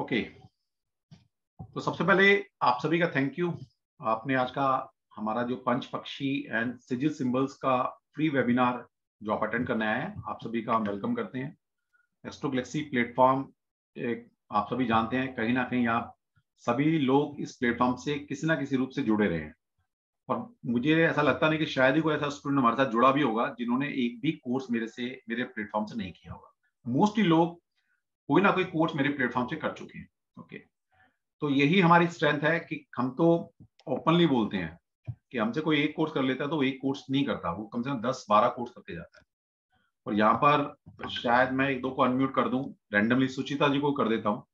Okay, तो सबसे पहले आप सभी का थैंक यू। आपने आज का हमारा जो पंच पक्षी एंड सिजिल सिंबल्स का फ्री वेबिनार जो आप अटेंड करने आए हैं, आप सभी का हम वेलकम करते हैं। एस्ट्रो गैलेक्सी प्लेटफॉर्म एक आप सभी जानते हैं, कहीं ना कहीं आप सभी लोग इस प्लेटफॉर्म से किसी ना किसी रूप से जुड़े रहे हैं। और मुझे ऐसा लगता नहीं कि शायद ही कोई ऐसा स्टूडेंट हमारे साथ जुड़ा भी होगा जिन्होंने एक भी कोर्स मेरे प्लेटफॉर्म से नहीं किया होगा। मोस्टली लोग कोई ना कोई कोर्स मेरे प्लेटफॉर्म से कर चुके हैं। ओके, तो यही हमारी स्ट्रेंथ है कि हम तो ओपनली बोलते हैं कि हमसे कोई एक कोर्स कर लेता है तो वो एक कोर्स नहीं करता, वो कम से कम 10-12 कोर्स करके जाता है। और यहाँ पर शायद मैं एक दो को अनम्यूट कर दूं, रैंडमली सुचिता जी को कर देता हूँ।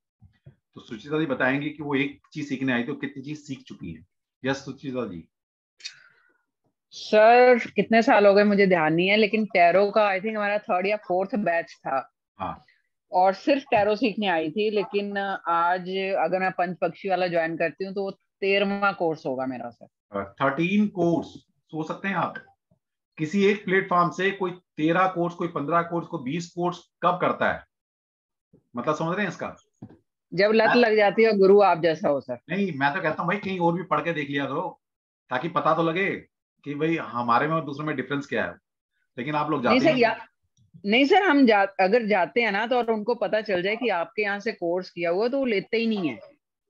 तो सुचिता जी बताएंगे कि वो एक चीज सीखने आई तो कितनी चीज सीख चुकी है। यस सुचिता जी। सर कितने साल हो गए मुझे ध्यान नहीं है, लेकिन टैरो का आई थिंक हमारा 3rd या 4th बैच था। हाँ, और सिर्फ टैरो सीखने आई थी, लेकिन आज अगर मैं पंच पक्षी वाला ज्वाइन करती हूँ तो वो 13वां कोर्स होगा मेरा सर। 13 कोर्स सोच सकते हैं आप। किसी एक प्लेटफॉर्म से कोई 13 कोर्स, कोई 15 कोर्स, कोई 20 कोर्स कब करता है? मतलब समझ रहे हैं इसका? जब लत लग जाती है गुरु आप जैसा हो सर। नहीं, मैं तो कहता हूँ भाई कहीं और भी पढ़ के देख लिया करो, ताकि पता तो लगे कि भाई हमारे में और दूसरे में डिफरेंस क्या है। लेकिन आप लोग नहीं जाते सर, नहीं। नहीं सर, अगर जाते हैं ना तो और उनको पता चल जाए कि आपके यहाँ से कोर्स किया हुआ तो वो लेते ही नहीं है।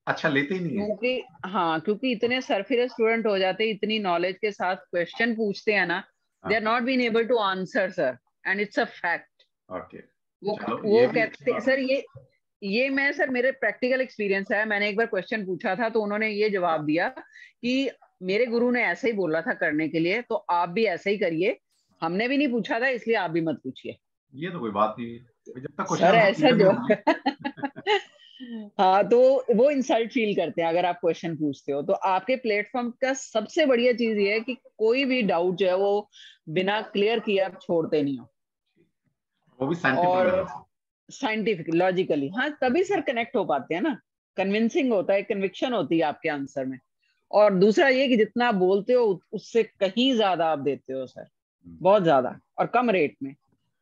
अच्छा, लेते ही नहीं है। क्योंकि हाँ, क्योंकि इतने सरफिरस स्टूडेंट हो जाते हैं, इतनी नॉलेज के साथ क्वेश्चन पूछते हैं ना, दे आर हाँ, not been able to answer sir, and it's a fact. Okay, वो चलो ये वो भी कहते सर, ये मैं सर, मेरे प्रैक्टिकल एक्सपीरियंस है। मैंने एक बार क्वेश्चन पूछा था तो उन्होंने ये जवाब दिया कि मेरे गुरु ने ऐसे ही बोला था करने के लिए, तो आप भी ऐसे ही करिए। हमने भी नहीं पूछा था, इसलिए आप भी मत पूछिए। ये तो कोई बात नहीं है जब तक क्वेश्चन सर आंसर ऐसा क्लियर नहीं जो होंगे। हाँ, तो वो इंसल्ट फील करते हैं अगर आप क्वेश्चन पूछते हो। तो आपके प्लेटफॉर्म का सबसे बढ़िया चीज ये है कि कोई भी डाउट जो है वो बिना क्लियर किए आप छोड़ते नहीं हो। वो भी साइंटिफिक और लेवल से। साइंटिफिक लॉजिकली, हाँ, तभी सर कनेक्ट हो पाते हैं ना। कन्विंसिंग होता है, कन्विक्शन होती है आपके आंसर में। और दूसरा ये कि जितना आप बोलते हो उससे कहीं ज्यादा आप देते हो सर, बहुत ज्यादा और कम रेट में।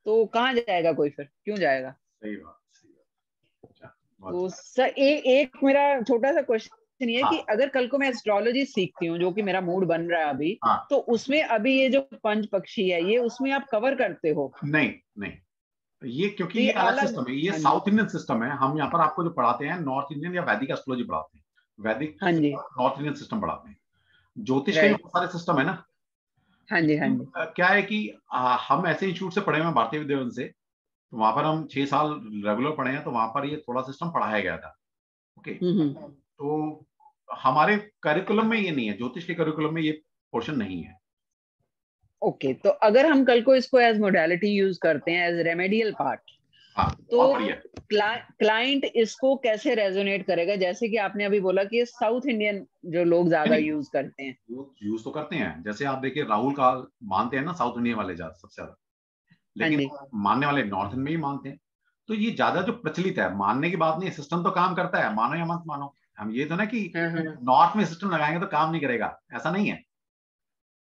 तो कहाँ जाएगा कोई, फिर क्यों जाएगा। सही बात, सही बात। अच्छा, बहुत तो अच्छा। सर एक मेरा छोटा सा क्वेश्चन ये है कि हाँ, अगर कल को मैं एस्ट्रोलॉजी सीखती हूँ, जो कि मेरा मूड बन रहा है अभी, हाँ, तो उसमें अभी ये जो पंच पक्षी है ये उसमें आप कवर करते हो? नहीं, नहीं, ये क्योंकि तो ये ये अलग अलग। सिस्टम है, ये हाँ जी। साउथ इंडियन सिस्टम है। हम यहाँ पर आपको जो पढ़ाते हैं नॉर्थ इंडियन या वैदिक एस्ट्रोलॉजी पढ़ाते हैं। वैदिक हाँ जी। नॉर्थ इंडियन सिस्टम पढ़ाते हैं। ज्योतिष के भी राइट। बहुत सारे सिस्टम है ना। हाँ जी। हाँ लेकिन जी। क्या है कि हम ऐसे इंस्टीट्यूट से पढ़े हुए हैं, भारतीय विद्याभवन से। तो वहां पर हम 6 साल रेगुलर पढ़े हैं, तो वहां पर ये थोड़ा सिस्टम पढ़ाया गया था। ओके, हम्म। तो हमारे करिकुलम में ये नहीं है, ज्योतिष के करिकुलम में ये पोर्शन नहीं है। ओके, तो अगर हम कल को इसको एज मोडालिटी यूज करते हैं, एज रेमेडियल पार्ट, हाँ, तो बहुत बढ़िया। क्लाइंट इसको कैसे रेजोनेट करेगा? जैसे कि आपने अभी बोला कि ये साउथ इंडियन जो लोग ज्यादा नहीं, यूज करते हैं। वो यूज तो करते हैं, जैसे आप देखिए राहुल का मानते हैं ना साउथ इंडिया वाले ज्यादा, सबसे ज्यादा। हाँ लेकिन जी। मानने वाले नॉर्थ इंडियन में ही मानते हैं। तो ये ज्यादा जो प्रचलित है, मानने की बात नहीं है, सिस्टम तो काम करता है, मानो या मत मानो। हम ये तो ना कि हाँ नॉर्थ में सिस्टम लगाएंगे तो काम नहीं करेगा, ऐसा नहीं है।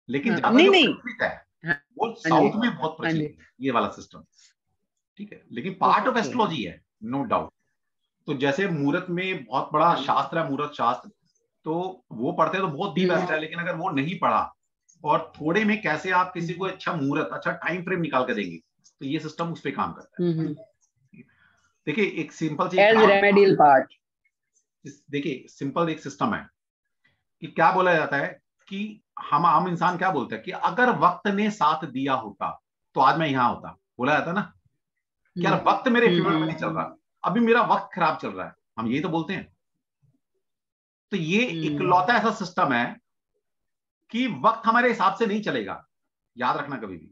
लेकिन हाँ। ज्यादा नहीं जो नहीं। प्रचलित है हाँ। वो हाँ जी। साउथ में बहुत हाँ प्रचलित जी। है, ये वाला सिस्टम। ठीक है, लेकिन पार्ट ऑफ ओके। एस्ट्रोलॉजी है, नो डाउट। तो जैसे मुहूर्त में बहुत बड़ा शास्त्र है, मुहूर्त शास्त्र। तो वो पढ़ते हैं तो बहुत दी बेस्ट है, लेकिन अगर वो नहीं पढ़ा और थोड़े में कैसे आप किसी को अच्छा मुहूर्त, अच्छा टाइम फ्रेम निकाल के देंगे, तो ये सिस्टम उस पर काम करता हम्म। है। देखिए एक सिंपल सी एज रेमेडियल पार्ट। देखिए सिंपल एक सिस्टम है कि क्या बोला जाता है कि हम आम इंसान क्या बोलते हैं कि अगर वक्त ने साथ दिया होता तो आज मैं यहां होता, बोला जाता ना। कि यार वक्त मेरे फेवर में नहीं चल रहा, अभी मेरा वक्त खराब चल रहा है, हम यही तो बोलते हैं। तो ये इकलौता ऐसा सिस्टम है कि वक्त हमारे हिसाब से नहीं चलेगा। याद रखना कभी भी,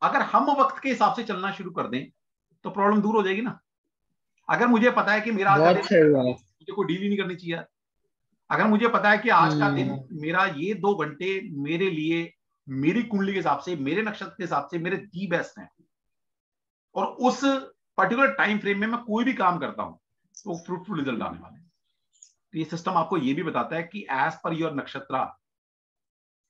अगर हम वक्त के हिसाब से चलना शुरू कर दें तो प्रॉब्लम दूर हो जाएगी ना। अगर मुझे पता है कि मेरा आज का दिन बहुत सही बात। मुझे कोई डील ही नहीं करनी चाहिए। अगर मुझे पता है कि आज का दिन हम्म। मेरा ये 2 घंटे मेरे लिए, मेरी कुंडली के हिसाब से, मेरे नक्षत्र के हिसाब से मेरे दी बेस्ट हैं, और उस पर्टिकुलर टाइम फ्रेम में मैं कोई भी काम करता हूं तो फ्रूटफुल रिजल्ट आने वाले हैं। तो ये सिस्टम आपको ये भी बताता है कि एज पर योर नक्षत्र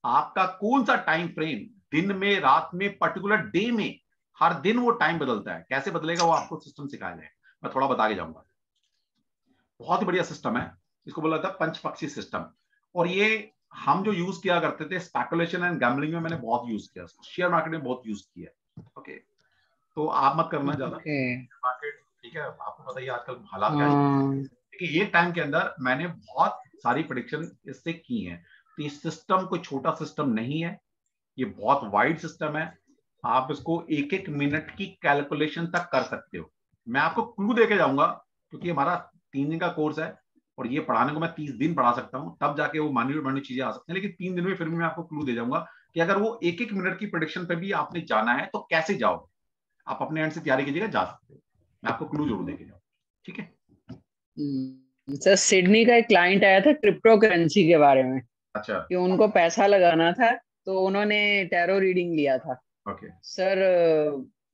आपका कौन सा टाइम फ्रेम, दिन में, रात में, पर्टिकुलर डे में, हर दिन वो टाइम बदलता है। कैसे बदलेगा वो आपको सिस्टम सिखाया जाएगा, मैं थोड़ा बता के जाऊंगा। बहुत ही बढ़िया सिस्टम है, इसको बोला जाता है पंचपक्षी सिस्टम। और ये हम जो यूज किया करते थे स्पेकुलेशन एंड गैम्बलिंग में, मैंने बहुत यूज किया, शेयर मार्केट में बहुत यूज किया। ओके, तो आप मत करना ज्यादा मार्केट, ठीक है, आपको पता ही आजकल हालात क्या है। देखिए ये टाइम के अंदर मैंने बहुत सारी प्रेडिक्शन इससे की हैं, तो इस सिस्टम कोई छोटा सिस्टम नहीं है, ये बहुत वाइड सिस्टम है। आप इसको एक एक मिनट की कैलकुलेशन तक कर सकते हो। मैं आपको क्लू देके जाऊंगा, क्योंकि हमारा 3 दिन का कोर्स है और ये पढ़ाने को मैं 30 दिन पढ़ा सकता हूँ, तब जाके वो मानी मानी चीजें आ सकती हैं, लेकिन 3 दिन में फिर भी मैं आपको क्लू दे जाऊंगा कि अगर वो एक एक मिनट की प्रेडिक्शन पे भी आपने जाना है तो कैसे जाओ, आप अपने एंड से तैयारी कीजिएगा, जा सकते हो। मैं आपको क्लू जरूर देके जाऊँ, ठीक है। सर सिडनी का एक क्लाइंट आया था क्रिप्टो करेंसी के बारे में, अच्छा, कि उनको पैसा लगाना था, तो उन्होंने टैरो रीडिंग लिया था। ओके। सर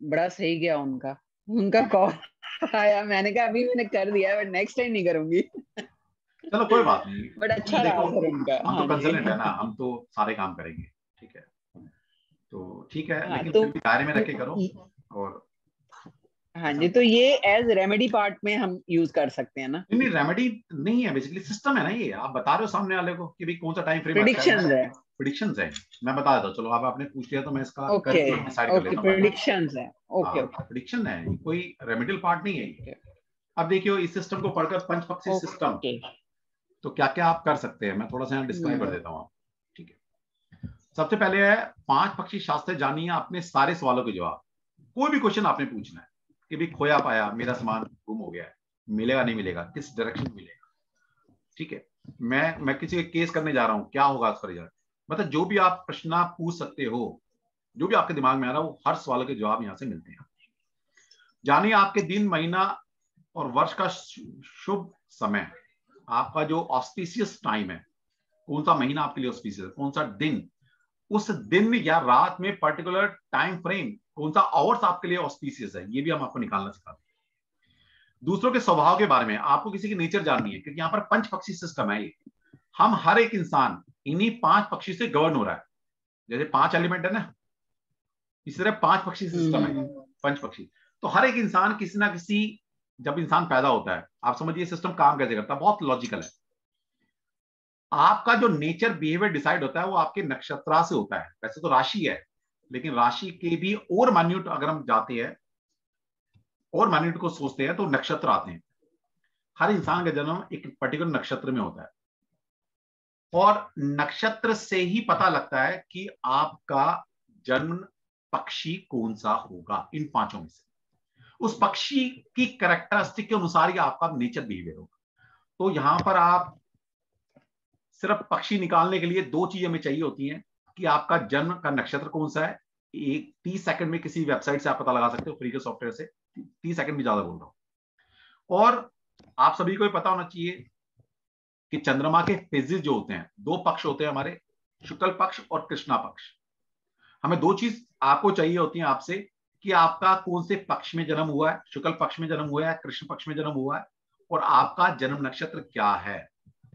बड़ा सही गया उनका, उनका कॉल आया, मैंने कहा अभी मैंने कर दिया बट नेक्स्ट टाइम नहीं करूंगी। चलो कोई बात नहीं, बट अच्छा रहा देखो सर उनका। हम तो हाँ जी। कंसल्टेंट है ना, हम तो सारे काम करेंगे, ठीक है। तो ठीक है, हाँ लेकिन तो फिर भी दायरे में रख के करो। और हाँ ऐसा जी, तो ये एज रेमेडी पार्ट में हम यूज कर सकते हैं ना। नहीं, रेमेडी नहीं है, बेसिकली सिस्टम है ना ये, आप बता रहे हो सामने वाले को कि भाई कौन सा टाइम फ्रेम अच्छा है। प्रिडिक्शंस है। प्रिडिक्शंस है, मैं बता देता हूँ, चलो आप आपने पूछ लिया तो मैं इसका ओके करके डिसाइड कर ओके, लेता हूँ। प्रिडिक्शंस है। ओके हाँ, ओके प्रिडिक्शन है, कोई रेमेडियल पार्ट नहीं है ये। ओके अब देखियो इस सिस्टम को पढ़कर पंचपक्षी सिस्टम, ओके। तो क्या क्या आप कर सकते हैं मैं थोड़ा सा यहाँ डिस्क्राइब कर देता हूँ, ठीक है। सबसे पहले है 5 पक्षी शास्त्र, जानिए अपने सारे सवालों के जवाब। कोई भी क्वेश्चन आपने पूछना है कि भाई खोया पाया, मेरा सामान गुम हो गया है, मिलेगा नहीं मिलेगा, किस डायरेक्शन में मिलेगा, ठीक है। मैं किसी का केस करने जा रहा हूँ, क्या होगा उसका रिजल्ट, मतलब जो भी आप प्रश्न आप पूछ सकते हो, जो भी आपके दिमाग में आ रहा है, वो हर सवाल के जवाब यहाँ से मिलते हैं। जानिए आपके दिन, महीना और वर्ष का शुभ समय, आपका जो ऑस्पिशियस टाइम है, कौन सा महीना आपके लिए ऑस्पिशियस है, कौन सा दिन, उस दिन या रात में पर्टिकुलर टाइम फ्रेम, कौन सा आवर्स आपके लिए ऑस्पिशियस है, ये भी हम आपको निकालना सिखाते हैं। दूसरों के स्वभाव के बारे में, आपको किसी की नेचर जाननी है, क्योंकि यहाँ पर पंच पक्षी सिस्टम है ये, हम हर एक इंसान इन्हीं 5 पक्षी से गवर्न हो रहा है। जैसे 5 एलिमेंट है ना, इसी तरह 5 पक्षी सिस्टम है, पंच पक्षी। तो हर एक इंसान किसी ना किसी, जब इंसान पैदा होता है, आप समझिए सिस्टम काम कैसे करता है, बहुत लॉजिकल है। आपका जो नेचर बिहेवियर डिसाइड होता है वो आपके नक्षत्रा से होता है, वैसे तो राशि है, लेकिन राशि के भी और मान्यूट अगर हम जाते हैं और मान्यूट को सोचते हैं तो नक्षत्र आते हैं। हर इंसान का जन्म एक पर्टिकुलर नक्षत्र में होता है, और नक्षत्र से ही पता लगता है कि आपका जन्म पक्षी कौन सा होगा इन 5 में से। उस पक्षी की कैरेक्टरिस्टिक के अनुसार ही आपका नेचर बिहेवियर होगा। तो यहां पर आप सिर्फ पक्षी निकालने के लिए 2 चीजें हमें चाहिए होती हैं, कि आपका जन्म का नक्षत्र कौन सा है। एक 30 सेकंड में किसी वेबसाइट से आप पता लगा सकते हो, फ्री के सॉफ्टवेयर से, 30 सेकंड भी ज्यादा बोल रहा हूं। और आप सभी को पता होना चाहिए कि चंद्रमा के फेजेस जो होते हैं, 2 पक्ष होते हैं हमारे, शुक्ल पक्ष और कृष्णा पक्ष। हमें 2 चीज आपको चाहिए होती है आपसे, कि आपका कौन से पक्ष में जन्म हुआ है, शुक्ल पक्ष में जन्म हुआ है, कृष्ण पक्ष में जन्म हुआ है, और आपका जन्म नक्षत्र क्या है।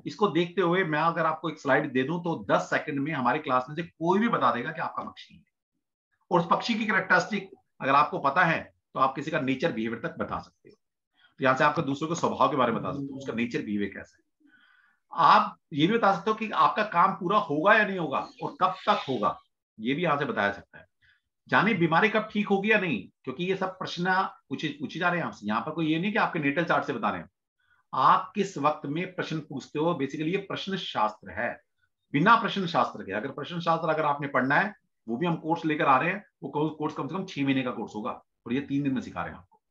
इसको देखते हुए मैं अगर आपको एक स्लाइड दे दूं तो 10 सेकंड में हमारी क्लास में से कोई भी बता देगा कि आपका पक्षी है। और उस पक्षी की कैरेक्टरिस्टिक अगर आपको पता है तो आप किसी का नेचर बिहेवियर तक बता सकते हो। तो यहां से आपको दूसरों के स्वभाव के बारे में बता सकते हो, उसका नेचर बिहेवियर कैसा है। आप ये भी बता सकते हो कि आपका काम पूरा होगा या नहीं होगा, और कब तक होगा, ये भी यहां से बताया सकता है। जाने बीमारी कब ठीक होगी या नहीं, क्योंकि ये सब प्रश्न पूछे जा रहे हैं आपसे। यहाँ पर कोई ये नहीं कि आपके नेटल चार्ट से बता रहे हैं, आप किस वक्त में प्रश्न पूछते हो, बेसिकली ये प्रश्न शास्त्र है। बिना प्रश्न शास्त्र के, अगर प्रश्न शास्त्र अगर आपने पढ़ना है, वो भी हम कोर्स लेकर आ रहे हैं, वो कोर्स कम से कम 6 महीने का कोर्स होगा, और ये 3 दिन में सिखा रहे हैं आपको।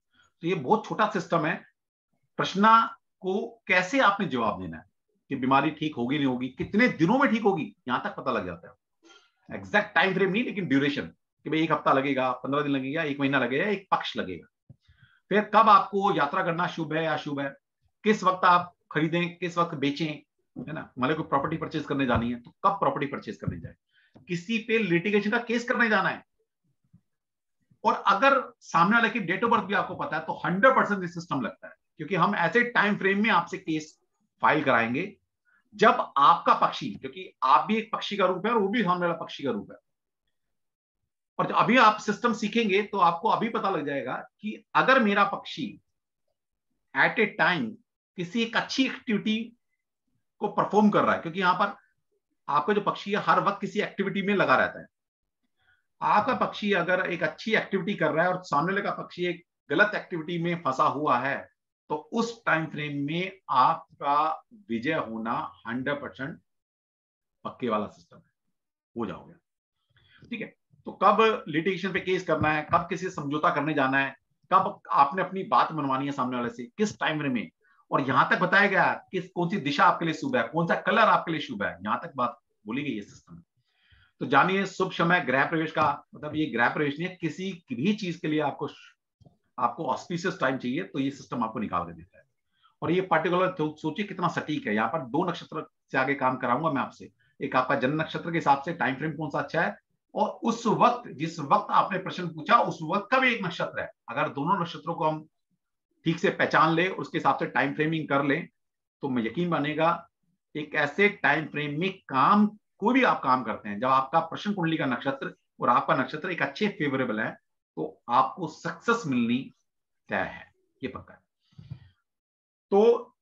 तो ये बहुत छोटा सिस्टम है, प्रश्न को कैसे आपने जवाब देना है, कि बीमारी ठीक होगी नहीं होगी, कितने दिनों में ठीक होगी, यहां तक पता लग जाता है। एग्जैक्ट टाइम फ्रेम नहीं, लेकिन ड्यूरेशन, कि भाई 1 हफ्ता लगेगा, 15 दिन लगेगा, 1 महीना लगेगा, 1 पक्ष लगेगा। फिर कब आपको यात्रा करना शुभ है या अशुभ है, किस वक्त आप खरीदें, किस वक्त बेचें, है ना। मान लो कोई प्रॉपर्टी परचेज करने जानी है तो कब प्रॉपर्टी परचेज करने जाए, किसी पे लिटिगेशन का केस करने जाना है, और अगर सामने वाले की डेट ऑफ बर्थ भी आपको पता है तो 100% सिस्टम लगता है, क्योंकि हम ऐसे टाइम फ्रेम में आपसे केस फाइल कराएंगे जब आपका पक्षी, क्योंकि आप भी एक पक्षी का रूप है और वो भी सामने वाला पक्षी का रूप है। और अभी आप सिस्टम सीखेंगे तो आपको अभी पता लग जाएगा कि अगर मेरा पक्षी एट ए टाइम किसी एक अच्छी एक्टिविटी को परफॉर्म कर रहा है, क्योंकि यहां पर आपका जो पक्षी है हर वक्त किसी एक्टिविटी में लगा रहता है। आपका पक्षी अगर एक अच्छी एक्टिविटी कर रहा है और सामने वाले का पक्षी एक गलत एक्टिविटी में फंसा हुआ है, तो उस टाइम फ्रेम में आपका विजय होना 100% पक्के वाला सिस्टम है, हो जाओगे। ठीक है, तो कब लिटिगेशन पे केस करना है, कब किसी से समझौता करने जाना है, कब आपने अपनी बात मनवानी है सामने वाले से, किस टाइम फ्रेम में, और यहां तक बताया गया कि कौन सी दिशा आपके लिए शुभ है, कौन सा कलर आपके लिए शुभ है, यहां तक बात बोली गई है सिस्टम। तो जानिए शुभ समय गृह प्रवेश का मतलब ये गृह प्रवेश नहीं है, किसी भी चीज के लिए आपको ऑस्पिशियस टाइम चाहिए तो ये सिस्टम आपको निकाल के देता है। और ये पर्टिकुलर सोचिए कितना सटीक है, यहाँ पर 2 नक्षत्र से आगे काम कराऊंगा मैं आपसे। एक आपका जन्म नक्षत्र के हिसाब से टाइम फ्रेम कौन सा अच्छा है, और उस वक्त जिस वक्त आपने प्रश्न पूछा उस वक्त का भी एक नक्षत्र है। अगर दोनों नक्षत्रों को हम ठीक से पहचान ले, उसके हिसाब से टाइम फ्रेमिंग कर ले, तो मैं यकीन मानेगा एक ऐसे टाइम फ्रेम में काम, कोई भी आप काम करते हैं, जब आपका प्रश्न कुंडली का नक्षत्र और आपका नक्षत्र एक अच्छे फेवरेबल है, तो आपको सक्सेस मिलनी तय है, ये पक्का है। तो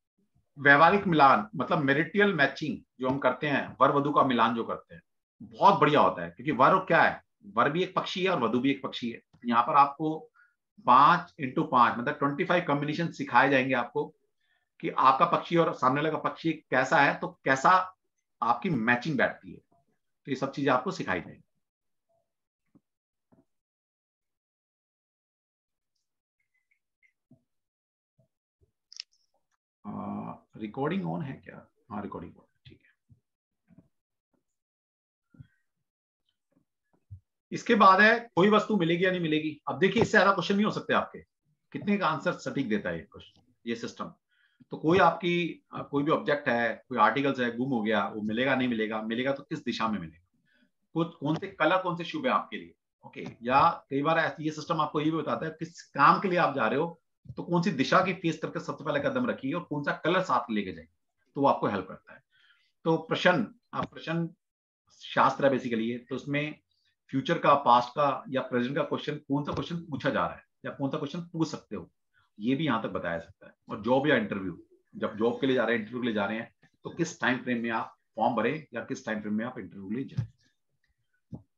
व्यवहारिक मिलान मतलब मेरिटियल मैचिंग जो हम करते हैं, वर वधु का मिलान जो करते हैं, बहुत बढ़िया होता है, क्योंकि वर क्या है, वर भी एक पक्षी है और वधु भी एक पक्षी है। यहाँ पर आपको 5x5 मतलब 25 कॉम्बिनेशन सिखाए जाएंगे आपको कि आपका पक्षी और सामने वाले का पक्षी कैसा है, तो कैसा आपकी मैचिंग बैठती है। तो ये सब चीजें आपको सिखाई जाएंगी। रिकॉर्डिंग ऑन है क्या? हाँ रिकॉर्डिंग ऑन है, ठीक है। इसके बाद है कोई वस्तु मिलेगी या नहीं मिलेगी। अब देखिए इससे ज्यादा क्वेश्चन नहीं हो सकते आपके, कितने का आंसर सटीक देता है ये क्वेश्चन, ये सिस्टम। तो कोई आपकी कोई भी ऑब्जेक्ट है, कोई आर्टिकल्स है, गुम हो गया, वो मिलेगा नहीं मिलेगा, मिलेगा तो किस दिशा में मिलेगा, कुछ कौन से कलर कौन से शुभ है आपके लिए, ओके। या कई बार ये सिस्टम आपको ये भी बताता है किस काम के लिए आप जा रहे हो, तो कौन सी दिशा की फेस करके सबसे पहले कदम रखिए और कौन सा कलर साथ लेके जाइए, तो वो आपको हेल्प करता है। तो प्रश्न शास्त्र है बेसिकली ये, तो उसमें फ्यूचर का, पास्ट का या प्रेजेंट का क्वेश्चन, कौन सा क्वेश्चन पूछा जा रहा है या कौन सा क्वेश्चन पूछ सकते हो, ये भी यहां तक बताया सकता है। और जॉब या इंटरव्यू, जब जॉब के लिए जा रहे हैं, इंटरव्यू के लिए जा रहे हैं, तो किस टाइम फ्रेम में आप फॉर्म भरे या किस टाइम फ्रेम में आप इंटरव्यू के लिए जाए।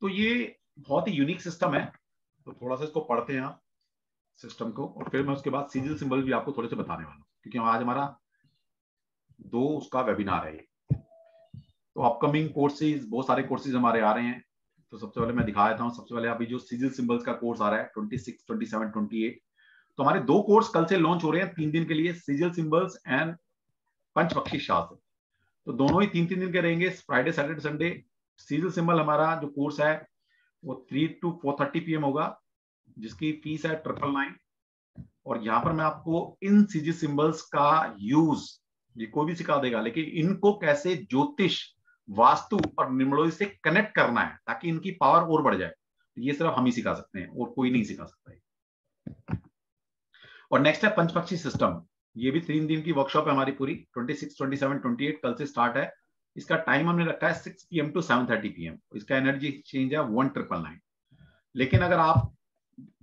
तो ये बहुत ही यूनिक सिस्टम है। तो थोड़ा सा इसको पढ़ते हैं आप सिस्टम को, और फिर मैं उसके बाद सीरियल सिंबल भी आपको थोड़े से बताने वाला हूँ, क्योंकि आज हमारा 2 उसका वेबिनार है ये। तो अपकमिंग कोर्सेज, बहुत सारे कोर्सेज हमारे आ रहे हैं। तो सबसे पहले मैं दिखा देता हूँ। सबसे पहले अभी जो सीजल सिंबल्स का कोर्स आ रहा है 26, 27, 28, तो हमारे 2 कोर्स कल से लॉन्च हो रहे हैं 3 दिन के लिए, सीजल सिंबल्स एंड पंचपक्षी शास्त्र। तो दोनों ही 3-3 दिन के रहेंगे, फ्राइडे सैटरडे संडे। सीजल सिंबल हमारा जो कोर्स है वो 3 to 4:30 PM होगा, जिसकी फीस है 999। और यहाँ पर मैं आपको इन सीजल सिंबल्स का यूज ये कोई भी सिखा देगा, लेकिन इनको कैसे ज्योतिष, वास्तु और न्यूमरोलॉजी से कनेक्ट करना है ताकि इनकी पावर और बढ़ जाए, ये सिर्फ हम ही सिखा सकते हैं और कोई नहीं सिखा सकता है। और नेक्स्ट है पंचपक्षी सिस्टम। ये भी 3 दिन की वर्कशॉप है हमारी पूरी, 26, 27, 28 कल से स्टार्ट है। इसका टाइम हमने रखा है 6 PM to 7:30 PM। इसका एनर्जी एक्सचेंज है 1999। लेकिन अगर आप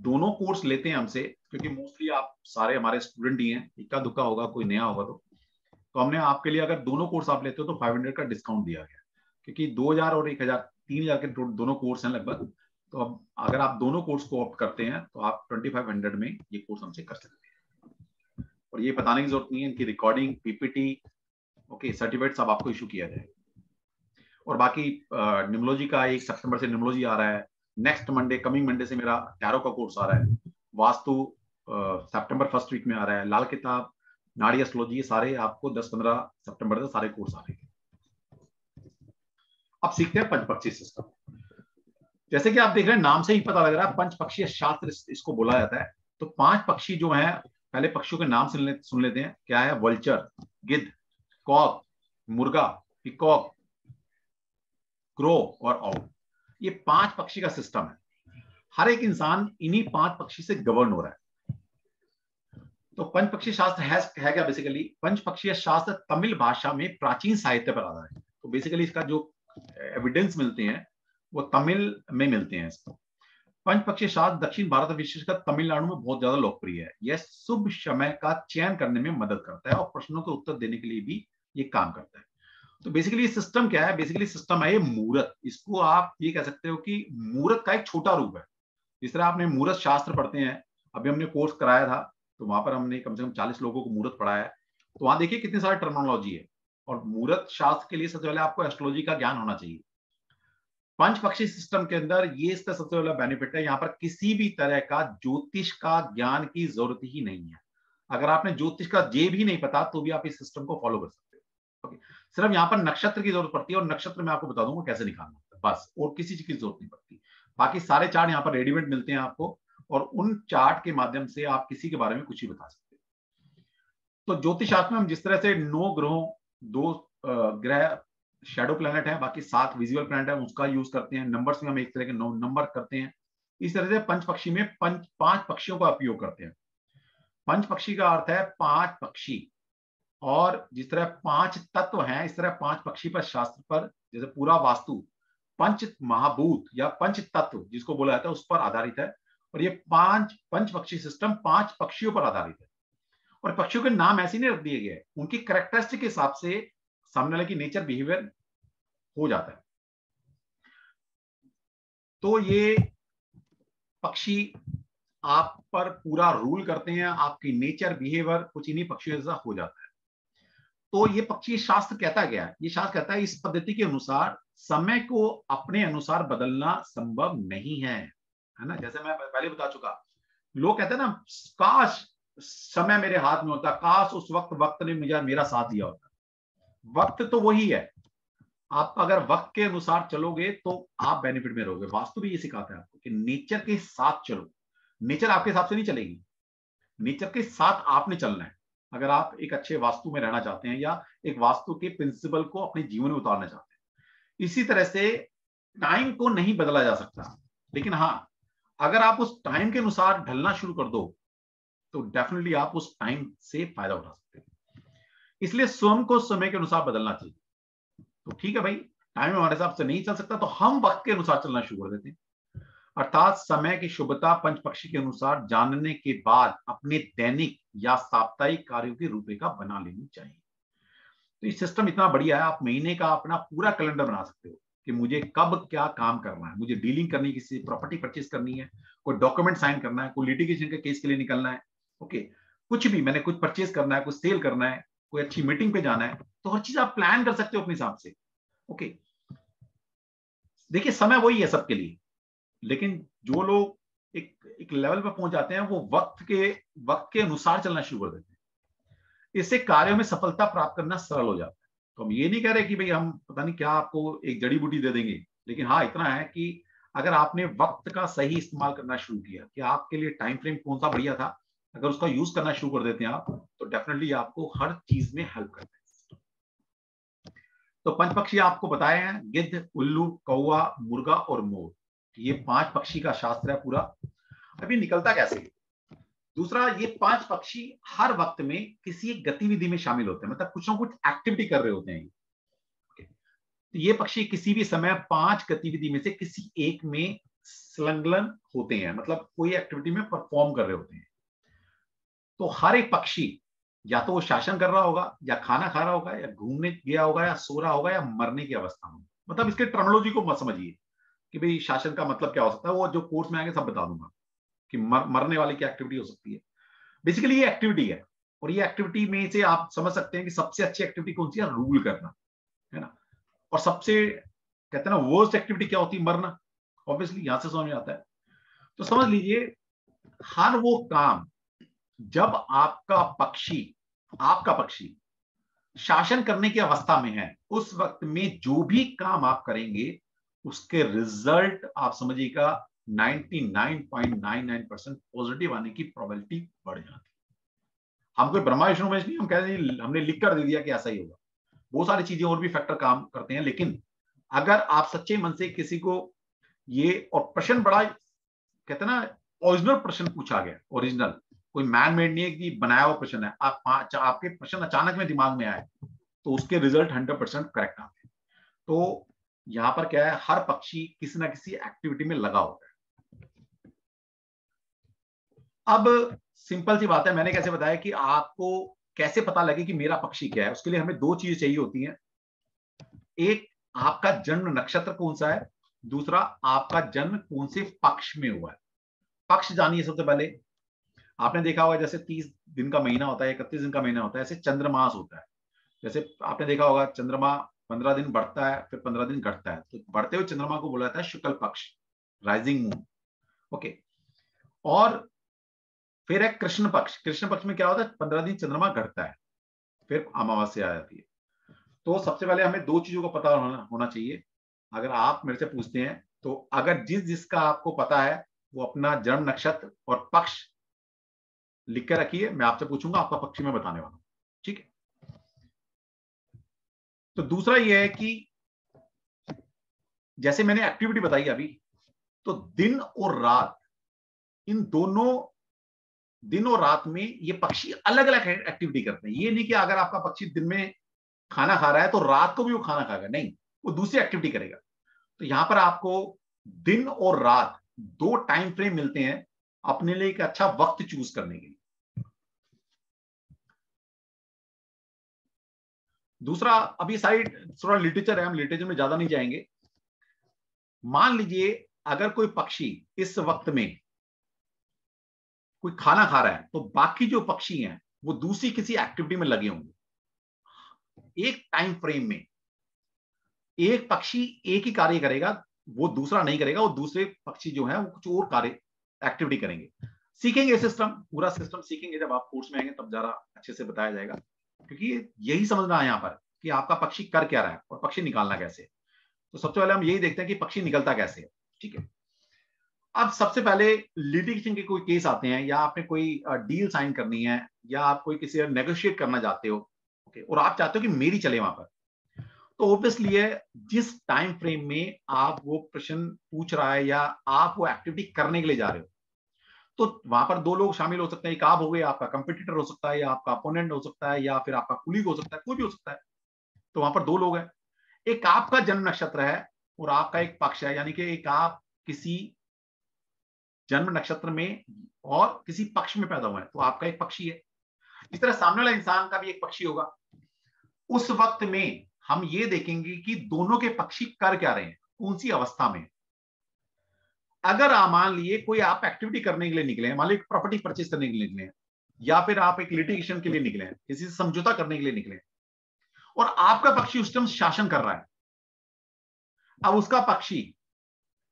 दोनों कोर्स लेते हैं हमसे, क्योंकि मोस्टली आप सारे हमारे स्टूडेंट ही हैं, इक्का दुक्का होगा कोई नया होगा, तो हमने आपके लिए अगर दोनों कोर्स आप लेते हो तो 500 का डिस्काउंट दिया गया, क्योंकि 2000 और 1000, 3000 के दोनों कोर्स हैं लगभग। तो अब अगर आप दोनों कोर्स को ऑप्ट करते हैं तो आप 2500 में ये कोर्स हमसे कर सकते हैं। और ये बताने की जरूरत नहीं है, इनकी रिकॉर्डिंग, पीपीटी, ओके, सर्टिफिकेट सब आपको इशू किया जाएगा। और बाकी न्यूमरोलॉजी का 1 सितंबर से न्यूमरोलॉजी आ रहा है। नेक्स्ट मंडे, कमिंग मंडे से मेरा टैरो का कोर्स आ रहा है। वास्तु सितंबर 1st वीक में आ रहा है। लाल किताब, नाड़ी एस्ट्रोलॉजी, सारे आपको 10-15 सितंबर तक सारे कोर्स आ रहे हैं। अब सीखते हैं पंचपक्षी सिस्टम। जैसे कि आप देख रहे हैं, नाम से ही पता लग रहा है पंचपक्षी शास्त्र इसको बोला जाता है। तो 5 पक्षी जो हैं, पहले पक्षियों के नाम सुन लेते हैं। क्या है? वल्चर, गिद्ध, कॉक, मुर्गा, पिकॉक, क्रो और ऑल। ये 5 पक्षी का सिस्टम है। हर एक इंसान इन्हीं 5 पक्षी से गवर्न हो रहा है। तो पंचपक्षी शास्त्र है क्या बेसिकली? पंचपक्षीय शास्त्र तमिल भाषा में प्राचीन साहित्य पर आधारित है। तो बेसिकली इसका जो एविडेंस मिलते हैं वो तमिल में मिलते हैं इसको। पंचपक्षी शास्त्र दक्षिण भारत विशेषकर तमिलनाडु में बहुत ज्यादा लोकप्रिय है। यह शुभ समय का चयन करने में मदद करता है और प्रश्नों के उत्तर देने के लिए भी ये काम करता है। तो बेसिकली सिस्टम क्या है? बेसिकली सिस्टम है ये मुहूर्त। इसको आप ये कह सकते हो कि मुहूर्त का एक छोटा रूप है। जिस तरह आपने मुहूर्त शास्त्र पढ़ते हैं, अभी हमने कोर्स कराया था तो वहां पर हमने कम से कम 40 लोगों को मुहूर्त पढ़ाया है। तो वहां देखिए कितनी सारी टर्मिनोलॉजी है। और मुहूर्त शास्त्र के लिए सबसे पहले आपको एस्ट्रोलॉजी का ज्ञान होना चाहिए। पंचपक्षी सिस्टम के अंदर ये इसका सबसे बड़ा बेनिफिट है, यहाँ पर किसी भी तरह का ज्योतिष का ज्ञान की जरूरत ही नहीं है। अगर आपने ज्योतिष का जे भी नहीं पता तो भी आप इस सिस्टम को फॉलो कर सकते हो। ओके, सिर्फ यहाँ पर नक्षत्र की जरूरत पड़ती है और नक्षत्र में आपको बता दूंगा कैसे निकालना है, बस। और किसी चीज की जरूरत नहीं पड़ती। बाकी सारे चार्ट यहाँ पर रेडीमेड मिलते हैं आपको, और उन चार्ट के माध्यम से आप किसी के बारे में कुछ ही बता सकते हो। तो ज्योतिष शास्त्र में हम जिस तरह से 9 ग्रहों, 2 ग्रह शैडो प्लैनेट है, बाकी 7 विजुअल प्लैनेट है, उसका यूज करते हैं। नंबर्स में हम एक तरह के 9 नंबर करते हैं। इस तरह से पंचपक्षी में 5 पक्षियों का उपयोग करते हैं। पंचपक्षी का अर्थ है 5 पक्षी। और जिस तरह 5 तत्व हैं, इस तरह 5 पक्षी पर शास्त्र पर, जैसे पूरा वास्तु पंच महाभूत या पंच तत्व जिसको बोला जाता है उस पर आधारित है। और ये 5 पंचपक्षी सिस्टम 5 पक्षियों पर आधारित है। और पक्षियों के नाम ऐसे नहीं रख दिए गए, उनकी कैरेक्टरिस्टिक के हिसाब से सामने वाले की नेचर बिहेवियर हो जाता है। तो ये पक्षी आप पर पूरा रूल करते हैं, आपकी नेचर बिहेवियर कुछ इन्हीं पक्षियों जैसा हो जाता है। तो ये पक्षी शास्त्र कहता गया है, ये शास्त्र कहता है इस पद्धति के अनुसार समय को अपने अनुसार बदलना संभव नहीं है ना। जैसे मैं पहले बता चुका, लोग कहते हैं ना, काश समय मेरे हाथ में होता, काश उस वक्त ने मुझे मेरा साथ दिया होता। वक्त तो वही है, आप अगर वक्त के अनुसार चलोगे तो आप बेनिफिट में रहोगे। वास्तु भी ये सिखाता है आपको कि नेचर के साथ चलो। नेचर आपके हिसाब से नहीं चलेगी, नेचर के साथ आपने चलना है। अगर आप एक अच्छे वास्तु में रहना चाहते हैं या एक वास्तु के प्रिंसिपल को अपने जीवन में उतारना चाहते हैं। इसी तरह से टाइम को नहीं बदला जा सकता, लेकिन हाँ, अगर आप उस टाइम के अनुसार ढलना शुरू कर दो तो डेफिनेटली आप उस टाइम से फायदा उठा सकते हैं। इसलिए स्वयं को समय के अनुसार बदलना चाहिए। तो ठीक है भाई, टाइम हमारे हिसाब से नहीं चल सकता तो हम वक्त के अनुसार चलना शुरू कर देते हैं। अर्थात समय की शुभता पंचपक्षी के अनुसार जानने के बाद अपने दैनिक या साप्ताहिक कार्यों की रूपरेखा बना लेनी चाहिए। तो ये सिस्टम इतना बढ़िया है, आप महीने का अपना पूरा कैलेंडर बना सकते हो कि मुझे कब क्या काम करना है। मुझे डीलिंग करनी है, किसी प्रॉपर्टी परचेज करनी है, कोई डॉक्यूमेंट साइन करना है, कोई लिटिगेशन के केस के लिए निकलना है, ओके, कुछ भी, मैंने कुछ परचेज करना है, कुछ सेल करना है, कोई अच्छी मीटिंग पे जाना है, तो हर चीज आप प्लान कर सकते हो अपने हिसाब से। ओके, देखिए समय वही है सबके लिए, लेकिन जो लोग एक लेवल पर पहुंच जाते हैं वो वक्त के अनुसार चलना शुरू कर देते हैं। इससे कार्यों में सफलता प्राप्त करना सरल हो जाता है। तो हम ये नहीं कह रहे कि भाई हम पता नहीं क्या आपको एक जड़ी बूटी दे देंगे, लेकिन हाँ इतना है कि अगर आपने वक्त का सही इस्तेमाल करना शुरू किया कि आपके लिए टाइम फ्रेम कौन सा बढ़िया था, अगर उसका यूज करना शुरू कर देते हैं आप, तो डेफिनेटली आपको हर चीज में हेल्प करते हैं। तो पंचपक्षी आपको बताए हैं, गिद्ध, उल्लू, कौवा, मुर्गा और मोर। ये 5 पक्षी का शास्त्र है पूरा। अभी निकलता कैसे? दूसरा, ये 5 पक्षी हर वक्त में किसी एक गतिविधि में शामिल होते हैं, मतलब कुछ ना कुछ एक्टिविटी कर रहे होते हैं। तो ये पक्षी किसी भी समय 5 गतिविधि में से किसी एक में संलग्न होते हैं, मतलब कोई एक्टिविटी में परफॉर्म कर रहे होते हैं। तो हर एक पक्षी या तो वो शासन कर रहा होगा, या खाना खा रहा होगा, या घूमने गया होगा, या सो रहा होगा, या मरने की अवस्था में। मतलब इसके टर्मिनोलॉजी को मत समझिए कि भाई शासन का मतलब क्या हो सकता है, वो जो कोर्स में आएंगे सब बता दूंगा कि मरने वाली क्या एक्टिविटी हो सकती है। बेसिकली ये एक्टिविटी है, और ये एक्टिविटी में से आप समझ सकते हैं कि सबसे अच्छी एक्टिविटी कौन सी है? रूल करना, है ना। और सबसे कहते हैं ना वर्स्ट एक्टिविटी क्या होती है? मरना। ऑब्वियसली यहां से समझ में आता है। तो समझ लीजिए, हर वो काम जब आपका पक्षी शासन करने की अवस्था में है, उस वक्त में जो भी काम आप करेंगे उसके रिजल्ट आप समझिएगा 99.99% पॉजिटिव आने की प्रोबेबिलिटी बढ़ जाती है। हम कोई ब्रह्मा विष्णु महेश नहीं, हम कहते हैं हमने लिख कर दे दिया कि ऐसा ही होगा। बहुत सारी चीजें और भी फैक्टर काम करते हैं, लेकिन अगर आप सच्चे मन से किसी को ये, और प्रश्न बड़ा कहते हैं ना, ओरिजिनल प्रश्न पूछा गया, ओरिजिनल, कोई मैन मेड नहीं है कि बनाया हुआ प्रश्न है। आपके प्रश्न अचानक में दिमाग में आए तो उसके रिजल्ट 100% करेक्ट आते हैं। तो यहां पर क्या है, हर पक्षी किसी ना किसी एक्टिविटी में लगा होता है। अब सिंपल सी बात है, मैंने कैसे बताया कि आपको कैसे पता लगे कि मेरा पक्षी क्या है। उसके लिए हमें दो चीजें चाहिए होती हैं। एक, आपका जन्म नक्षत्र कौन सा है, दूसरा आपका जन्म कौन से पक्ष में हुआ है। पक्ष जानिए सबसे पहले। आपने देखा होगा जैसे 30 दिन का महीना होता है, 31 दिन का महीना होता है, ऐसे चंद्रमास होता है। जैसे आपने देखा होगा चंद्रमा 15 दिन बढ़ता है, फिर 15 दिन घटता है, तो बढ़ते हुए चंद्रमा को बोला जाता है शुक्ल पक्ष, राइजिंग मून। ओके। और फिर है कृष्ण पक्ष। कृष्ण पक्ष में क्या होता है, 15 दिन चंद्रमा घटता है, फिर अमावस्या आ जाती है। तो सबसे पहले हमें दो चीजों का पता होना चाहिए। अगर आप मेरे से पूछते हैं तो अगर जिसका आपको पता है वो अपना जन्म नक्षत्र और पक्ष लिख के रखिए, मैं आपसे पूछूंगा, आपका पक्षी मैं बताने वाला हूं। ठीक है। तो दूसरा ये है कि जैसे मैंने एक्टिविटी बताई अभी, तो दिन और रात, इन दोनों दिन और रात में ये पक्षी अलग अलग एक्टिविटी करते हैं। ये नहीं कि अगर आपका पक्षी दिन में खाना खा रहा है तो रात को भी वो खाना खाएगा, नहीं, वो दूसरी एक्टिविटी करेगा। तो यहां पर आपको दिन और रात दो टाइम फ्रेम मिलते हैं अपने लिए एक अच्छा वक्त चूज करने के लिए। दूसरा, अभी साइड थोड़ा लिटरेचर है, हम लिटरेचर में ज्यादा नहीं जाएंगे। मान लीजिए अगर कोई पक्षी इस वक्त में कोई खाना खा रहा है तो बाकी जो पक्षी हैं वो दूसरी किसी एक्टिविटी में लगे होंगे। एक टाइम फ्रेम में एक पक्षी एक ही कार्य करेगा, वो दूसरा नहीं करेगा, वो दूसरे पक्षी जो है वो कुछ और कार्य एक्टिविटी करेंगे। सीखेंगे सिस्टम, पूरा सिस्टम सीखेंगे, जब आप कोर्स में आएंगे तब जरा अच्छे से बताया जाएगा, क्योंकि यही समझना है यहाँ पर कि आपका पक्षी कर क्या रहा है और पक्षी निकालना कैसे है। तो सबसे पहले हम यही देखते हैं कि पक्षी निकलता कैसे है। ठीक है। अब सबसे पहले लिटिगेशन के कोई केस आते हैं, या आपने कोई डील साइन करनी है, या आप कोई किसी नेगोशिएट करना चाहते हो, ओके, और आप चाहते हो कि मेरी चले वहां पर, तो ऑब्वियसली है जिस टाइम फ्रेम में आप वो प्रश्न पूछ रहा है या आप वो एक्टिविटी करने के लिए जा रहे हो, तो वहां पर दो लोग शामिल हो सकते हैं। एक आप हो गए, आपका कंपटीटर हो सकता है, या आपका अपोनेंट हो सकता है, या फिर आपका कुलीग हो सकता है, कोई भी हो सकता है। तो वहां पर दो लोग हैं। एक आपका जन्म नक्षत्र है और आपका एक पक्ष है, यानी कि एक आप किसी जन्म नक्षत्र में और किसी पक्ष में पैदा हुए हैं, तो आपका एक पक्षी है। इस तरह सामने वाला इंसान का भी एक पक्षी होगा। उस वक्त में हम ये देखेंगे कि दोनों के पक्षी कर क्या रहे हैं, कौन सी अवस्था में। अगर आप मान लिए कोई आप एक्टिविटी करने के लिए निकले हैं, मान लीजिए प्रॉपर्टी परचेज करने के लिए निकले हैं, या फिर आप एक लिटिगेशन के लिए निकले हैं, किसी से समझौता करने के लिए निकले हैं, और आपका पक्षी उस टाइम शासन कर रहा है। अब उसका पक्षी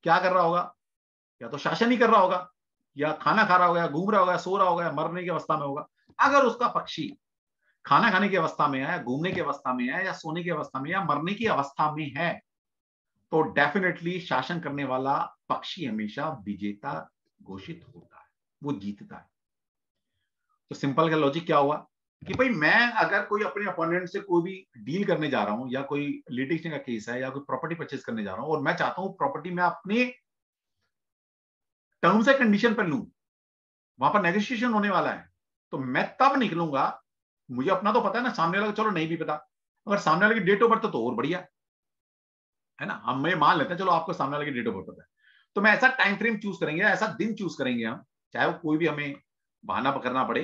क्या कर रहा होगा, या तो शासन ही कर रहा होगा, या खाना खा रहा होगा, या घूम रहा होगा, सो रहा होगा, या मरने की अवस्था में होगा। अगर उसका पक्षी खाना खाने की अवस्था में है, घूमने की अवस्था में है, या सोने की अवस्था में, या मरने की अवस्था में है, तो डेफिनेटली शासन करने वाला पक्षी हमेशा विजेता घोषित होता है, वो जीतता है। तो सिंपल का लॉजिक क्या हुआ कि भाई मैं अगर कोई अपने अपोनेंट से कोई भी डील करने जा रहा हूं, या कोई लिटिगेशन का केस है, या कोई प्रॉपर्टी परचेज करने जा रहा हूं, और मैं चाहता हूं प्रॉपर्टी में अपने टर्म्स एंड कंडीशन पर लूं, वहां पर नेगोशिएशन होने वाला है, तो मैं तब निकलूंगा। मुझे अपना तो पता है ना, सामने वाला चलो नहीं भी पता, अगर सामने वाले की डेट ऑफ बर्थ तो और बढ़िया है ना, हम ये मान लेते हैं चलो आपको सामने वाले की डेट ऑफ बर्थ पता है, तो मैं ऐसा टाइम फ्रेम चूज करेंगे, ऐसा दिन चूज करेंगे हम, चाहे वो कोई भी हमें बहाना पकड़ना पड़े,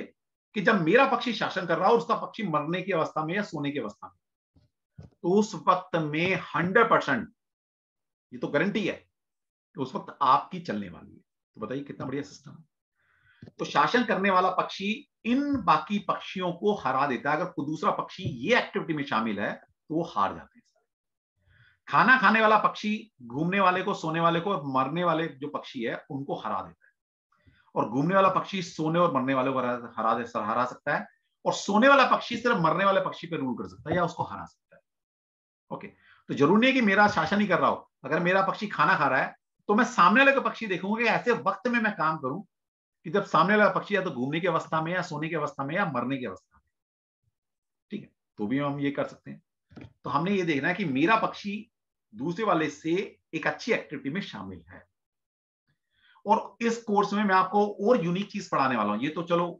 कि जब मेरा पक्षी शासन कर रहा हो और उसका पक्षी मरने की अवस्था में या सोने की अवस्था में, तो उस वक्त में 100%, ये तो गारंटी है कि उस वक्त आपकी चलने वाली है। तो बताइए कितना बढ़िया सिस्टम है। तो शासन करने वाला पक्षी इन बाकी पक्षियों को हरा देता है। अगर कोई दूसरा पक्षी ये एक्टिविटी में शामिल है तो वो हार जाते हैं। खाना खाने वाला पक्षी घूमने वाले को, सोने वाले को, मरने वाले जो पक्षी है उनको हरा देता है, और घूमने वाला पक्षी सोने और मरने वाले को हरा सकता है, और सोने वाला पक्षी सिर्फ मरने वाले पक्षी पर रूल कर सकता है या उसको हरा सकता है। ओके। तो जरूरी नहीं कि मेरा शासन ही कर रहा हो। अगर मेरा पक्षी खाना खा रहा है तो मैं सामने वाले का पक्षी देखूंगा कि ऐसे वक्त में मैं काम करूं कि जब सामने वाला पक्षी या तो घूमने की अवस्था में, या सोने की अवस्था में, या मरने की अवस्था में। ठीक है, तो भी हम ये कर सकते हैं। तो हमने ये देखना है कि मेरा पक्षी दूसरे वाले से एक अच्छी एक्टिविटी में शामिल है। और इस कोर्स में मैं आपको और यूनिक चीज पढ़ाने वाला हूं, ये तो चलो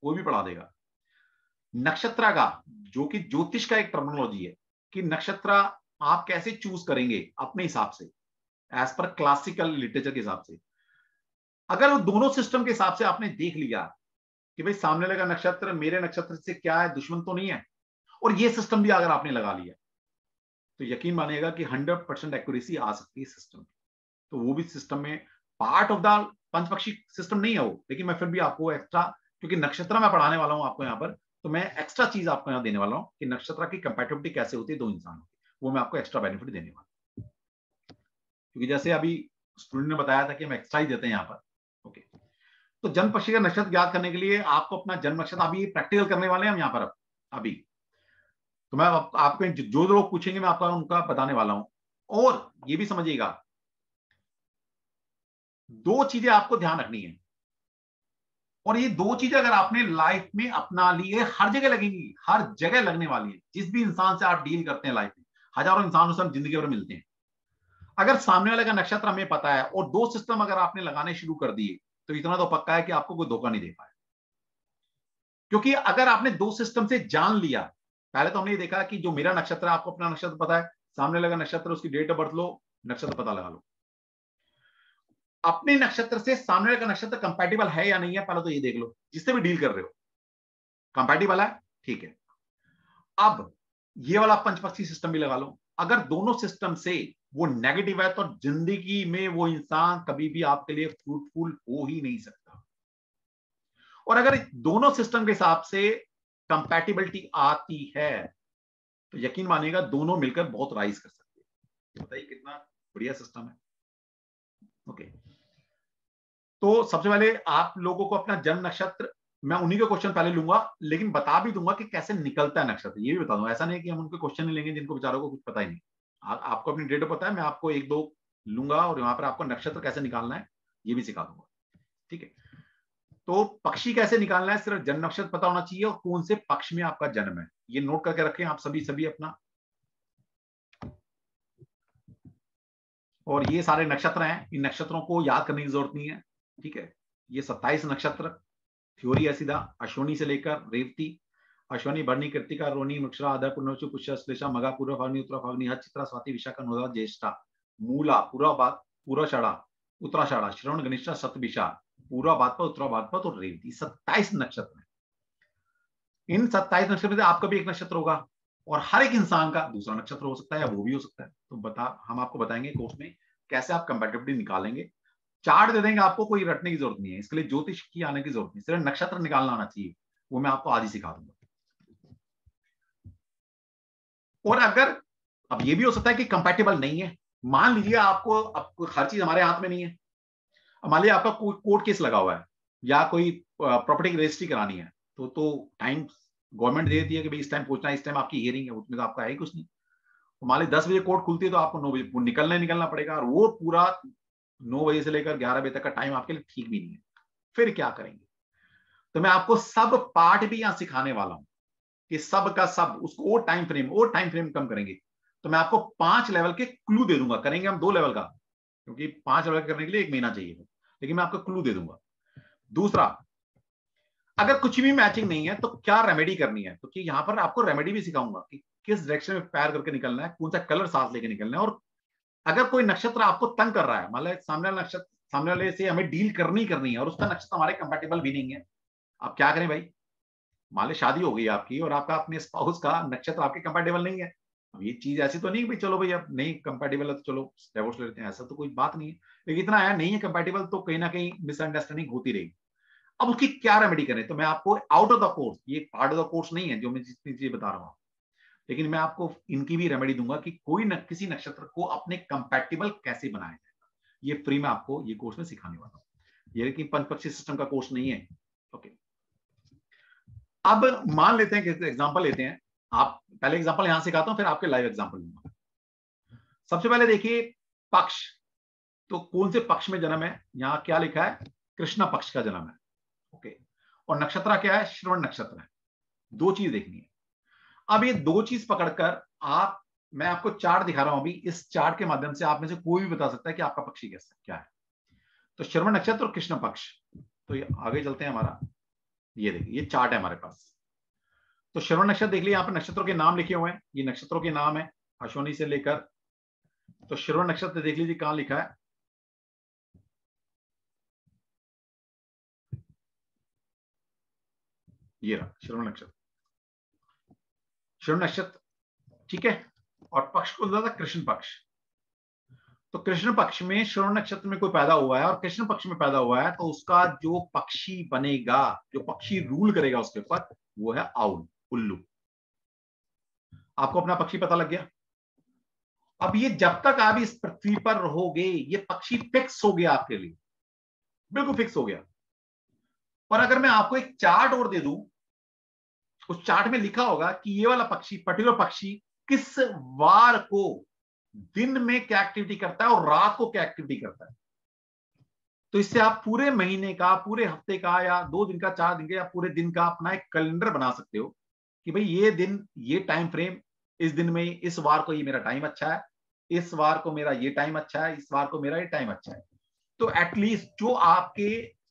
कोई भी पढ़ा देगा। नक्षत्र का, जो कि ज्योतिष का एक टर्मिनोलॉजी है, कि नक्षत्र आप कैसे चूज करेंगे अपने हिसाब से, एज पर क्लासिकल लिटरेचर के हिसाब से। अगर वो दोनों सिस्टम के हिसाब से आपने देख लिया कि भाई सामने लगा नक्षत्र मेरे नक्षत्र से क्या है, दुश्मन तो नहीं है, और ये सिस्टम भी अगर आपने लगा लिया, तो यकीन मानिएगा कि 100% एक्यूरेसी आ सकती है सिस्टम की। तो वो भी सिस्टम में पार्ट ऑफ द पंचपक्षी सिस्टम नहीं है वो, लेकिन मैं फिर भी आपको एक्स्ट्रा, क्योंकि नक्षत्र मैं पढ़ाने वाला हूं आपको यहाँ पर, तो मैं एक्स्ट्रा चीज आपको यहाँ देने वाला हूँ कि नक्षत्र की कंपैटिबिलिटी कैसे होती है दो इंसानों की, वो मैं आपको एक्स्ट्रा बेनिफिट देने वाला हूँ। क्योंकि जैसे अभी स्टूडेंट ने बताया था कि हम एक्स्ट्रा ही देते हैं यहाँ पर। ओके, तो जन्म पक्षी का नक्षत्र ज्ञात करने के लिए आपको अपना जन्म नक्षत्र अभी प्रैक्टिकल करने वाले हैं हम यहाँ पर अभी। तो मैं आपको जो लोग पूछेंगे मैं आपका उनका बताने वाला हूं। और ये भी समझिएगा, दो चीजें आपको ध्यान रखनी है, और ये दो चीजें अगर आपने लाइफ में अपना ली है, हर जगह लगेंगी, हर जगह लगने वाली है। जिस भी इंसान से आप डील करते हैं लाइफ में, हजारों इंसानों से हम जिंदगी भर मिलते हैं, अगर सामने वाले का नक्षत्र हमें पता है और दो सिस्टम अगर आपने लगाने शुरू कर दिए, तो इतना तो पक्का है कि आपको कोई धोखा नहीं दे पाए। क्योंकि अगर आपने दो सिस्टम से जान लिया, पहले तो हमने ये देखा कि जो मेरा नक्षत्र है, आपको अपना नक्षत्र पता है, सामने लगा नक्षत्र, उसकी डेट ऑफ बर्थ लो, नक्षत्र पता लगा लो। अपने नक्षत्र से सामने का नक्षत्र कंपैटिबल है या नहीं है, पहले तो ये देख लो। जिससे भी डील कर रहे हो कंपैटिबल है, ठीक है। अब ये वाला पंचपक्षी सिस्टम भी लगा लो। अगर दोनों सिस्टम से वो नेगेटिव है, तो जिंदगी में वो इंसान कभी भी आपके लिए फ्रूटफुल हो ही नहीं सकता। और अगर दोनों सिस्टम के हिसाब से कंपैटिबिलिटी आती है, तो यकीन मानिएगा दोनों मिलकर बहुत राइज कर सकते हैं। बताइए कितना बढ़िया सिस्टम है। ओके, तो सबसे पहले आप लोगों को अपना जन्म नक्षत्र, मैं उन्हीं के क्वेश्चन पहले लूंगा, लेकिन बता भी दूंगा कि कैसे निकलता है नक्षत्र, ये भी बता दूंगा। ऐसा नहीं कि हम उनके क्वेश्चन नहीं लेंगे जिनको बेचारों को कुछ पता ही नहीं। आपको अपनी डेट पता है, मैं आपको एक दो लूंगा और वहां पर आपको नक्षत्र कैसे निकालना है ये भी सिखा दूंगा। ठीक है, तो पक्षी कैसे निकालना है, सिर्फ जन्म नक्षत्र पता होना चाहिए और कौन से पक्ष में आपका जन्म है, ये नोट करके रखें आप सभी अपना। और ये सारे नक्षत्र हैं, इन नक्षत्रों को याद करने की जरूरत नहीं है। ठीक है, ये 27 नक्षत्र थ्योरी है सीधा, अश्वनी से लेकर रेवती, अश्वनी, भरणी, कृतिका, रोहिणी, मृगशिरा, आधा, पुनर्वसु, पुष्य, श्लेषा, मघा, पूर्व फाल्गुनी, उत्तरा फाल्गुनी, हर, चित्रा, स्वाति, विशाखा, अनुराधा, ज्येष्ठा, मूला, पूर्वाषाढ़ा, उत्तराषाढ़ा, श्रवण, गनिष्ठा, शतभिषा, पूर्वा भाद्रपद, उत्तरा भाद्रपद और रेवती। 27 नक्षत्र हैं। इन 27 नक्षत्र में आपका भी एक नक्षत्र होगा और हर एक इंसान का दूसरा नक्षत्र हो सकता है या वो भी हो सकता है। तो हम आपको बताएंगे कोर्स में कैसे आप कंपैटिबिलिटी निकालेंगे। चार्ट दे देंगे आपको, कोई रटने की जरूरत नहीं है, इसके लिए ज्योतिष की आने की जरूरत नहीं, सिर्फ नक्षत्र निकालना आना चाहिए, वो मैं आपको आज ही सिखा दूंगा। और अगर अब ये भी हो सकता है कि कंपैटिबल नहीं है, मान लीजिए आपको हर चीज हमारे हाथ में नहीं है। मान लीजिए आपका कोई कोर्ट केस लगा हुआ है या कोई प्रॉपर्टी की रजिस्ट्री करानी है, तो टाइम गवर्नमेंट दे देती है कि भाई इस टाइम पहुंचना है, इस टाइम आपकी हियरिंग है, उसमें तो आपका है ही कुछ नहीं। तो मान लीजिए 10 बजे कोर्ट खुलती है तो आपको 9 बजे निकलना पड़ेगा, और वो पूरा 9 बजे से लेकर 11 बजे तक का टाइम आपके लिए ठीक भी नहीं है। फिर क्या करेंगे? तो मैं आपको सब पार्ट भी यहां सिखाने वाला हूं कि सब का सब उसको वो टाइम फ्रेम कम करेंगे। तो मैं आपको 5 लेवल के क्लू दे दूंगा, करेंगे हम 2 लेवल का, क्योंकि 5 लेवल करने के लिए 1 महीना चाहिए, लेकिन मैं आपको क्लू दे दूंगा। दूसरा, अगर कुछ भी मैचिंग नहीं है तो क्या रेमेडी करनी है, तो यहां पर आपको रेमेडी भी सिखाऊंगा कि किस डायरेक्शन में पैर करके निकलना है, कौन सा कलर साथ लेके निकलना है। और अगर कोई नक्षत्र आपको तंग कर रहा है, मान लो सामने वाले से हमें डील करनी है और उसका नक्षत्र हमारे कंपैटिबल भी नहीं है, आप क्या करें भाई? मान लो शादी हो गई आपकी और आपका अपने स्पाउस का नक्षत्र आपके कंपैटिबल नहीं है। अब ये चीज ऐसी तो नहीं भाई चलो भाई अब नहीं कंपैटिबल है तो चलो डिवोर्स ले लेते हैं, ऐसा तो कोई बात नहीं है। लेकिन इतना है नहीं है कंपैटिबल, तो कहीं ना कहीं मिसअंडरस्टैंडिंग होती रहेगी। अब उसकी क्या रेमेडी करें, तो मैं आपको आउट ऑफ द कोर्स, ये पार्ट ऑफ द कोर्स नहीं है जो मैं जितनी चीजें बता रहा हूं, लेकिन मैं आपको इनकी भी रेमेडी दूंगा कि किसी नक्षत्र को अपने कंपैटिबल कैसे बनाया जाएगा। ये फ्री में आपको ये कोर्स में सिखाने वाला हूं, ये लेकिन पंचपक्षी सिस्टम का कोर्स नहीं है। ओके, अब मान लेते हैं कि एग्जांपल लेते हैं। आप पहले एग्जांपल यहां सिखाता हूं, फिर आपके लाइव एग्जांपल लूंगा। सबसे पहले देखिए पक्ष, तो कौन से पक्ष में जन्म है, यहां क्या लिखा है, कृष्ण पक्ष का जन्म है। ओके, और नक्षत्र क्या है, श्रवण नक्षत्र है। दो चीज देखनी है। अब ये दो चीज पकड़कर मैं आपको चार्ट दिखा रहा हूं अभी, इस चार्ट के माध्यम से आप में से कोई भी बता सकता है कि आपका पक्षी कैसा क्या है। तो श्रवण नक्षत्र और कृष्ण पक्ष, तो ये आगे चलते हैं। हमारा ये देखिए ये चार्ट है हमारे पास। तो श्रवण नक्षत्र देख लिया, यहाँ पर नक्षत्रों के नाम लिखे हुए हैं, ये नक्षत्रों के नाम है अश्विनी से लेकर। तो श्रवण नक्षत्र देख लीजिए कहां लिखा है, ये रहा श्रवण नक्षत्र, श्रवण नक्षत्र, ठीक है। और पक्ष कौन सा था? कृष्ण पक्ष। तो कृष्ण पक्ष में श्रवण नक्षत्र में कोई पैदा हुआ है और कृष्ण पक्ष में पैदा हुआ है, तो उसका जो पक्षी बनेगा, जो पक्षी रूल करेगा उसके ऊपर, वो है आउल, उल्लू। आपको अपना पक्षी पता लग गया। अब ये जब तक आप इस पृथ्वी पर रहोगे, ये पक्षी फिक्स हो गया आपके लिए, बिल्कुल फिक्स हो गया। और अगर मैं आपको एक चार्ट और दे दूं, उस चार्ट में लिखा होगा कि ये वाला पक्षी, पर्टिकुलर पक्षी किस वार को दिन में क्या एक्टिविटी करता है और रात को क्या एक्टिविटी करता है, तो इससे आप पूरे महीने का, पूरे हफ्ते का, या 2 दिन का, 4 दिन का, या पूरे दिन का अपना एक कैलेंडर बना सकते हो कि भाई ये दिन, ये टाइम फ्रेम, इस दिन में, इस वार को ये मेरा टाइम अच्छा है, इस वार को मेरा ये टाइम अच्छा है, इस वार को मेरा ये टाइम अच्छा है। तो एटलीस्ट जो आपके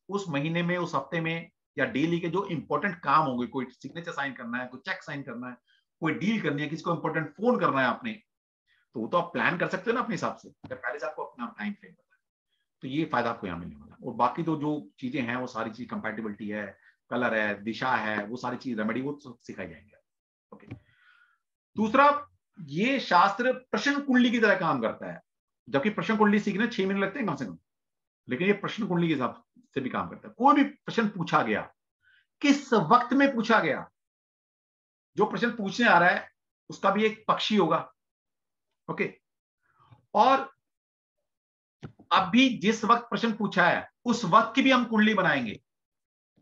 उस महीने में, उस हफ्ते में, या डेली के जो इंपॉर्टेंट काम होंगे, कोई सिग्नेचर साइन करना है, कोई चेक साइन करना है, कोई डील करनी है, किसी को इंपॉर्टेंट फोन करना है आपने, तो वो तो आप प्लान कर सकते हो ना अपने हिसाब से, अगर पहले से आपको अपना टाइम फ्रेम पता है। तो ये फायदा आपको यहाँ मिलने वाला है। और बाकी तो जो चीजें हैं वो सारी चीज, कंपैटिबिलिटी है, कलर है, दिशा है, वो सारी चीज, रेमेडी, वो सिखाई जाएंगे। ओके। दूसरा, ये शास्त्र प्रश्न कुंडली की तरह काम करता है, जबकि प्रश्न कुंडली सीखने 6 महीने लगते हैं कम से कम, लेकिन ये प्रश्न कुंडली के हिसाब से भी काम करता है। कोई भी प्रश्न पूछा गया, किस वक्त में पूछा गया, जो प्रश्न पूछने आ रहा है उसका भी एक पक्षी होगा। ओके। और अब भी जिस वक्त प्रश्न पूछा है उस वक्त की भी हम कुंडली बनाएंगे।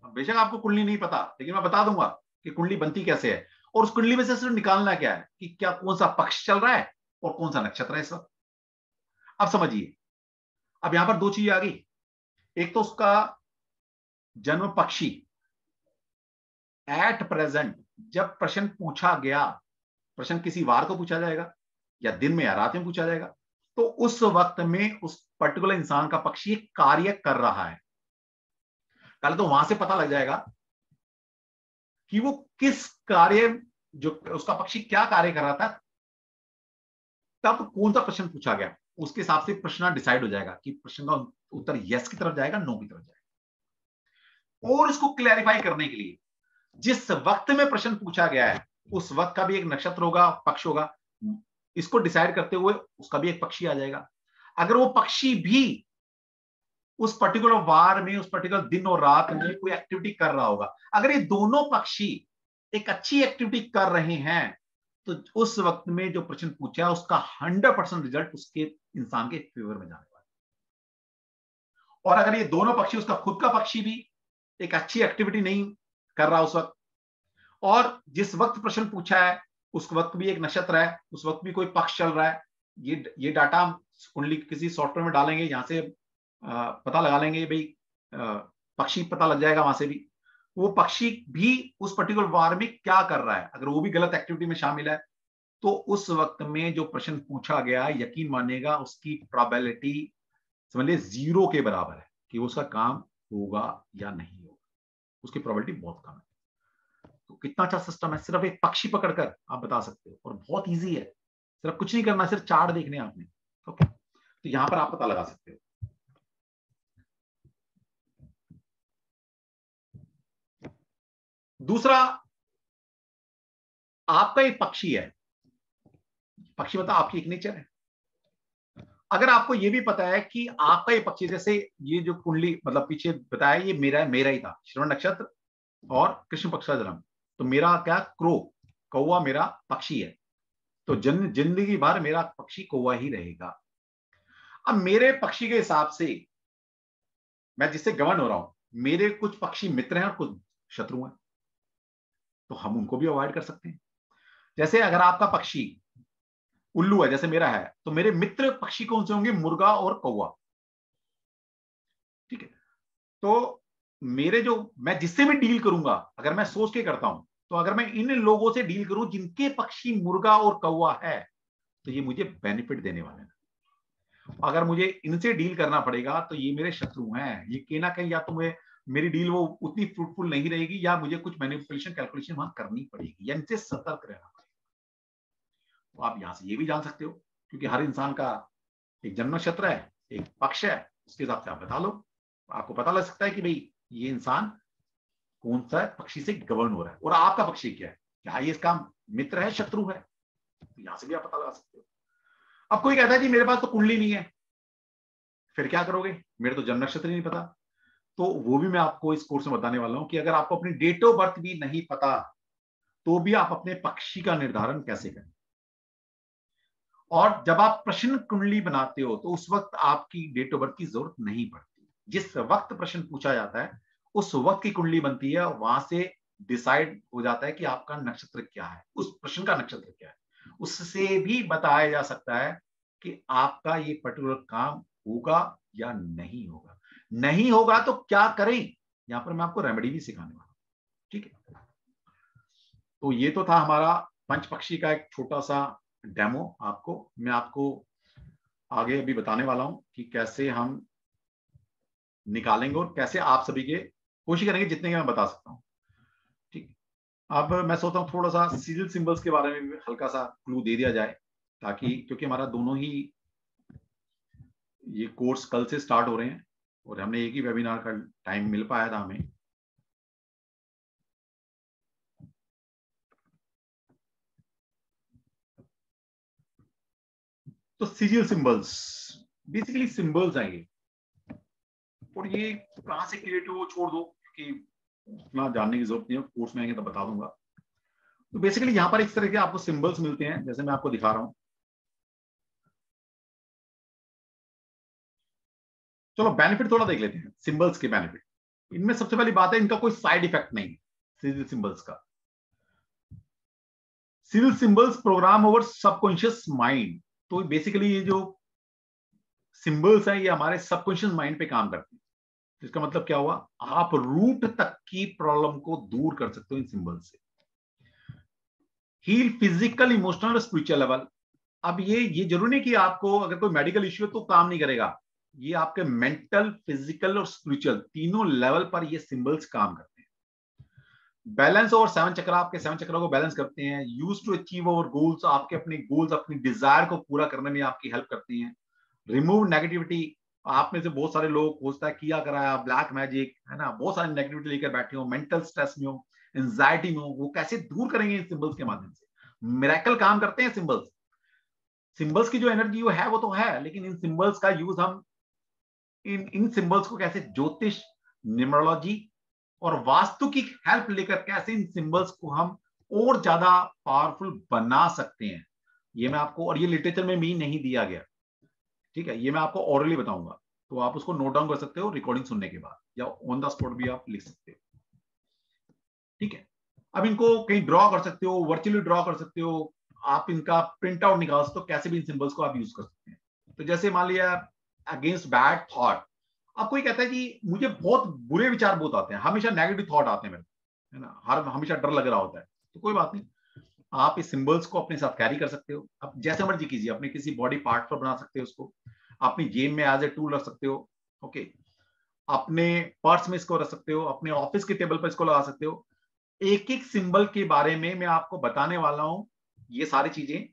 बेशक आपको कुंडली नहीं पता, लेकिन मैं बता दूंगा कि कुंडली बनती कैसे है, और उस कुंडली में से सिर्फ निकालना क्या है कि क्या, कौन सा पक्ष चल रहा है और कौन सा नक्षत्र है इस वक्त। अब समझिए, अब यहां पर 2 चीजें आ गई। एक तो उसका जन्म पक्षी, एट प्रेजेंट जब प्रश्न पूछा गया, प्रश्न किसी वार को पूछा जाएगा या दिन में या रात में पूछा जाएगा, तो उस वक्त में उस पर्टिकुलर इंसान का पक्षी कार्य कर रहा है। पहले तो वहां से पता लग जाएगा कि वो किस कार्य, जो उसका पक्षी क्या कार्य कर रहा था, तब कौन सा प्रश्न पूछा गया, उसके हिसाब से प्रश्न डिसाइड हो जाएगा कि प्रश्न का उत्तर यस की तरफ जाएगा, नो की तरफ जाएगा। और इसको क्लैरिफाई करने के लिए, जिस वक्त में प्रश्न पूछा गया है उस वक्त का भी एक नक्षत्र होगा, पक्ष होगा, इसको डिसाइड करते हुए उसका भी एक पक्षी आ जाएगा। अगर वो पक्षी भी उस पर्टिकुलर वार में, उस पर्टिकुलर दिन और रात में कोई एक्टिविटी कर रहा होगा, अगर ये दोनों पक्षी एक अच्छी एक्टिविटी कर रहे हैं, तो उस वक्त में जो प्रश्न पूछा है उसका 100% रिजल्ट उसके इंसान के फेवर में जाने वाला है। और अगर ये दोनों पक्षी, उसका खुद का पक्षी भी एक अच्छी एक्टिविटी नहीं कर रहा उस वक्त, और जिस वक्त प्रश्न पूछा है उस वक्त भी एक नक्षत्र है, उस वक्त भी कोई पक्ष चल रहा है, ये डाटा हम कुंडली किसी सॉफ्टवेयर में डालेंगे, यहां से पता लगा लेंगे भाई, पक्षी पता लग जाएगा वहां से भी, वो पक्षी भी उस पर्टिकुलर वार में क्या कर रहा है। अगर वो भी गलत एक्टिविटी में शामिल है, तो उस वक्त में जो प्रश्न पूछा गया, यकीन मानिएगा उसकी प्रोबेबिलिटी समझिए 0 के बराबर है कि उसका काम होगा या नहीं होगा, उसकी प्रोबेबिलिटी बहुत कम है। तो कितना अच्छा सिस्टम है, सिर्फ एक पक्षी पकड़कर आप बता सकते हो, और बहुत इजी है, सिर्फ कुछ नहीं करना, सिर्फ चार्ट देखने आपने। ओके, तो यहां पर आप पता लगा सकते हो। दूसरा, आपका एक पक्षी है, पक्षी मतलब आपकी एक नेचर है। अगर आपको यह भी पता है कि आपका ये पक्षी, जैसे ये जो कुंडली मतलब पीछे बताया, ये मेरा ही था, श्रवण नक्षत्र और कृष्ण पक्ष का जन्म, तो मेरा क्या, क्रो, कौवा मेरा पक्षी है, तो जिंदगी भर मेरा पक्षी कौवा ही रहेगा। अब मेरे पक्षी के हिसाब से मैं जिससे गवर्न हो रहा हूं, मेरे कुछ पक्षी मित्र हैं और कुछ शत्रु हैं, तो हम उनको भी अवॉइड कर सकते हैं। जैसे अगर आपका पक्षी उल्लू है, जैसे मेरा है, तो मेरे मित्र पक्षी कौन से होंगे, मुर्गा और कौवा। ठीक है, तो मेरे जो, मैं जिससे भी डील करूंगा, अगर मैं सोच के करता हूं, तो अगर मैं इन लोगों से डील करूं जिनके पक्षी मुर्गा और कौवा है, तो ये मुझे बेनिफिट देने वाले हैं। अगर मुझे इनसे डील करना पड़ेगा, तो ये मेरे शत्रु हैं, ये कहीं ना कहीं या तो मेरी डील वो उतनी फ्रूटफुल नहीं रहेगी, या मुझे कुछ मैनिपुलेशन कैलकुलेशन वहां करनी पड़ेगी, या इनसे सतर्क रहना पड़ेगा। तो आप यहां से ये भी जान सकते हो, क्योंकि हर इंसान का एक जन्म नक्षत्र है, एक पक्ष है, उसके हिसाब से आप बता लो, आपको पता लग सकता है कि भाई ये इंसान कौन सा पक्षी से गवर्न हो रहा है और आपका पक्षी क्या है, क्या ये इसका मित्र है शत्रु है, तो यहां से भी आप पता लगा सकते हो। अब कोई कहता है जी मेरे पास तो कुंडली नहीं है, फिर क्या करोगे, मेरे तो जन्म नक्षत्र ही नहीं पता। तो वो भी मैं आपको इस कोर्स में बताने वाला हूं कि अगर आपको अपनी डेट ऑफ बर्थ भी नहीं पता तो भी आप अपने पक्षी का निर्धारण कैसे करें। और जब आप प्रश्न कुंडली बनाते हो तो उस वक्त आपकी डेट ऑफ बर्थ की जरूरत नहीं पड़ती। जिस वक्त प्रश्न पूछा जाता है उस वक्त की कुंडली बनती है, वहां से डिसाइड हो जाता है कि आपका नक्षत्र क्या है, उस प्रश्न का नक्षत्र क्या है। उससे भी बताया जा सकता है कि आपका ये पर्टिकुलर काम होगा या नहीं होगा। नहीं होगा तो क्या करें, यहां पर मैं आपको रेमेडी भी सिखाने वाला हूं। ठीक है, तो ये तो था हमारा पंच पक्षी का एक छोटा सा डेमो। मैं आपको आगे अभी बताने वाला हूं कि कैसे हम निकालेंगे और कैसे आप सभी के कोशिश करेंगे जितने के मैं बता सकता हूं। ठीक, अब मैं सोचता हूं थोड़ा सा सीरियल सिंबल्स के बारे में भी हल्का सा क्लू दे दिया जाए, ताकि क्योंकि हमारा दोनों ही ये कोर्स कल से स्टार्ट हो रहे हैं और हमने एक ही वेबिनार का टाइम मिल पाया था हमें। तो सीरियल सिंबल्स बेसिकली सिंबल्स हैं ये, और ये कहां से क्रिएट हो छोड़ दो क्योंकि उतना जानने की जरूरत नहीं है, कोर्स में आएंगे तो बता दूंगा। तो बेसिकली यहां पर इस तरह के आपको सिंबल्स मिलते हैं, जैसे मैं आपको दिखा रहा हूं। चलो बेनिफिट थोड़ा देख लेते हैं सिंबल्स के बेनिफिट। इनमें सबसे पहली बात है, इनका कोई साइड इफेक्ट नहीं है सीरियल सिंबल्स का। Serial symbols program over subconscious mind. तो बेसिकली ये जो सिंबल्स हैं ये हमारे सबकॉन्शियस माइंड पे काम करते हैं। इसका मतलब क्या हुआ, आप रूट तक की प्रॉब्लम को दूर कर सकते हो इन सिंबल से। हील फिजिकल, इमोशनल और स्पिरिचुअल लेवल। अब ये जरूरी नहीं कि आपको अगर कोई मेडिकल इश्यू है तो काम नहीं करेगा, ये आपके मेंटल, फिजिकल और स्पिरिचुअल तीनों लेवल पर ये सिंबल्स काम करते हैं। बैलेंस ओवर 7 चक्र, आपके 7 चक्रों को बैलेंस करते हैं। Use to achieve over goals, आपके अपने गोल्स, अपनी डिजायर को पूरा करने में आपकी हेल्प करती हैं। रिमूव नेगेटिविटी, आप में से बहुत सारे लोग खोजता है किया कराया, ब्लैक मैजिक है ना, बहुत सारी नेगेटिविटी लेकर बैठे हो, मेंटल स्ट्रेस में हो, एंजाइटी में हो, वो कैसे दूर करेंगे इन सिंबल्स के माध्यम से। मिरेकल काम करते हैं सिंबल्स। सिंबल्स की जो एनर्जी है वो तो है, लेकिन इन सिंबल्स का यूज हम इन सिंबल्स को कैसे ज्योतिष, न्यूमरोलॉजी और वास्तु की हेल्प लेकर कैसे इन सिंबल्स को हम और ज्यादा पावरफुल बना सकते हैं, ये मैं आपको, और ये लिटरेचर में भी नहीं दिया गया। ठीक है, ये मैं आपको ऑरली बताऊंगा, तो आप उसको नोट डाउन कर सकते हो रिकॉर्डिंग सुनने के बाद, या ऑन द स्पॉट भी आप लिख सकते हो। ठीक है, अब इनको कहीं ड्रॉ कर सकते हो, वर्चुअली ड्रॉ कर सकते हो, आप इनका प्रिंट आउट निकाल सकते हो, कैसे भी इन सिंबल्स को आप यूज कर सकते हैं। तो जैसे मान लिया अगेंस्ट बैड थॉट, अब कोई कहता है कि मुझे बहुत बुरे विचार बहुत आते हैं, हमेशा नेगेटिव थॉट आते हैं मेरे, है ना, हमेशा डर लग रहा होता है, तो कोई बात नहीं, आप इस सिंबल्स को अपने साथ कैरी कर सकते हो। अब जैसे मर्जी कीजिए, अपने किसी बॉडी पार्ट पर बना सकते हो उसको, अपनी जेब में एज ए टूल रख सकते हो। ओके, अपने पर्स में इसको रख सकते हो, अपने ऑफिस के टेबल पर इसको लगा सकते हो। एक एक सिंबल के बारे में मैं आपको बताने वाला हूं, ये सारी चीजें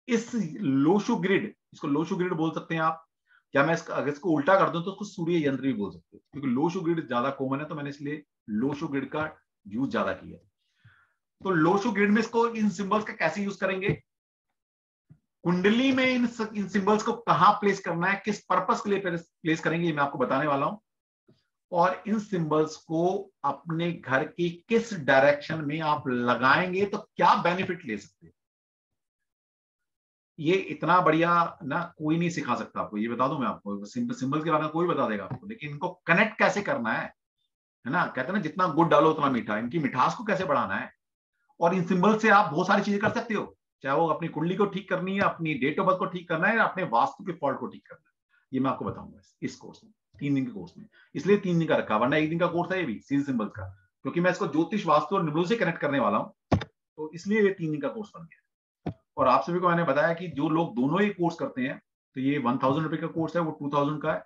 इस लोशु ग्रिड, इसको लोशु ग्रिड बोल सकते हैं आप, या मैं अगर इसको उल्टा कर दूं तो उसको सूर्य यंत्र भी बोल सकते हो, क्योंकि लोशु ग्रिड ज्यादा कॉमन है तो मैंने इसलिए लोशु ग्रिड का यूज ज्यादा किया। तो लोशु ग्रिड में इसको, इन सिंबल्स का कैसे यूज करेंगे, कुंडली में इन सिंबल्स को कहां प्लेस करना है, किस पर्पस के लिए प्लेस करेंगे, ये मैं आपको बताने वाला हूं। और इन सिंबल्स को अपने घर की किस डायरेक्शन में आप लगाएंगे तो क्या बेनिफिट ले सकते हैं। ये इतना बढ़िया ना कोई नहीं सिखा सकता आपको, ये बता दूं मैं आपको, सिंबल्स के बारे में कोई बता देगा आपको, लेकिन इनको कनेक्ट कैसे करना है ना, कहते हैं ना जितना गुड़ डालो उतना मीठा, इनकी मिठास को कैसे बढ़ाना है। और इन सिंबल से आप बहुत सारी चीजें कर सकते हो, चाहे वो अपनी कुंडली को ठीक करनी है, अपनी डेट ऑफ बर्थ को ठीक करना है, या अपने वास्तु के फॉल्ट को ठीक करना है। ये मैं आपको बताऊंगा इस कोर्स में, 3 दिन के कोर्स में। इसलिए 3 दिन का रखा, वरना 1 दिन का कोर्स है ये भी सीरियल सिंबल्स का, क्योंकि मैं इसको ज्योतिष, वास्तु और न्यूमरोलॉजी से कनेक्ट करने वाला हूं, तो इसलिए ये 3 दिन का कोर्स बन गया। और आप सभी को मैंने बताया कि जो लोग दोनों ही कोर्स करते हैं, तो ये 1000 रुपए का कोर्स है, वो 2000 का है,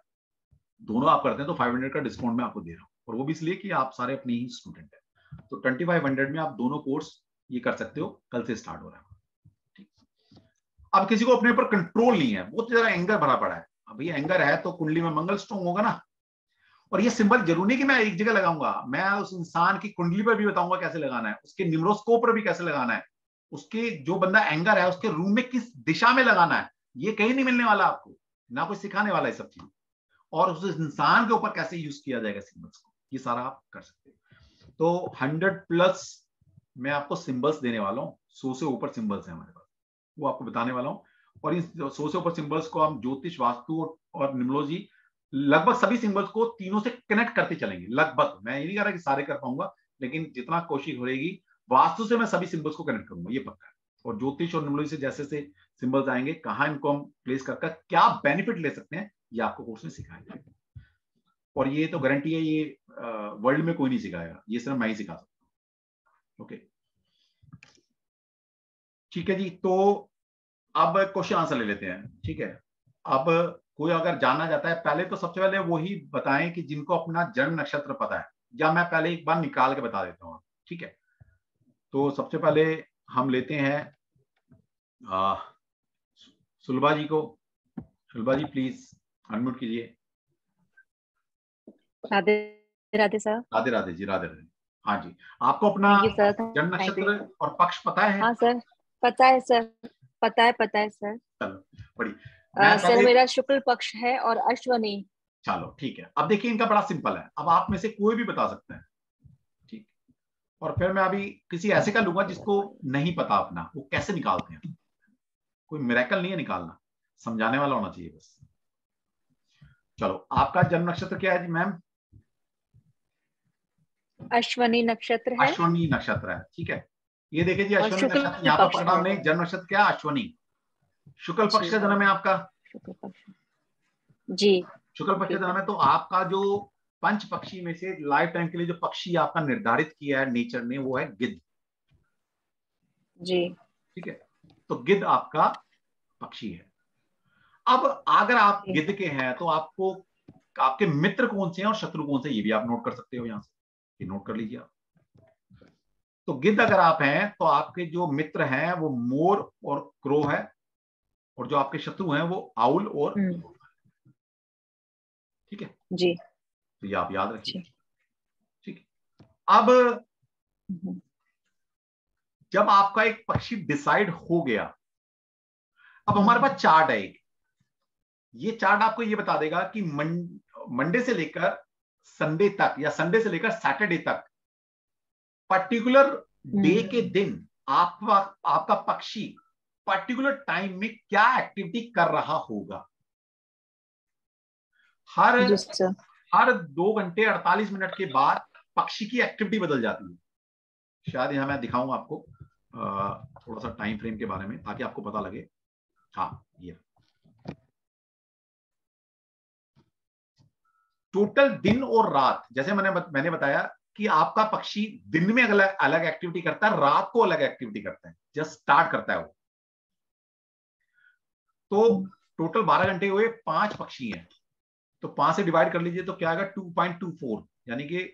दोनों आप करते हैं तो 500 का डिस्काउंट मैं आपको दे रहा हूँ, और वो भी इसलिए कि आप सारे अपने ही स्टूडेंट हैं। तो 2500 में आप दोनों कोर्स ये कर सकते हो, कल से स्टार्ट हो रहा है। ठीक, अब किसी को अपने ऊपर कंट्रोल नहीं है, बहुत ज्यादा एंगर भरा पड़ा है, अभी एंगर है तो कुंडली में मंगल स्ट्रॉन्ग होगा ना, और ये सिंबल जरूरी नहीं कि मैं एक जगह लगाऊंगा, मैं उस इंसान की कुंडली पर भी बताऊंगा कैसे लगाना है, उसके न्यूमरोस्कोप पर भी कैसे लगाना है, उसके जो बंदा एंगर है उसके रूम में किस दिशा में लगाना है, ये कहीं नहीं मिलने वाला आपको, ना कोई सिखाने वाला है सब चीज। और उस इंसान के ऊपर कैसे यूज किया जाएगा सिंबल्स को, ये सारा आप कर सकते हैं। तो 100+ मैं आपको सिंबल्स देने वाला हूँ, 100 से ऊपर सिंबल्स हैं हमारे पास, वो आपको बताने वाला हूँ। और इन 100 से ऊपर सिंबल्स को हम ज्योतिष, वास्तु और न्यूमरोलॉजी लगभग सभी सिंबल्स को तीनों से कनेक्ट करते चलेंगे। लगभग, मैं ये नहीं कह रहा कि सारे कर पाऊंगा, लेकिन जितना कोशिश होगी वास्तु से मैं सभी सिंबल्स को कनेक्ट करूंगा, ये पक्का है। और ज्योतिष और न्यूमरोलॉजी से जैसे से सिंबल्स आएंगे, कहां इनको हम प्लेस करके क्या बेनिफिट ले सकते हैं, ये आपको कोर्स में सिखाया जाएगा। और ये तो गारंटी है, ये वर्ल्ड में कोई नहीं सिखाएगा, ये सिर्फ मैं ही सिखा सकता हूँ। ओके, ठीक है जी। तो अब क्वेश्चन आंसर ले लेते हैं, ठीक है। अब कोई अगर जानना चाहता है, पहले तो सबसे पहले वही बताएं कि जिनको अपना जन्म नक्षत्र पता है, या मैं पहले एक बार निकाल के बता देता हूँ, ठीक है। तो सबसे पहले हम लेते हैं सुलभा जी को। सुलभा जी प्लीज अनम्यूट कीजिए। राधे राधे सर। राधे राधे जी, राधे राधे। हाँ जी, आपको अपना जन्म नक्षत्र और पक्ष पता है? हाँ सर, पता है सर, पता है सर। चलो बड़ी सर मेरा शुक्ल पक्ष है और अश्वनी। चलो ठीक है। अब देखिए इनका बड़ा सिंपल है, अब आप में से कोई भी बता सकता है, ठीक। और फिर मैं अभी किसी ऐसे का लूंगा जिसको नहीं पता अपना, वो कैसे निकालते हैं। कोई मिरेकल नहीं है निकालना, समझाने वाला होना चाहिए बस। चलो, आपका जन्म नक्षत्र क्या है जी मैम? अश्वनी नक्षत्र है। अश्वनी नक्षत्र है, ठीक है। ये देखिए जी, अश्वनी नक्षत्र यहाँ पर पकड़ा हमने। जन्म नक्षत्र क्या? अश्वनी। शुक्ल पक्ष का जन्म है आपका? शुक्ल पक्ष जी, शुक्ल पक्ष का जन्म है। तो आपका जो पंच पक्षी में से लाइफ टाइम के लिए जो पक्षी आपका निर्धारित किया है नेचर ने, वो है गिद्ध जी, ठीक है। तो गिद्ध आपका पक्षी है। अब अगर आप गिद्ध के हैं तो आपको आपके मित्र कौन से हैं और शत्रु कौन से, ये भी आप नोट कर सकते हो, यहां से ये नोट कर लीजिए आप। तो गिद्ध अगर आप हैं तो आपके जो मित्र हैं वो मोर और क्रो है, और जो आपके शत्रु हैं वो आउल और ठीक है जी। तो ये आप याद रखिए, ठीक है। अब जब आपका एक पक्षी डिसाइड हो गया, अब हमारे पास चार्ट है एक। ये चार्ट आपको ये बता देगा कि मंडे से लेकर संडे तक या संडे से लेकर सैटरडे तक पर्टिकुलर डे के दिन आपका पक्षी पर्टिकुलर टाइम में क्या एक्टिविटी कर रहा होगा। हर 2 घंटे 48 मिनट के बाद पक्षी की एक्टिविटी बदल जाती है। शायद यहां मैं दिखाऊंगा आपको थोड़ा सा टाइम फ्रेम के बारे में, ताकि आपको पता लगे। हाँ, ये टोटल दिन और रात, जैसे मैंने बताया कि आपका पक्षी दिन में अलग अलग एक्टिविटी करता है, रात को अलग एक्टिविटी करता है, जस्ट स्टार्ट करता है वो। तो टोटल 12 घंटे हुए, 5 पक्षी हैं, तो 5 से डिवाइड कर लीजिए तो क्या आएगा 2.24, यानी कि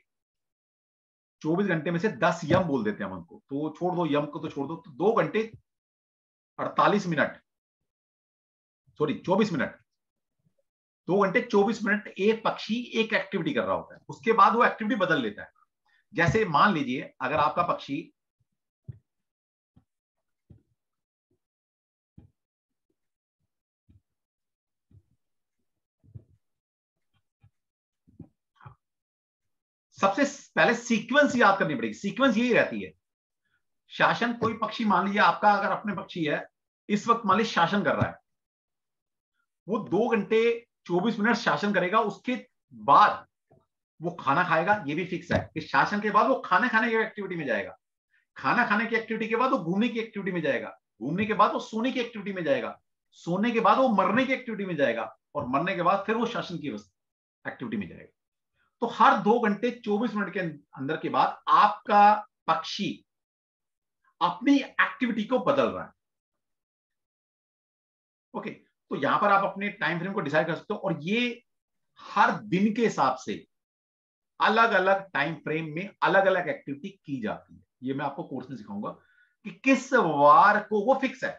24 घंटे में से 10 यम बोल देते हैं हम उनको, तो छोड़ दो यम को, तो छोड़ दो, तो 2 घंटे 48 मिनट, सॉरी 24 मिनट, 2 घंटे 24 मिनट एक पक्षी एक एक्टिविटी कर रहा होता है। उसके बाद वो एक्टिविटी बदल लेता है। जैसे मान लीजिए अगर आपका पक्षी सबसे पहले सीक्वेंस याद करनी पड़ेगी। सीक्वेंस यही रहती है, शासन, कोई पक्षी मान लीजिए आपका अगर अपने पक्षी है, इस वक्त मान लीजिए शासन कर रहा है, वो 2 घंटे 24 मिनट शासन करेगा, उसके बाद वो खाना खाएगा। ये भी फिक्स है कि शासन के बाद वो खाना खाने की एक्टिविटी में जाएगा, खाना खाने की एक्टिविटी के बाद वो घूमने की एक्टिविटी में जाएगा, घूमने के बाद वो सोने की एक्टिविटी में जाएगा, सोने के बाद वो मरने की एक्टिविटी में जाएगा, और मरने के बाद फिर वो शासन की एक्टिविटी में जाएगा। तो हर 2 घंटे 24 मिनट के अंदर के बाद आपका पक्षी अपनी एक्टिविटी को बदल रहा है। ओके, तो यहां पर आप अपने टाइम फ्रेम को डिसाइड कर सकते हो, और ये हर दिन के हिसाब से अलग अलग टाइम फ्रेम में अलग अलग एक्टिविटी की जाती है। ये मैं आपको कोर्स में सिखाऊंगा कि किस वार को, वो फिक्स है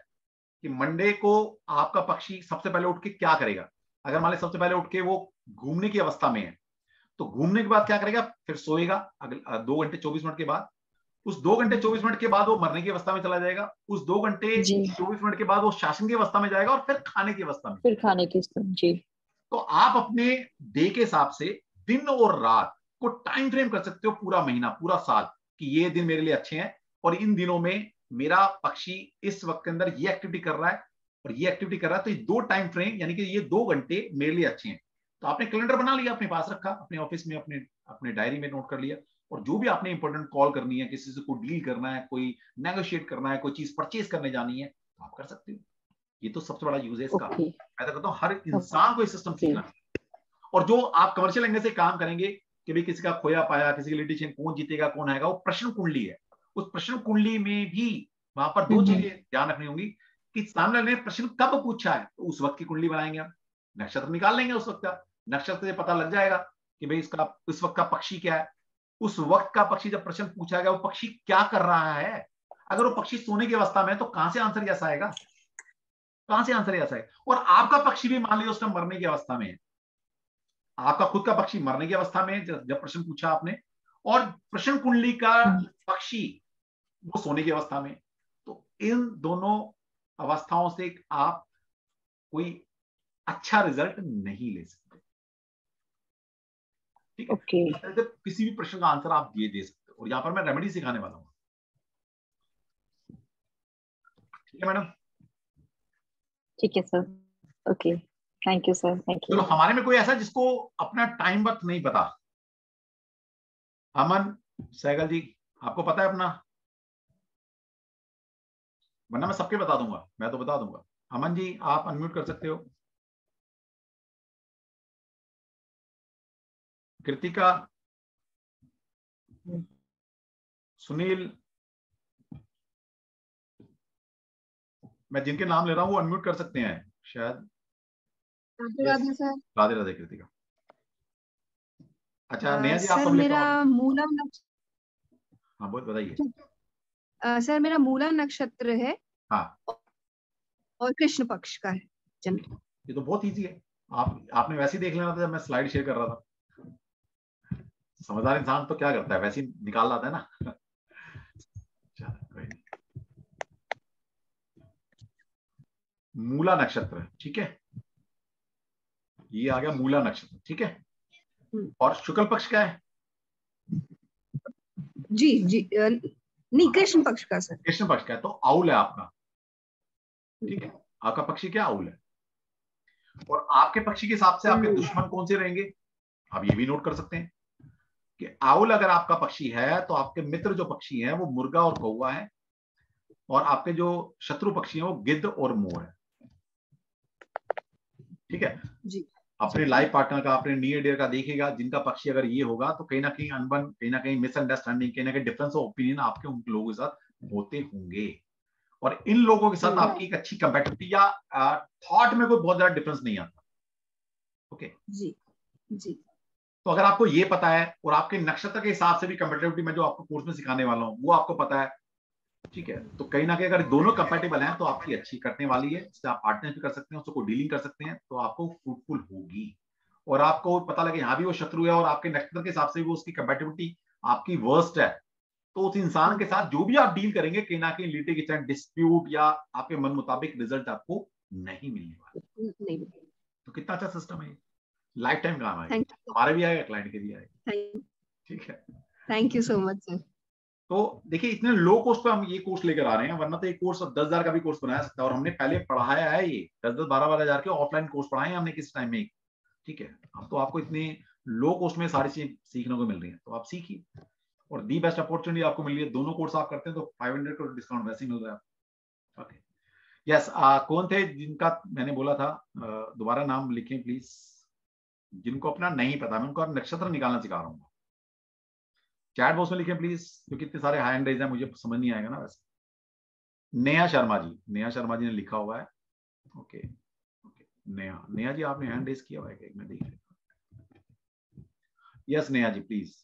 कि मंडे को आपका पक्षी सबसे पहले उठ के क्या करेगा। अगर मान लीजिए सबसे पहले उठ के वो घूमने की अवस्था में है, तो घूमने के बाद क्या करेगा, फिर सोएगा अगले 2 घंटे 24 मिनट के बाद। उस 2 घंटे 24 मिनट के बाद वो मरने की अवस्था में चला जाएगा। उस 2 घंटे 24 मिनट के बाद वो शासन की अवस्था में जाएगा और फिर खाने की अवस्था में, फिर खाने की जी। तो आप अपने डे के हिसाब से दिन और रात को टाइम फ्रेम कर सकते हो, पूरा महीना पूरा साल, कि ये दिन मेरे लिए अच्छे हैं और इन दिनों में मेरा पक्षी इस वक्त के अंदर ये एक्टिविटी कर रहा है और ये एक्टिविटी कर रहा है, तो ये 2 टाइम फ्रेम यानी कि ये 2 घंटे मेरे लिए अच्छे हैं। तो आपने कैलेंडर बना लिया, अपने पास रखा, अपने ऑफिस में, अपने डायरी में नोट कर लिया, और जो भी आपने इंपॉर्टेंट कॉल करनी है, किसी से कोई डील करना है, कोई नेगोशिएट करना है, कोई चीज परचेज करने जानी है, तो आप कर सकते हो। ये तो सबसे बड़ा यूज है इसका। मैं तो कहता हूँ हर इंसान को ये सिस्टम सीखना है। और जो आप कमर्शियल एंगल से काम करेंगे कि भाई किसी का खोया पाया, किसी की लिटिगेशन, कौन जीतेगा कौन आएगा, वो प्रश्न कुंडली है। उस प्रश्न कुंडली में भी वहां पर 2 चीजें ध्यान रखनी होंगी कि सामने वाले ने प्रश्न कब पूछा है, तो उस वक्त की कुंडली बनाएंगे हम, नक्षत्र निकाल लेंगे उस वक्त का, नक्षत्र से पता लग जाएगा कि भाई इसका इस वक्त का पक्षी क्या है। उस वक्त का पक्षी जब प्रश्न पूछा गया, वो पक्षी क्या कर रहा है। अगर वो पक्षी सोने की अवस्था में, तो कहां से आंसर ऐसा आएगा, कहां से आंसर ऐसा है। और आपका पक्षी भी मान लीजिए उस टाइम मरने की अवस्था में है, आपका खुद का पक्षी मरने की अवस्था में जब प्रश्न पूछा आपने, और प्रश्न कुंडली का पक्षी वो सोने की अवस्था में, तो इन दोनों अवस्थाओं से आप कोई अच्छा रिजल्ट नहीं ले सकते। ठीक है, okay. किसी भी प्रश्न का आंसर आप दे सकते हो, और यहां पर मैं रेमेडी सिखाने वाला हूं। ठीक है मैडम? ठीक है sir, okay, thank you sir, thank you. चलो, हमारे में कोई ऐसा जिसको अपना टाइम वक्त नहीं पता? अमन सहगल जी, आपको पता है अपना? वरना मैं सबके बता दूंगा, मैं तो बता दूंगा। अमन जी, आप अनम्यूट कर सकते हो। कृतिका, सुनील, मैं जिनके नाम ले रहा हूं वो अनम्यूट कर सकते हैं शायद। राधे राधे कृतिका। अच्छा नेहा जी, आप सर मेरा मूला नक्षत्र, हाँ बहुत बताइए। सर मेरा मूला नक्षत्र है, हाँ, और कृष्ण पक्ष का है जन्म। ये तो बहुत इजी है, आपने वैसे ही देख लेना था जब मैं स्लाइड शेयर कर रहा था। समझदार इंसान तो क्या करता है, वैसे ही निकाल लाता है ना। मूला नक्षत्र, ठीक है, ये आ गया मूला नक्षत्र, ठीक है। और शुक्ल पक्ष क्या है? जी जी, नहीं कृष्ण पक्ष का सर। कृष्ण पक्ष का है, तो आउल है आपका, ठीक है। आपका पक्षी क्या आउल है। और आपके पक्षी के हिसाब से आपके दुश्मन कौन से रहेंगे, आप ये भी नोट कर सकते हैं कि आउल अगर आपका पक्षी है, तो आपके मित्र जो पक्षी हैं वो मुर्गा और कौवा है, और आपके जो शत्रु पक्षी हैं वो गिद्ध और मोर है, ठीक है जी। अपने लाइफ पार्टनर का, अपने नियर डियर का देखिएगा, जिनका पक्षी अगर ये होगा, तो कहीं ना कहीं अनबन, कहीं ना कहीं मिसअंडरस्टैंडिंग, कहीं ना कहीं डिफरेंस ऑफ ओपिनियन आपके उन लोगों के साथ होते होंगे, और इन लोगों के साथ आपकी एक अच्छी कंपैटिबिलिटी या थॉट में कोई बहुत ज्यादा डिफरेंस नहीं आता। ओके जी जी। तो अगर आपको ये पता है, और आपके नक्षत्र के हिसाब से भी कंपैटिबिलिटी मैं जो आपको कोर्स में सिखाने वाला हूँ वो आपको पता है, ठीक है, तो कहीं ना कहीं अगर दोनों कंपैटिबल हैं तो आपकी अच्छी करने वाली है, इससे आप पार्टनर भी कर सकते हैं, उसको डीलिंग कर सकते हैं, तो आपको फ्रूटफुल होगी। और आपको पता लगे यहाँ भी वो शत्रु है और आपके नक्षत्र के हिसाब से भी उसकी कंपैटिबिलिटी आपकी वर्स्ट है, तो उस इंसान के साथ जो भी आप डील करेंगे, कहीं ना कहीं लिटिगेशन, डिस्प्यूट या आपके मन मुताबिक रिजल्ट आपको नहीं मिलने वाला। तो कितना अच्छा सिस्टम है, लाइफ टाइम काम आएगा, हमारे भी आएगा, क्लाइंट के भी आएगा, ठीक है। Thank you so much sir. तो देखिए, इतने लो कॉस्ट पे हम ये कोर्स लेकर आ रहे हैं, वरना तो एक कोर्स 10,000 का भी कोर्स बनाया सकता है, और हमने पहले पढ़ाया है ये 10-10, 12-12 हजार के ऑफलाइन कोर्स पढ़ाए हैं हमने किस टाइम में, ठीक है। अब तो आपको इतने लो कॉस्ट में सारी चीजें सीखने को मिल रही है, तो आप सीखिए, और दी बेस्ट अपॉर्चुनिटी आपको मिल रही है। दोनों कोर्स आप करते हैं तो 500 का डिस्काउंट वैसे ही मिल रहा है। ओके यस, कौन थे जिनका मैंने बोला था, दोबारा नाम लिखें प्लीज, जिनको अपना नहीं पता, मैं उनका नक्षत्र निकालना सिखा रहा हूँ। चैट बॉक्स में लिखें प्लीज, क्योंकि इतने सारे हैंड रेज हैं, मुझे समझ नहीं आएगा ना वैसे। नेहा शर्मा जी, नेहा शर्मा जी ने लिखा हुआ है। ओके ओके, नेहा जी आपने हैंड रेज किया हुआ है, मैं देख लेता हूं। यस नेहा जी प्लीज,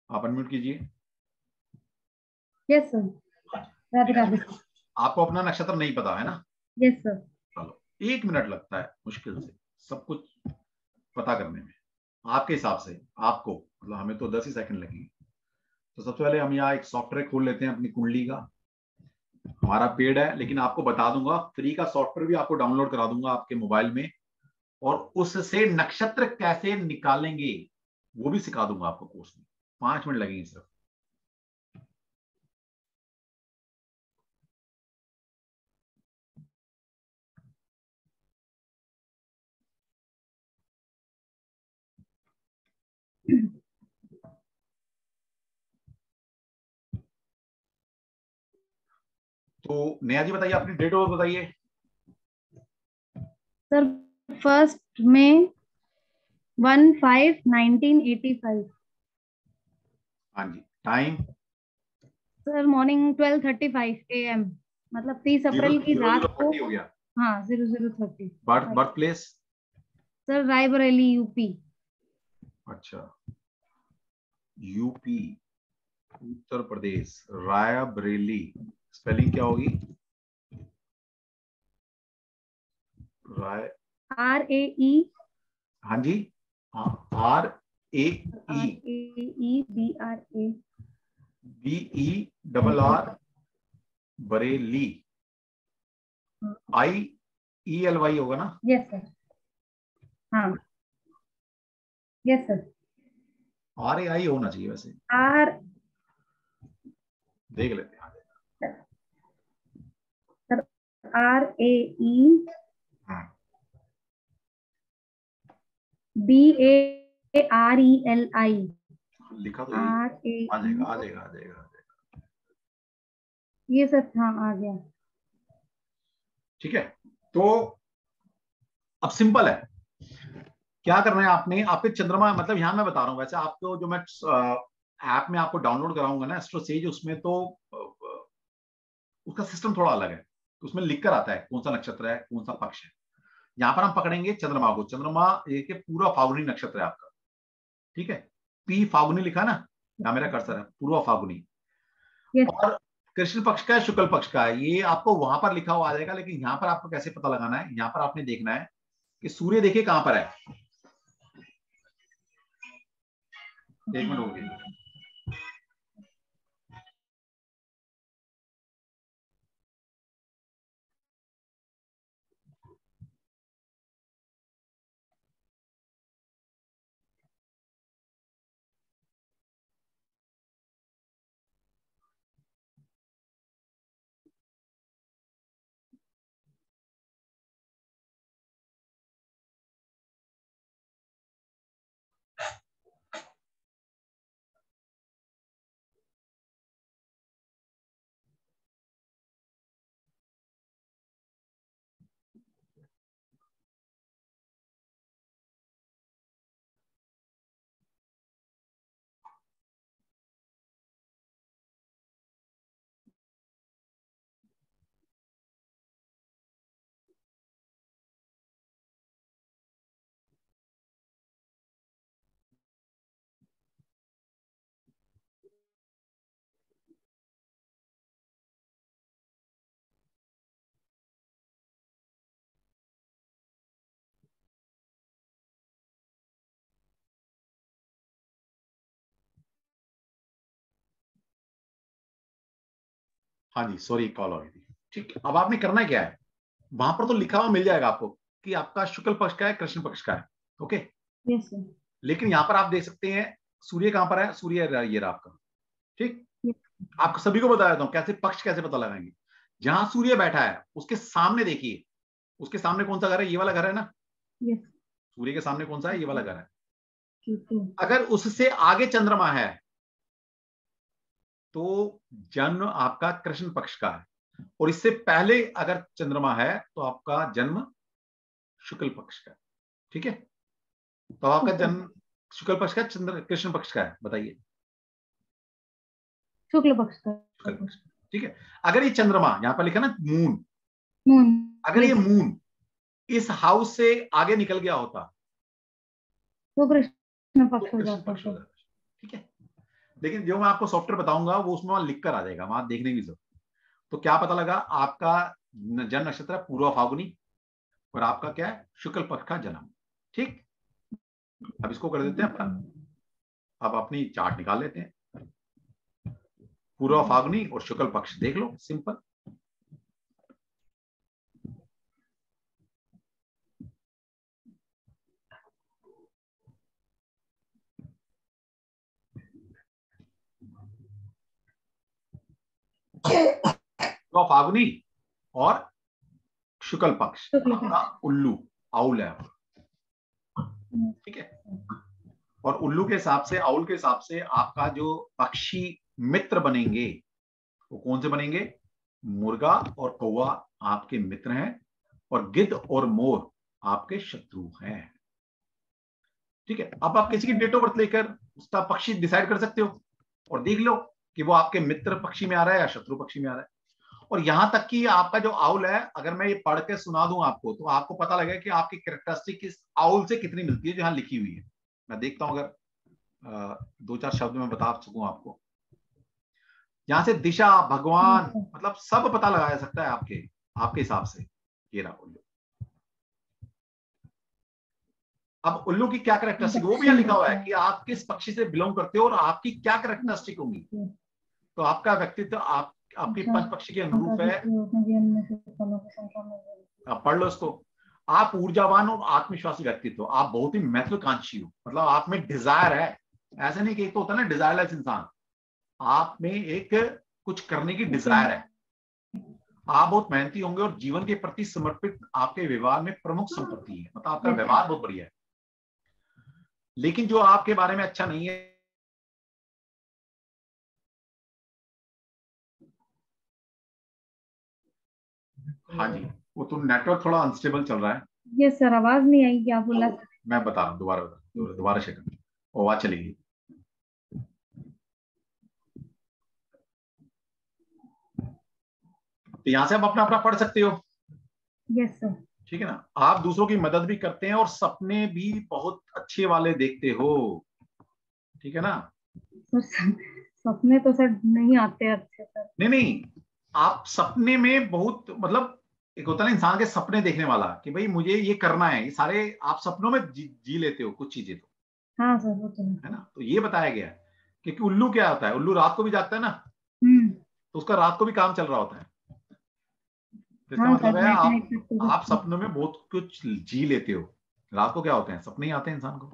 आप अनम्यूट कीजिए। Yes sir. आपको अपना नक्षत्र नहीं पता है ना? Yes sir. चलो, 1 मिनट लगता है मुश्किल से सब कुछ पता करने में, आपके हिसाब से आपको, मतलब हमें तो 10 ही सेकंड लगेंगे। तो सबसे पहले हम यहाँ एक सॉफ्टवेयर खोल लेते हैं अपनी कुंडली का। हमारा पेड है, लेकिन आपको बता दूंगा फ्री का सॉफ्टवेयर भी आपको डाउनलोड करा दूंगा आपके मोबाइल में, और उससे नक्षत्र कैसे निकालेंगे वो भी सिखा दूंगा आपको कोर्स में। 5 मिनट लगेंगे सिर्फ। तो नेहा जी बताइए, अपनी डेट ऑफ बर्थ बताइए। सर 1 मई 15/1985। हाँ जी, टाइम सर मॉर्निंग 12:35 AM, मतलब 30 अप्रैल की रात को। 0040 हो गया। हाँ 0030। Birth place sir Raebareli UP. अच्छा, यूपी उत्तर प्रदेश, रायबरेली। स्पेलिंग क्या होगी? राय RAE हाँ जी, RAE BRA BERR Bareilly, IELY होगा ना? Yes sir. हाँ यस सर। RAI होना चाहिए वैसे, R देख लेते हैं। सर RAE हाँ, BARELI लिखा तो यही, आ जाएगा आ RAE। जाएगा आ जाएगा आ जाएगा। ये सर हाँ आ गया। ठीक है, तो अब सिंपल है। क्या करना है आपने, आपके चंद्रमा, मतलब यहां मैं बता रहा हूं, वैसे आपको जो मैं ऐप में आपको डाउनलोड कराऊंगा ना एस्ट्रो सेज, उसमें तो उसका सिस्टम थोड़ा अलग है। तो उसमें लिख कर आता है कौन सा नक्षत्र है, कौन सा पक्ष है। यहां पर हम पकड़ेंगे चंद्रमा को। चंद्रमा एक पूरा फाल्गुनी नक्षत्र है आपका, ठीक है। पी फाल्गुनी लिखा ना, यहाँ मेरा कर्सर है, पूर्व फाल्गुनी। यस और कृष्ण पक्ष का है, शुक्ल पक्ष का है, ये आपको वहां पर लिखा हुआ आ जाएगा। लेकिन यहाँ पर आपको कैसे पता लगाना है, यहाँ पर आपने देखना है कि सूर्य देखिए कहां पर है। 1 मिनट हो गया। हाँ जी, सॉरी कॉल आ गई थी। ठीक, अब आपने करना क्या है, वहां पर तो लिखा हुआ मिल जाएगा आपको कि आपका शुक्ल पक्ष का है, कृष्ण पक्ष का है, ओके। Yes sir. लेकिन यहां पर आप देख सकते हैं सूर्य कहां पर है, सूर्य ये रहा आपका, ठीक। आपको सभी को बता देता हूं कैसे पक्ष कैसे पता लगाएंगे। जहां सूर्य बैठा है उसके सामने देखिए, उसके सामने कौन सा घर है, ये वाला घर है ना। यस। सूर्य के सामने कौन सा है, ये वाला घर है। ठीक है। अगर उससे आगे चंद्रमा है तो जन्म आपका कृष्ण पक्ष का है, और इससे पहले अगर चंद्रमा है तो आपका जन्म शुक्ल पक्ष का है, ठीक है। तो आपका जन्म शुक्ल पक्ष का, चंद्र कृष्ण पक्ष का है, बताइए। शुक्ल पक्ष का। शुक्ल पक्ष, ठीक है। अगर ये चंद्रमा, यहां पर लिखा ना मून, मून। अगर ये यस। मून इस हाउस से आगे निकल गया होता तो कृष्ण तो पक्ष हो कृष्ण जाता पक्ष हो सर। जाता, ठीक है। लेकिन जो मैं आपको सॉफ्टवेयर बताऊंगा वो उसमें वहां लिख कर आ जाएगा, वहां देखने की जरूरत। तो क्या पता लगा, आपका जन्म नक्षत्र है पूर्व फाल्गुनी, और आपका क्या है, शुक्ल पक्ष का जन्म, ठीक। अब इसको कर देते हैं अपना। अब अपनी चार्ट निकाल लेते हैं। पूर्व फागुनी और शुक्ल पक्ष देख लो, सिंपल। पूर्व फागुनी और शुक्ल पक्ष आपका उल्लू, आउल है, ठीक है। और उल्लू के हिसाब से, आउल के हिसाब से आपका जो पक्षी मित्र बनेंगे वो कौन से बनेंगे? मुर्गा और कौवा आपके मित्र हैं और गिद्ध और मोर आपके शत्रु हैं, ठीक है। अब आप किसी की डेट ऑफ बर्थ लेकर उसका पक्षी डिसाइड कर सकते हो और देख लो कि वो आपके मित्र पक्षी में आ रहा है या शत्रु पक्षी में आ रहा है। और यहां तक कि आपका जो आउल है, अगर मैं ये पढ़ के सुना दूं आपको तो आपको पता लगेगा कि आपकी कैरेक्टरिस्टिक इस आउल से कितनी मिलती है जो यहां लिखी हुई है। मैं देखता हूं अगर 2-4 शब्द में बता सकूं आपको। यहां से दिशा, भगवान, मतलब सब पता लगाया सकता है आपके हिसाब से। ये रहा उल्लू। अब उल्लू की क्या कैरेक्टरिस्टिक, वो भी यहां लिखा हुआ है कि आप किस पक्षी से बिलोंग करते हो और आपकी क्या कैरेक्टरिस्टिक होंगी। तो आपका व्यक्तित्व आपकी पंच पक्षी के अनुरूप है। आप पढ़ लो इसको। आप ऊर्जावान और आत्मविश्वासी व्यक्तित्व, आप बहुत ही महत्वाकांक्षी हो, मतलब आप में डिजायर है। ऐसे नहीं कि एक तो होता है ना डिजायरलेस इंसान, आप में एक कुछ करने की डिजायर है। आप बहुत मेहनती होंगे और जीवन के प्रति समर्पित आपके व्यवहार में प्रमुख संपत्ति है, मतलब आपका व्यवहार बहुत बढ़िया है। लेकिन जो आपके बारे में अच्छा नहीं है, हाँ जी, वो तो नेटवर्क थोड़ा अनस्टेबल चल रहा है। ये सर आवाज नहीं आई, क्या बोला? मैं बता रहा हूँ, दोबारा शेयर, आवाज चलेगी। तो यहां से आप अपना अपना पढ़ सकते हो। Yes sir. ठीक है ना। आप दूसरों की मदद भी करते हैं और सपने भी बहुत अच्छे वाले देखते हो, ठीक है ना। सपने तो सर नहीं आते अच्छे सर। नहीं, आप सपने में बहुत, मतलब एक होता है ना इंसान के सपने देखने वाला कि भाई मुझे ये करना है, ये सारे आप सपनों में जी लेते हो कुछ चीजें तो। हाँ सर, वो तो है ना। तो ये बताया गया है क्योंकि उल्लू क्या होता है, उल्लू रात को भी जागता है ना, तो उसका रात को भी काम चल रहा होता है। तो इसका मतलब है आप सपनों में बहुत कुछ जी लेते हो। रात को क्या होते हैं, सपने ही आते हैं इंसान को,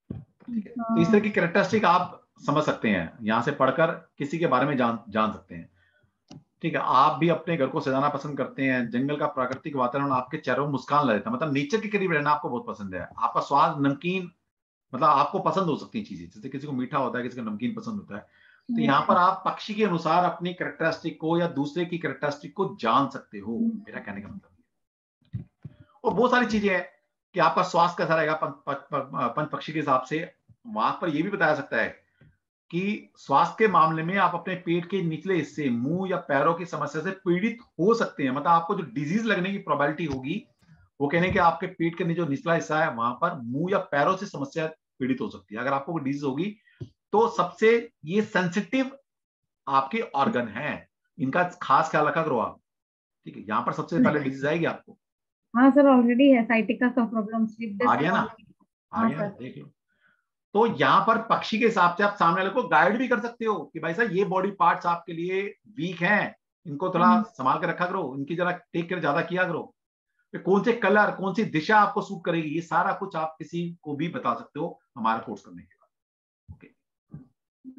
ठीक है। तो इस तरह की कैरेक्टरिस्टिक आप समझ सकते हैं, यहां से पढ़कर किसी के बारे में जान सकते हैं, ठीक है। आप भी अपने घर को सजाना पसंद करते हैं। जंगल का प्राकृतिक वातावरण आपके चेहरों में मुस्कान ला देता है, मतलब नेचर के करीब रहना आपको बहुत पसंद है। आपका स्वाद नमकीन, मतलब आपको पसंद हो सकती है चीजें, जैसे किसी को मीठा होता है, किसी को नमकीन पसंद होता है। तो यहाँ पर आप पक्षी के अनुसार अपनी कैरेक्टरिस्टिक को या दूसरे की कैरेक्टरिस्टिक को जान सकते हो, मेरा कहने का मतलब। और बहुत सारी चीजें हैं कि आपका स्वास्थ्य कैसा रहेगा पंच पक्षी के हिसाब से। वहां पर यह भी बताया सकता है कि स्वास्थ्य के मामले में आप अपने पेट के निचले हिस्से, मुंह या पैरों की समस्या से पीड़ित हो सकते हैं। मतलब आपको जो डिजीज लगने की प्रोबेबिलिटी होगी, वो कहने कि आपके पेट के जो निचला हिस्सा है वहां पर मुंह या पैरों से समस्या पीड़ित हो सकती है। अगर आपको कोई डिजीज होगी तो सबसे ये सेंसिटिव आपके ऑर्गन हैं, इनका खास ख्याल रखा करो आप, ठीक है। यहाँ पर सबसे पहले डिजीज आएगी आपको। हाँ सर, ऑलरेडी है साइटिका का प्रॉब्लम, आ गया ना, आ गया, देख लो। तो यहाँ पर पक्षी के हिसाब से आप सामने वाले को गाइड भी कर सकते हो कि भाई साहब ये बॉडी पार्ट्स आपके लिए वीक हैं, इनको थोड़ा संभाल कर रखा करो, इनकी जरा टेक केयर ज्यादा किया करो। कौन से कलर, कौन सी दिशा आपको सूट करेगी, ये सारा कुछ आप किसी को भी बता सकते हो हमारा कोर्स करने के बाद।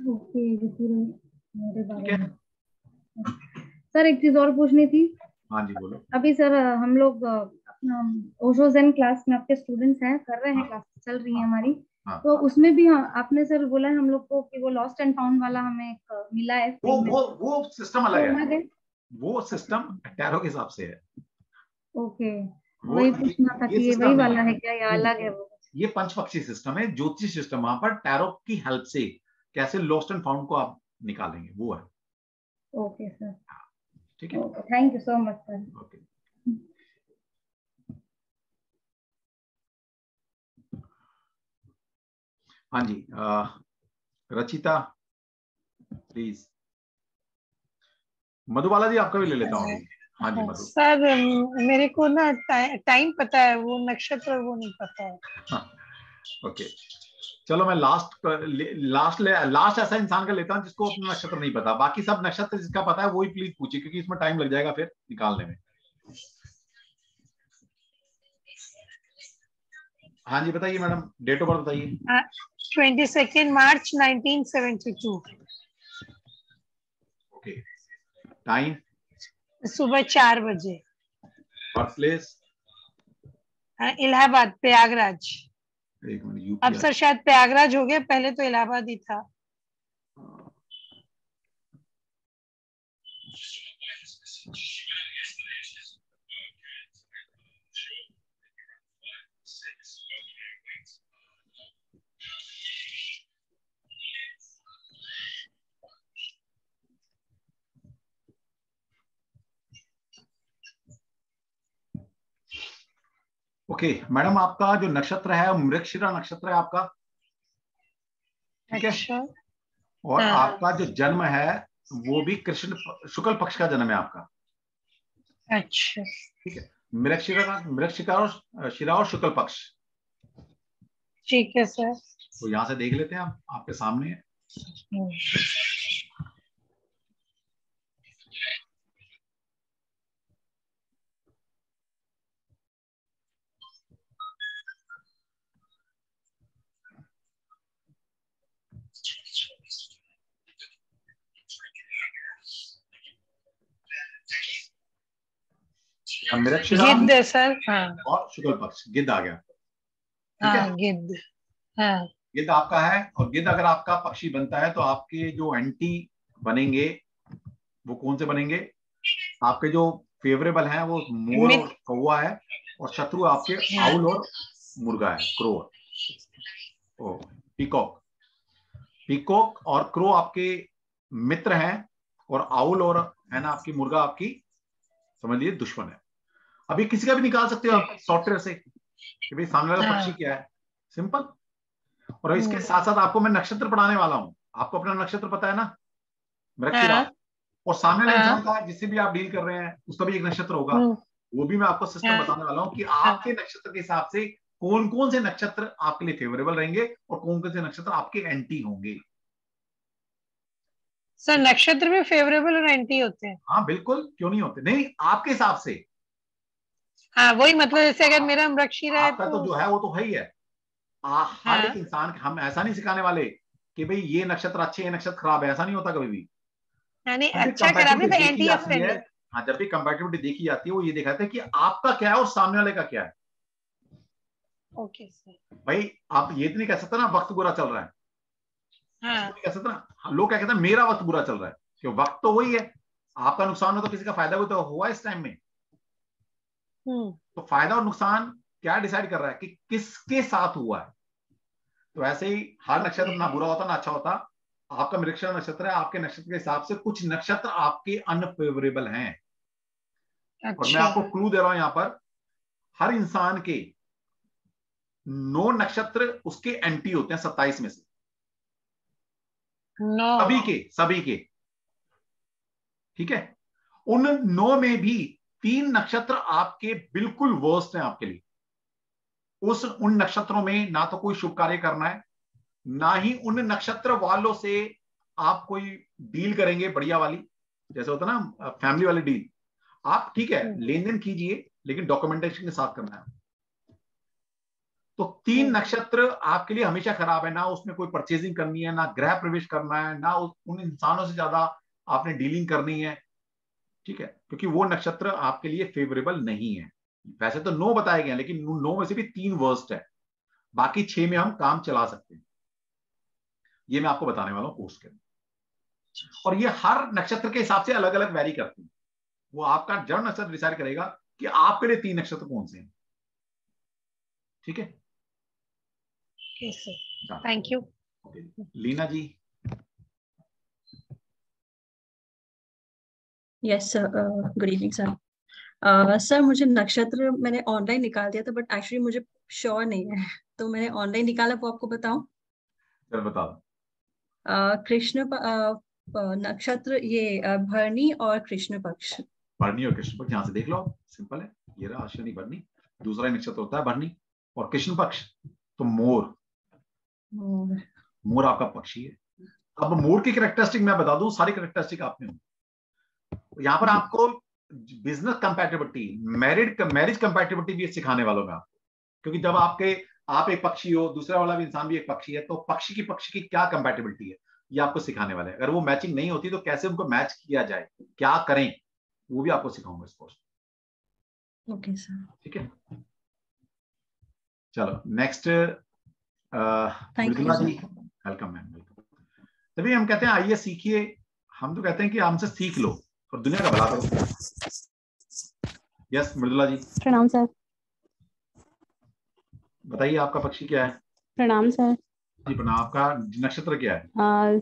ओके, सर एक चीज और पूछनी थी। हाँ जी बोलो। अभी सर हम लोग अपना ओशो ज़ेन क्लास में आपके स्टूडेंट्स हैं, कर रहे हैं, क्लास चल रही है हमारी। तो उसमें भी आपने सर बोला है हम लोग को कि वो लॉस्ट एंड फाउंड वाला हमें एक मिला है। वो सिस्टम अलग है, वो सिस्टम टैरो के हिसाब से है। ओके, वही पूछना था कि ये वही वाला है क्या या अलग है वो? ये पंचपक्षी सिस्टम है, ज्योतिष सिस्टम। वहां पर टैरो की हेल्प से कैसे लॉस्ट एंड फाउंड को आप निकालेंगे, वो है। ओके सर, ठीक है, thank you so much sir. Okay. हाँ जी, रचिता प्लीज। मधुबाला जी आपका भी ले लेता हूँ। हाँ जी मधु। सर मेरे को ना टाइम पता है, वो नक्षत्र वो नहीं पता है। ओके, चलो मैं लास्ट ऐसा इंसान का लेता हूं जिसको अपना नक्षत्र नहीं पता। बाकी सब नक्षत्र जिसका पता है वो ही प्लीज पूछिए, क्योंकि इसमें टाइम लग जाएगा फिर निकालने में। हाँ जी बताइए मैडम, डेट ऑफ बर्थ बताइए। 22 मार्च 1972। Okay, time? सुबह 4 बजे। Birth place? इलाहाबाद, प्रयागराज। एक मिनट, यूपी अब सर शायद प्रयागराज हो गया, पहले तो इलाहाबाद ही था। ओके मैडम, आपका जो नक्षत्र है मृगशिरा नक्षत्र है आपका, ठीक है? अच्छा। और आपका जो जन्म है वो भी कृष्ण शुक्ल पक्ष का जन्म है आपका। अच्छा, ठीक है, मृगशिरा और शिरा और शुक्ल पक्ष। ठीक है सर। तो यहां से देख लेते हैं, आप आपके सामने है। गिद्ध है सर। हाँ, और शुक्ल पक्ष गिद्ध आ गया। हाँ गिद्ध। हाँ, गिद्ध आपका है। और गिद्ध अगर आपका पक्षी बनता है तो आपके जो एंटी बनेंगे वो कौन से बनेंगे? आपके जो फेवरेबल हैं वो मोर और कौवा है, और शत्रु आपके आउल और मुर्गा है, क्रो, पीकॉक। पीकॉक और क्रो आपके मित्र हैं, और आउल और है ना आपकी मुर्गा आपकी समझ लीजिए दुश्मन है। अभी किसी का भी निकाल सकते हो आप सॉफ्टवेयर से कि भाई सामने वाला पक्षी क्या है, सिंपल। और इसके साथ साथ आपको मैं नक्षत्र पढ़ाने वाला हूं। आपको अपना नक्षत्र पता है ना, मृगशिरा। और सामने वाले इंसान का जिससे भी आप डील कर रहे हैं उसका भी एक नक्षत्र होगा, वो भी मैं आपको सिस्टम बताने वाला हूं कि आपके नक्षत्र के हिसाब से कौन कौन से नक्षत्र आपके लिए फेवरेबल रहेंगे और कौन कौन से नक्षत्र आपके एंटी होंगे। सर नक्षत्र में फेवरेबल और एंटी होते हैं? हाँ बिल्कुल, क्यों नहीं होते, नहीं आपके हिसाब से। हाँ वही मतलब, जैसे अगर मेरा मृगशिरा है आपका तो जो है वो तो है ही है। हर एक इंसान, हम ऐसा नहीं सिखाने वाले कि भाई ये नक्षत्र अच्छे ये नक्षत्र खराब है, ऐसा नहीं होता कभी भी। अच्छा खराब नहीं, एंटी या फ्रेंडली। हाँ, जब भी कंपैटिबिलिटी देखी जाती है वो ये दिखाते हैं कि आपका क्या है और सामने वाले का क्या है। Okay sir. भाई आप ये तो नहीं कह सकते ना वक्त बुरा चल रहा है, हाँ। कह सकते ना। लोग क्या कहते हैं मेरा वक्त बुरा चल रहा है, क्यों? वक्त तो वही है, आपका नुकसान हो तो किसी का फायदा भी तो हुआ इस टाइम में। तो फायदा और नुकसान क्या डिसाइड कर रहा है कि किसके साथ हुआ है। तो ऐसे ही हर नक्षत्र ना बुरा होता ना अच्छा होता। आपका मृगशिरा नक्षत्र है, आपके नक्षत्र के हिसाब से कुछ नक्षत्र आपके अनफेवरेबल हैं। अच्छा। और मैं आपको क्लू दे रहा हूं यहां पर, हर इंसान के 9 नक्षत्र उसके एंटी होते हैं 27 में से। सभी के ठीक है। उन 9 में भी 3 नक्षत्र आपके बिल्कुल वर्स्ट हैं आपके लिए। उन नक्षत्रों में ना तो कोई शुभ कार्य करना है, ना ही उन नक्षत्र वालों से आप कोई डील करेंगे बढ़िया वाली, जैसे होता ना फैमिली वाली डील। आप ठीक है लेन देन कीजिए, लेकिन डॉक्यूमेंटेशन के साथ करना है। तो 3 नक्षत्र आपके लिए हमेशा खराब है, ना उसमें कोई परचेजिंग करनी है, ना गृह प्रवेश करना है, ना उन इंसानों से ज्यादा आपने डीलिंग करनी है। ठीक है, क्योंकि वो नक्षत्र आपके लिए फेवरेबल नहीं है। वैसे तो 9 बताए गए हैं, लेकिन 9 में से भी 3 वर्स्ट है, बाकी 6 में हम काम चला सकते हैं। ये मैं आपको बताने वाला हूं कोर्स के। और ये हर नक्षत्र के हिसाब से अलग अलग वैरी करती है। वो आपका जन्म नक्षत्र डिसाइड करेगा कि आपके लिए 3 नक्षत्र कौन से हैं। ठीक है, thank you. Leena ji. Yes sir, good evening sir. Sir मुझे नक्षत्र मैंने ऑनलाइन निकाल दिया था, बट एक्चुअली मुझे श्योर नहीं है, तो मैंने ऑनलाइन निकाला, वो आपको बताऊं? चल बताओ। कृष्ण नक्षत्र ये भरणी और कृष्ण पक्ष। भरणी और कृष्ण पक्ष, यहां से देख लो, सिंपल है। ये रहा अश्विनी भरणी, दूसरा नक्षत्र होता है भरणी और कृष्ण पक्ष। तो मोर, मोर आपका पक्षी है। अब मोर की कैरेक्टरिस्टिक मैं बता दूं, सारी कैरेक्टरिस्टिक आप में हो। यहाँ पर आपको बिजनेस कंपैटिबिलिटी, मैरिज कंपैटिबिलिटी भी सिखाने वालों में आपको, क्योंकि जब आप एक पक्षी हो, दूसरा वाला भी इंसान भी एक पक्षी है, तो पक्षी की क्या कंपैटिबिलिटी है ये आपको सिखाने वाले हैं। अगर वो मैचिंग नहीं होती तो कैसे उनको मैच किया जाए, क्या करें, वो भी आपको सिखाऊंगा इस कोर्स। ओके सर, ठीक है, चलो नेक्स्ट थैंक यू जी। Welcome ma'am, welcome. तभी हम कहते हैं आइए सीखिए, हम तो कहते हैं कि हमसे सीख लो और दुनिया का भला करो। यस मृदुला जी। प्रणाम सर। बताइए आपका पक्षी क्या है? प्रणाम सर। जी प्रणाम। आपका नक्षत्र क्या है?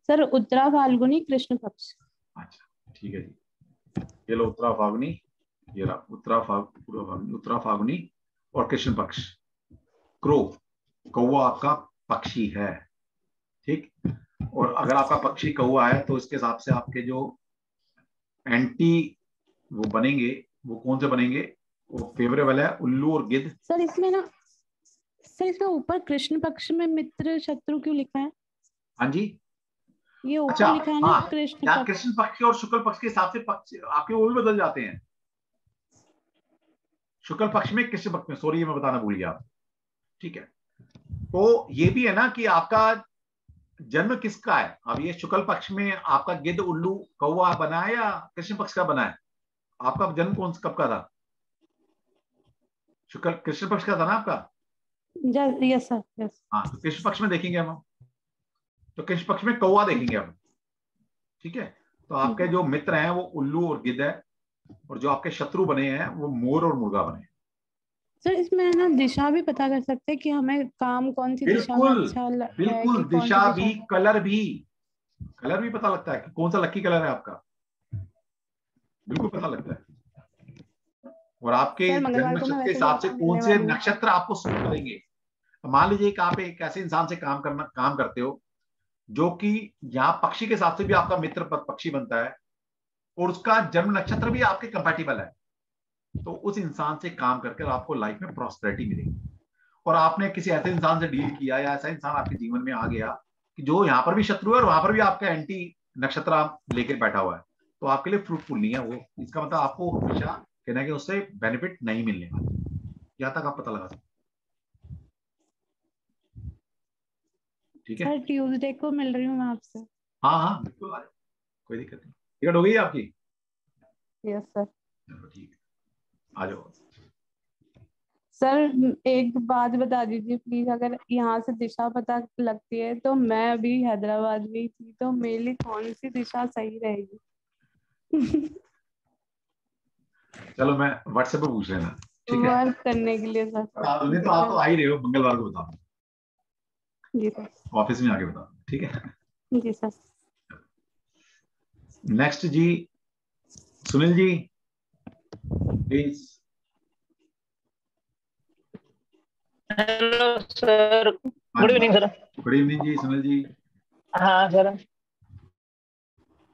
सर उत्तरा फाल्गुनी कृष्ण पक्ष। अच्छा ठीक है जी, ये लो उत्तरा फाल्गुनी, ये रहा उत्तरा फाल्गुनी और कृष्ण पक्ष। क्रो, कौवा आपका पक्षी है, ठीक। और अगर आपका पक्षी कौवा है तो इसके हिसाब से आपके जो एंटी वो बनेंगे, वो कौन से बनेंगे? वो फेवरेबल है उल्लू और गिद्ध। सर इसमें ऊपर कृष्ण पक्ष में मित्र शत्रु क्यों लिखा है? हाँ जी, ये ऊपर अच्छा, लिखा है ना हाँ, कृष्ण क्या पक्ष। कृष्ण पक्ष और शुक्ल पक्ष के हिसाब से पक्ष आपके वो भी बदल जाते हैं। शुक्ल पक्ष में, कृष्ण पक्ष में, सॉरी ये मैं बताना भूल गया, ठीक है। तो ये भी है ना कि आपका जन्म किसका है। अब ये शुक्ल पक्ष में आपका गिद्ध उल्लू कौवा बना है या कृष्ण पक्ष का बना है? आपका जन्म कब का था? शुक्ल कृष्ण पक्ष का था ना आपका? Yes sir, yes. हाँ, तो कृष्ण पक्ष में देखेंगे हम, तो कृष्ण पक्ष में कौवा देखेंगे हम, ठीक है। तो आपके जो मित्र हैं वो उल्लू और गिद्ध है, और जो आपके शत्रु बने हैं वो मोर और मुर्गा बने हैं। सर इसमें ना दिशा भी पता कर सकते हैं कि हमें काम कौन सी दिशा में अच्छा है, बिल्कुल, कि कौन सी दिशा भी, कलर भी पता लगता है कि कौन सा लकी कलर है आपका, बिल्कुल पता लगता है। और आपके जन्म नक्षत्र के हिसाब से कौन से नक्षत्र आपको सूट करेंगे। मान लीजिए कि आप एक ऐसे इंसान से काम करते हो जो कि यहाँ पक्षी के हिसाब से भी आपका मित्र पक्षी बनता है और उसका जन्म नक्षत्र भी आपके कंपैटिबल है, तो उस इंसान से काम करके आपको लाइफ में प्रॉस्पेरिटी मिलेगी। और आपने किसी ऐसे इंसान से डील किया या ऐसा इंसान आपके जीवन में आ गया कि जो यहाँ पर भी शत्रु है और वहां पर भी आपका एंटी नक्षत्र आप लेकर बैठा हुआ है, तो आपके लिए फ्रूटफुल नहीं है वो। इसका मतलब आपको हमेशा कहना है कि उससे बेनिफिट नहीं मिलने वाला, यहाँ तक आप पता लगा सकते। ठीक है सर ट्यूसडे को मिल रही हूँ मैं आपसे। हाँ हाँ बिल्कुल, आ जाओ, कोई दिक्कत नहीं। टिकट हो गई आपकी? Yes sir. चलो ठीक है, आ जाओ। सर एक बात बता दीजिए प्लीज, अगर यहाँ से दिशा पता लगती है तो मैं अभी हैदराबाद में ही थी, तो मेरे लिए कौन सी दिशा सही रहेगी? चलो मैं व्हाट्सएप पे पूछ लेना, ठीक है। वर्क करने के लिए सर। नहीं तो आप तो आ ही रहे हो, मंगलवार को बता जी सर, ऑफिस में आके बता, ठीक है। जी सर। नेक्स्ट जी, Sunil ji please. Hello sir, good evening sir. Good evening जी सुनील जी। हाँ सर,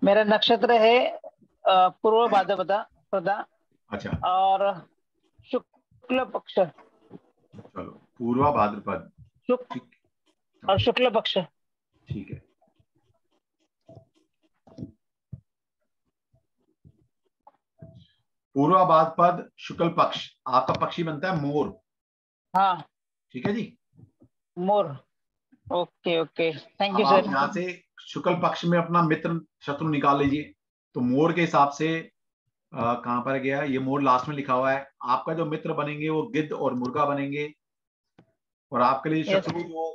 मेरा नक्षत्र है पूर्व भाद्रपदा अच्छा, और शुक्ल पक्ष। चलो पूर्वा भाद्रपद, ठीक और शुक्ल पक्ष, ठीक है। पूर्वा भाद्रपद शुक्ल पक्ष, आपका पक्षी बनता है मोर। हाँ ठीक है जी, मोर। ओके ओके, थैंक यू अब आप सर। यहाँ से शुक्ल पक्ष में अपना मित्र शत्रु निकाल लीजिए। तो मोर के हिसाब से कहां पर गया ये मोर, लास्ट में लिखा हुआ है। आपका जो मित्र बनेंगे वो गिद्ध और मुर्गा बनेंगे, और आपके लिए शत्रु जो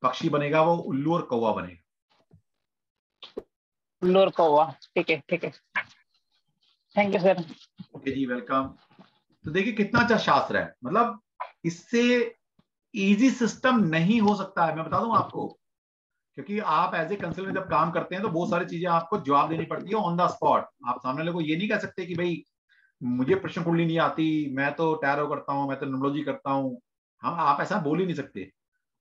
पक्षी बनेगा वो उल्लू और कौवा बनेगा। उल्लू और कौवा, ठीक है ठीक है, थैंक यू सर। ओके जी, वेलकम। तो देखिए कितना अच्छा शास्त्र है, मतलब इससे इजी सिस्टम नहीं हो सकता है, मैं बता दूं आपको। क्योंकि आप एज ए कंसल्टेंट जब काम करते हैं तो बहुत सारी चीजें आपको जवाब देनी पड़ती है ऑन द स्पॉट। आप सामने वाले को ये नहीं कह सकते कि भाई मुझे प्रश्न कुंडली नहीं आती, मैं तो टैरो करता हूँ, मैं तो न्यूमरोलॉजी करता हूँ। हाँ, आप ऐसा बोल ही नहीं सकते।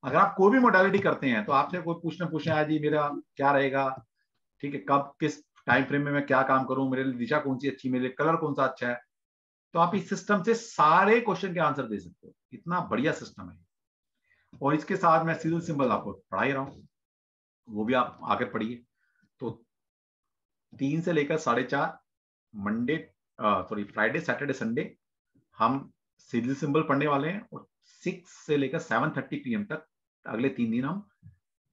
अगर आप कोई भी मोडालिटी करते हैं तो आपसे कोई पूछे आज जी मेरा क्या रहेगा, ठीक है, कब किस टाइम फ्रेम में मैं क्या काम करूं, मेरे लिए दिशा कौन सी अच्छी, मेरे लिए कलर कौन सा अच्छा है, तो आप इस सिस्टम से सारे क्वेश्चन के आंसर दे सकते हो। इतना बढ़िया सिस्टम है। और इसके साथ मैं सीरियल सिंबल आपको पढ़ा ही रहा हूँ, वो भी आप आकर पढ़िए। तो 3 से लेकर 4:30 फ्राइडे सैटरडे संडे हम सीरियल सिंबल पढ़ने वाले हैं, और 6 से लेकर 7:30 PM तक अगले 3 दिन हम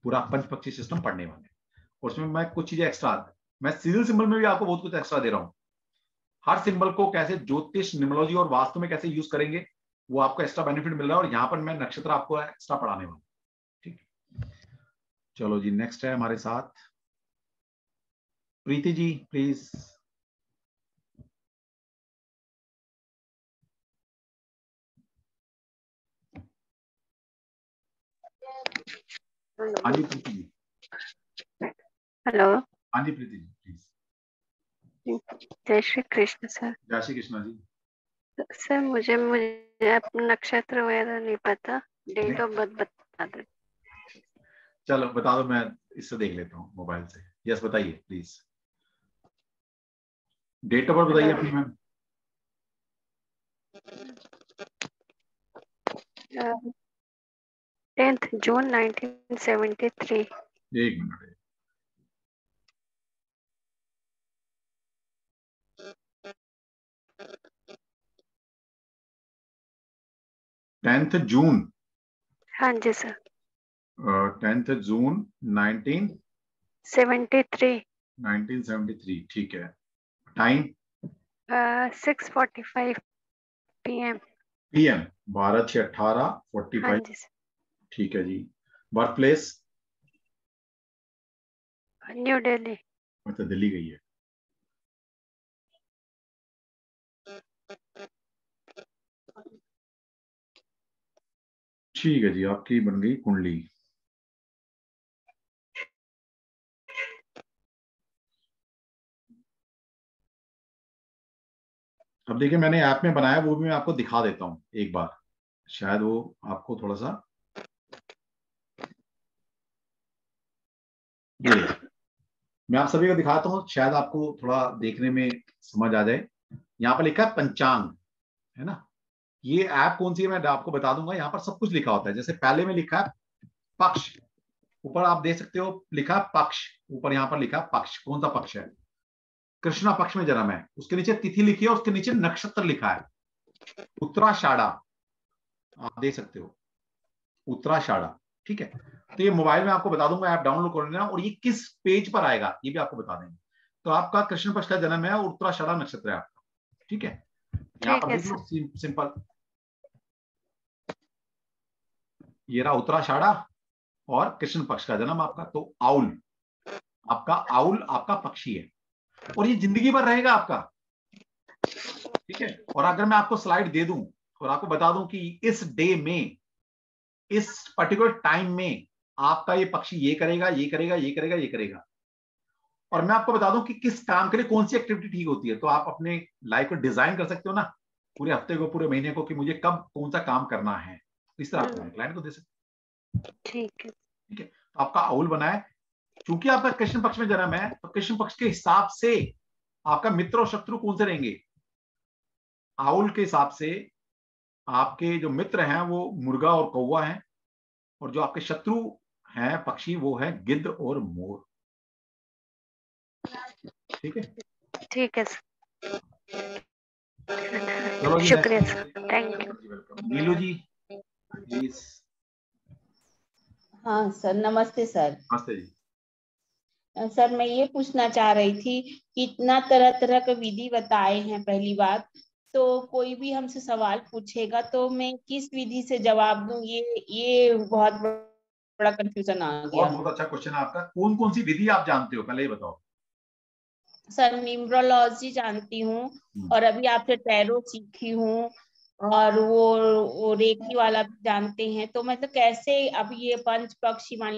पूरा पंचपक्षी सिस्टम पढ़ने वाले हैं। और उसमें मैं कुछ चीजें एक्स्ट्रा, मैं सीरियल सिंबल में भी आपको बहुत कुछ एक्स्ट्रा दे रहा हूं। हर सिंबल को कैसे ज्योतिष, न्यूमरोलॉजी और वास्तु में कैसे यूज करेंगे, वो आपको एक्स्ट्रा बेनिफिट मिल रहा है। और यहाँ पर मैं नक्षत्र आपको एक्स्ट्रा पढ़ाने वाला हूँ। ठीक, चलो जी, नेक्स्ट है हमारे साथ प्रीति जी, प्लीज। हाँ जी प्रीति जी। हेलो। हाँ जी प्रीति जी, प्लीज। जय श्री कृष्ण सर। जय श्री कृष्ण जी। सर मुझे अपना नक्षत्र वगैरह नहीं पता, डेट ऑफ बर्थ बता दो। चलो बता दो, मैं इससे देख लेता हूँ मोबाइल से। यस बताइए प्लीज, डेट ऑफ बर्थ बताइए अपनी मैम। 10th जून 1973। एक मिनट। Tenth June. हाँ जी सर। 10th जून 1973। ठीक है। Time 6:45 PM। 12/6/18:45। हाँ जी सर। ठीक है जी। Birth place? न्यू दिल्ली। मतलब दिल्ली गई है। ठीक है जी, आपकी बन गई कुंडली। अब देखिए, मैंने ऐप में बनाया, वो भी मैं आपको दिखा देता हूं एक बार, शायद वो आपको थोड़ा सा, ये मैं आप सभी को दिखाता हूं, शायद आपको थोड़ा देखने में समझ आ जाए। यहाँ पर लिखा है पंचांग, है ना। ये ऐप कौन सी है मैं आपको बता दूंगा। यहाँ पर सब कुछ लिखा होता है। जैसे पहले में लिखा है पक्ष, ऊपर आप देख सकते हो लिखा है पक्ष, ऊपर यहाँ पर लिखा है पक्ष, कौन सा पक्ष है? कृष्णा पक्ष में जन्म है। उसके नीचे तिथि लिखी है, उसके नीचे नक्षत्र लिखा है उत्तराषाढ़ा, आप देख सकते हो उत्तराषाढ़ा। ठीक है, तो ये मोबाइल में आपको बता दूंगा, ऐप डाउनलोड कर लेना। और ये किस पेज पर आएगा ये भी आपको बता देंगे। तो आपका कृष्ण पक्ष का जन्म है और उत्तराषाढ़ा नक्षत्र है आपका। ठीक है, यहाँ पर देख लो सिंपल, ये रहा उत्तराषाढ़ा और कृष्ण पक्ष का जन्म आपका। तो आउल आपका पक्षी है, और ये जिंदगी भर रहेगा आपका। ठीक है, और अगर मैं आपको स्लाइड दे दूं और आपको बता दूं कि इस डे में, इस पर्टिकुलर टाइम में आपका ये पक्षी ये करेगा, ये करेगा, ये करेगा, ये करेगा, और मैं आपको बता दूं कि किस काम के लिए कौन सी एक्टिविटी ठीक होती है, तो आप अपने लाइफ को डिजाइन कर सकते हो ना, पूरे हफ्ते को, पूरे महीने को, कि मुझे कब कौन सा काम करना है। इस तरह आप क्लाइंट को दे सकते। ठीक है। ठीक है, तो आपका आउल बना है। चूंकि आपका कृष्ण पक्ष में जन्म है, तो कृष्ण पक्ष के हिसाब से आपका मित्र और शत्रु कौन से रहेंगे? आउल के हिसाब से आपके जो मित्र हैं वो मुर्गा और कौवा हैं, और जो आपके शत्रु हैं पक्षी, वो है गिद्ध और मोर। ठीक है, ठीक है चलो जी, शुक्रिया sir, thank you. Neelu ji please. हाँ सर, नमस्ते सर। नमस्ते जी। सर मैं ये पूछना चाह रही थी कि इतना तरह तरह के विधि बताए हैं, पहली बात तो कोई भी हमसे सवाल पूछेगा तो मैं किस विधि से जवाब दूं, ये बहुत बड़ा कंफ्यूजन आ गया। बहुत अच्छा क्वेश्चन है आपका। कौन कौन सी विधि आप जानते हो, पहले ये बताओ। सर न्यूमरोलॉजी जानती हूँ, और अभी आपसे टैरो सीखी हूँ, और वो रेकी वाला भी जानते हैं। तो मतलब कैसे अब ये पंच पक्षी मान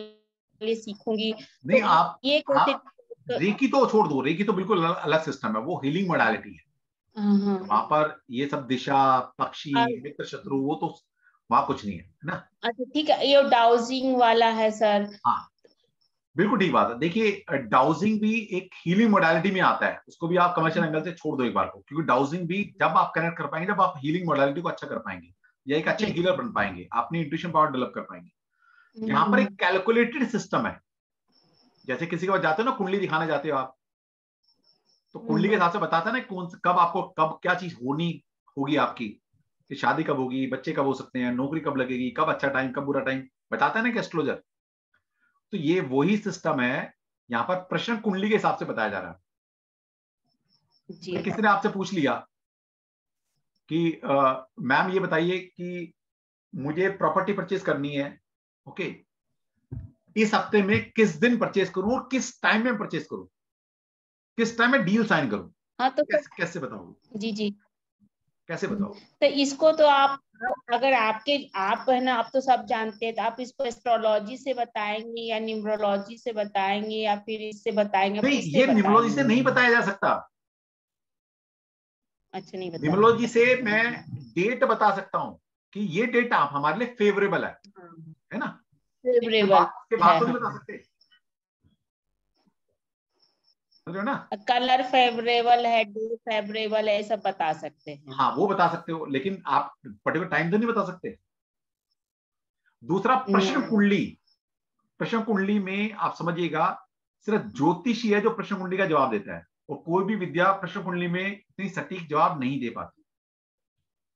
लिए सीखूंगी? नहीं, तो आप ये रेकी तो छोड़ दो, रेकी तो बिल्कुल अलग सिस्टम है, वो हीलिंग मोडालिटी है। वहां पर ये सब दिशा, पक्षी, मित्र, शत्रु, वो तो वहां कुछ नहीं है ना। अच्छा ठीक है, ये डाउजिंग वाला है सर। हाँ, बिल्कुल ठीक बात है। देखिए डाउजिंग भी एक हीलिंग मोडालिटी में आता है, उसको भी आप कमर्शियल एंगल से छोड़ दो एक बार को, क्योंकि डाउजिंग भी जब आप कनेक्ट कर पाएंगे, जब आप हीलिंग मोडालिटी को अच्छा कर पाएंगे या एक अच्छे हीलर बन पाएंगे, अपनी इंट्यूशन पावर डेवलप कर पाएंगे। यहाँ पर एक कैलकुलेटेड सिस्टम है। जैसे किसी के पास जाते हो ना, कुंडली दिखाने जाते हो आप, तो कुंडली के हिसाब से बताता है ना कौन कब आपको कब क्या चीज होगी आपकी, कि शादी कब होगी, बच्चे कब हो सकते हैं, नौकरी कब लगेगी, कब अच्छा टाइम कब बुरा टाइम, बताता है ना कि एस्ट्रोलॉजर। तो ये वही सिस्टम है, यहाँ पर प्रश्न कुंडली के हिसाब से बताया जा रहा है। तो किसी ने आपसे पूछ लिया कि मैम ये बताइए कि मुझे प्रॉपर्टी परचेज करनी है, ओके, इस हफ्ते में किस दिन परचेज करूं और किस टाइम में परचेज करूं, किस टाइम में डील साइन करूं। हाँ तो कैसे बताओगे? जी जी कैसे बताओ? तो इसको तो आप अगर आप है ना, आप तो सब जानते हैं, तो आप इसको एस्ट्रोलॉजी से बताएंगे या न्यूमरोलॉजी से बताएंगे या फिर इससे बताएंगे? नहीं, ये न्यूमरोलॉजी से नहीं बताया जा सकता। अच्छा, नहीं बताया। न्यूमरोलॉजी से मैं डेट बता सकता हूँ कि ये डेट आप हमारे लिए फेवरेबल है ना, फेवरेबल के बाद तो नहीं बता सकते, समझ रहे हो ना। कलर फेवरेबल है, डे फेवरेबल है, सब बता सकते हैं। हाँ वो बता सकते हो, लेकिन आप पर्टिकुलर टाइम तो नहीं बता सकते। दूसरा प्रश्न कुंडली, प्रश्न कुंडली में आप समझिएगा सिर्फ ज्योतिषी है जो प्रश्न कुंडली का जवाब देता है, और कोई भी विद्या प्रश्न कुंडली में इतनी सटीक जवाब नहीं दे पाती।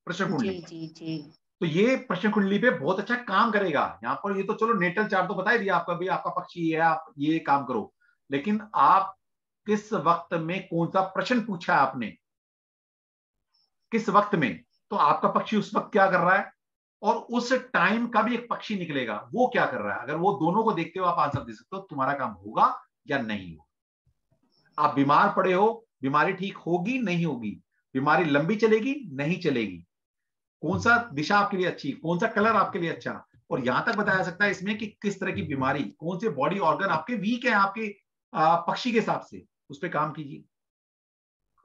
प्रश्न कुंडली जी जी तो ये प्रश्न कुंडली पे बहुत अच्छा काम करेगा। यहाँ पर ये तो चलो नेटल चार्ट तो बता ही दिया आपका, भी आपका पक्षी है, आप ये काम करो, लेकिन आप किस वक्त में कौन सा प्रश्न पूछा है आपने, किस वक्त में, तो आपका पक्षी उस वक्त क्या कर रहा है, और उस टाइम का भी एक पक्षी निकलेगा वो क्या कर रहा है। अगर वो दोनों को देखते हो आप आंसर दे सकते हो तुम्हारा काम होगा या नहीं होगा। आप बीमार पड़े हो, बीमारी ठीक होगी नहीं होगी, बीमारी लंबी चलेगी नहीं चलेगी, कौन सा दिशा आपके लिए अच्छी, कौन सा कलर आपके लिए अच्छा, और यहां तक बताया सकता है इसमें कि किस तरह की बीमारी, कौन से बॉडी ऑर्गन आपके वीक है, आपके पक्षी के हिसाब से उस पर काम कीजिए।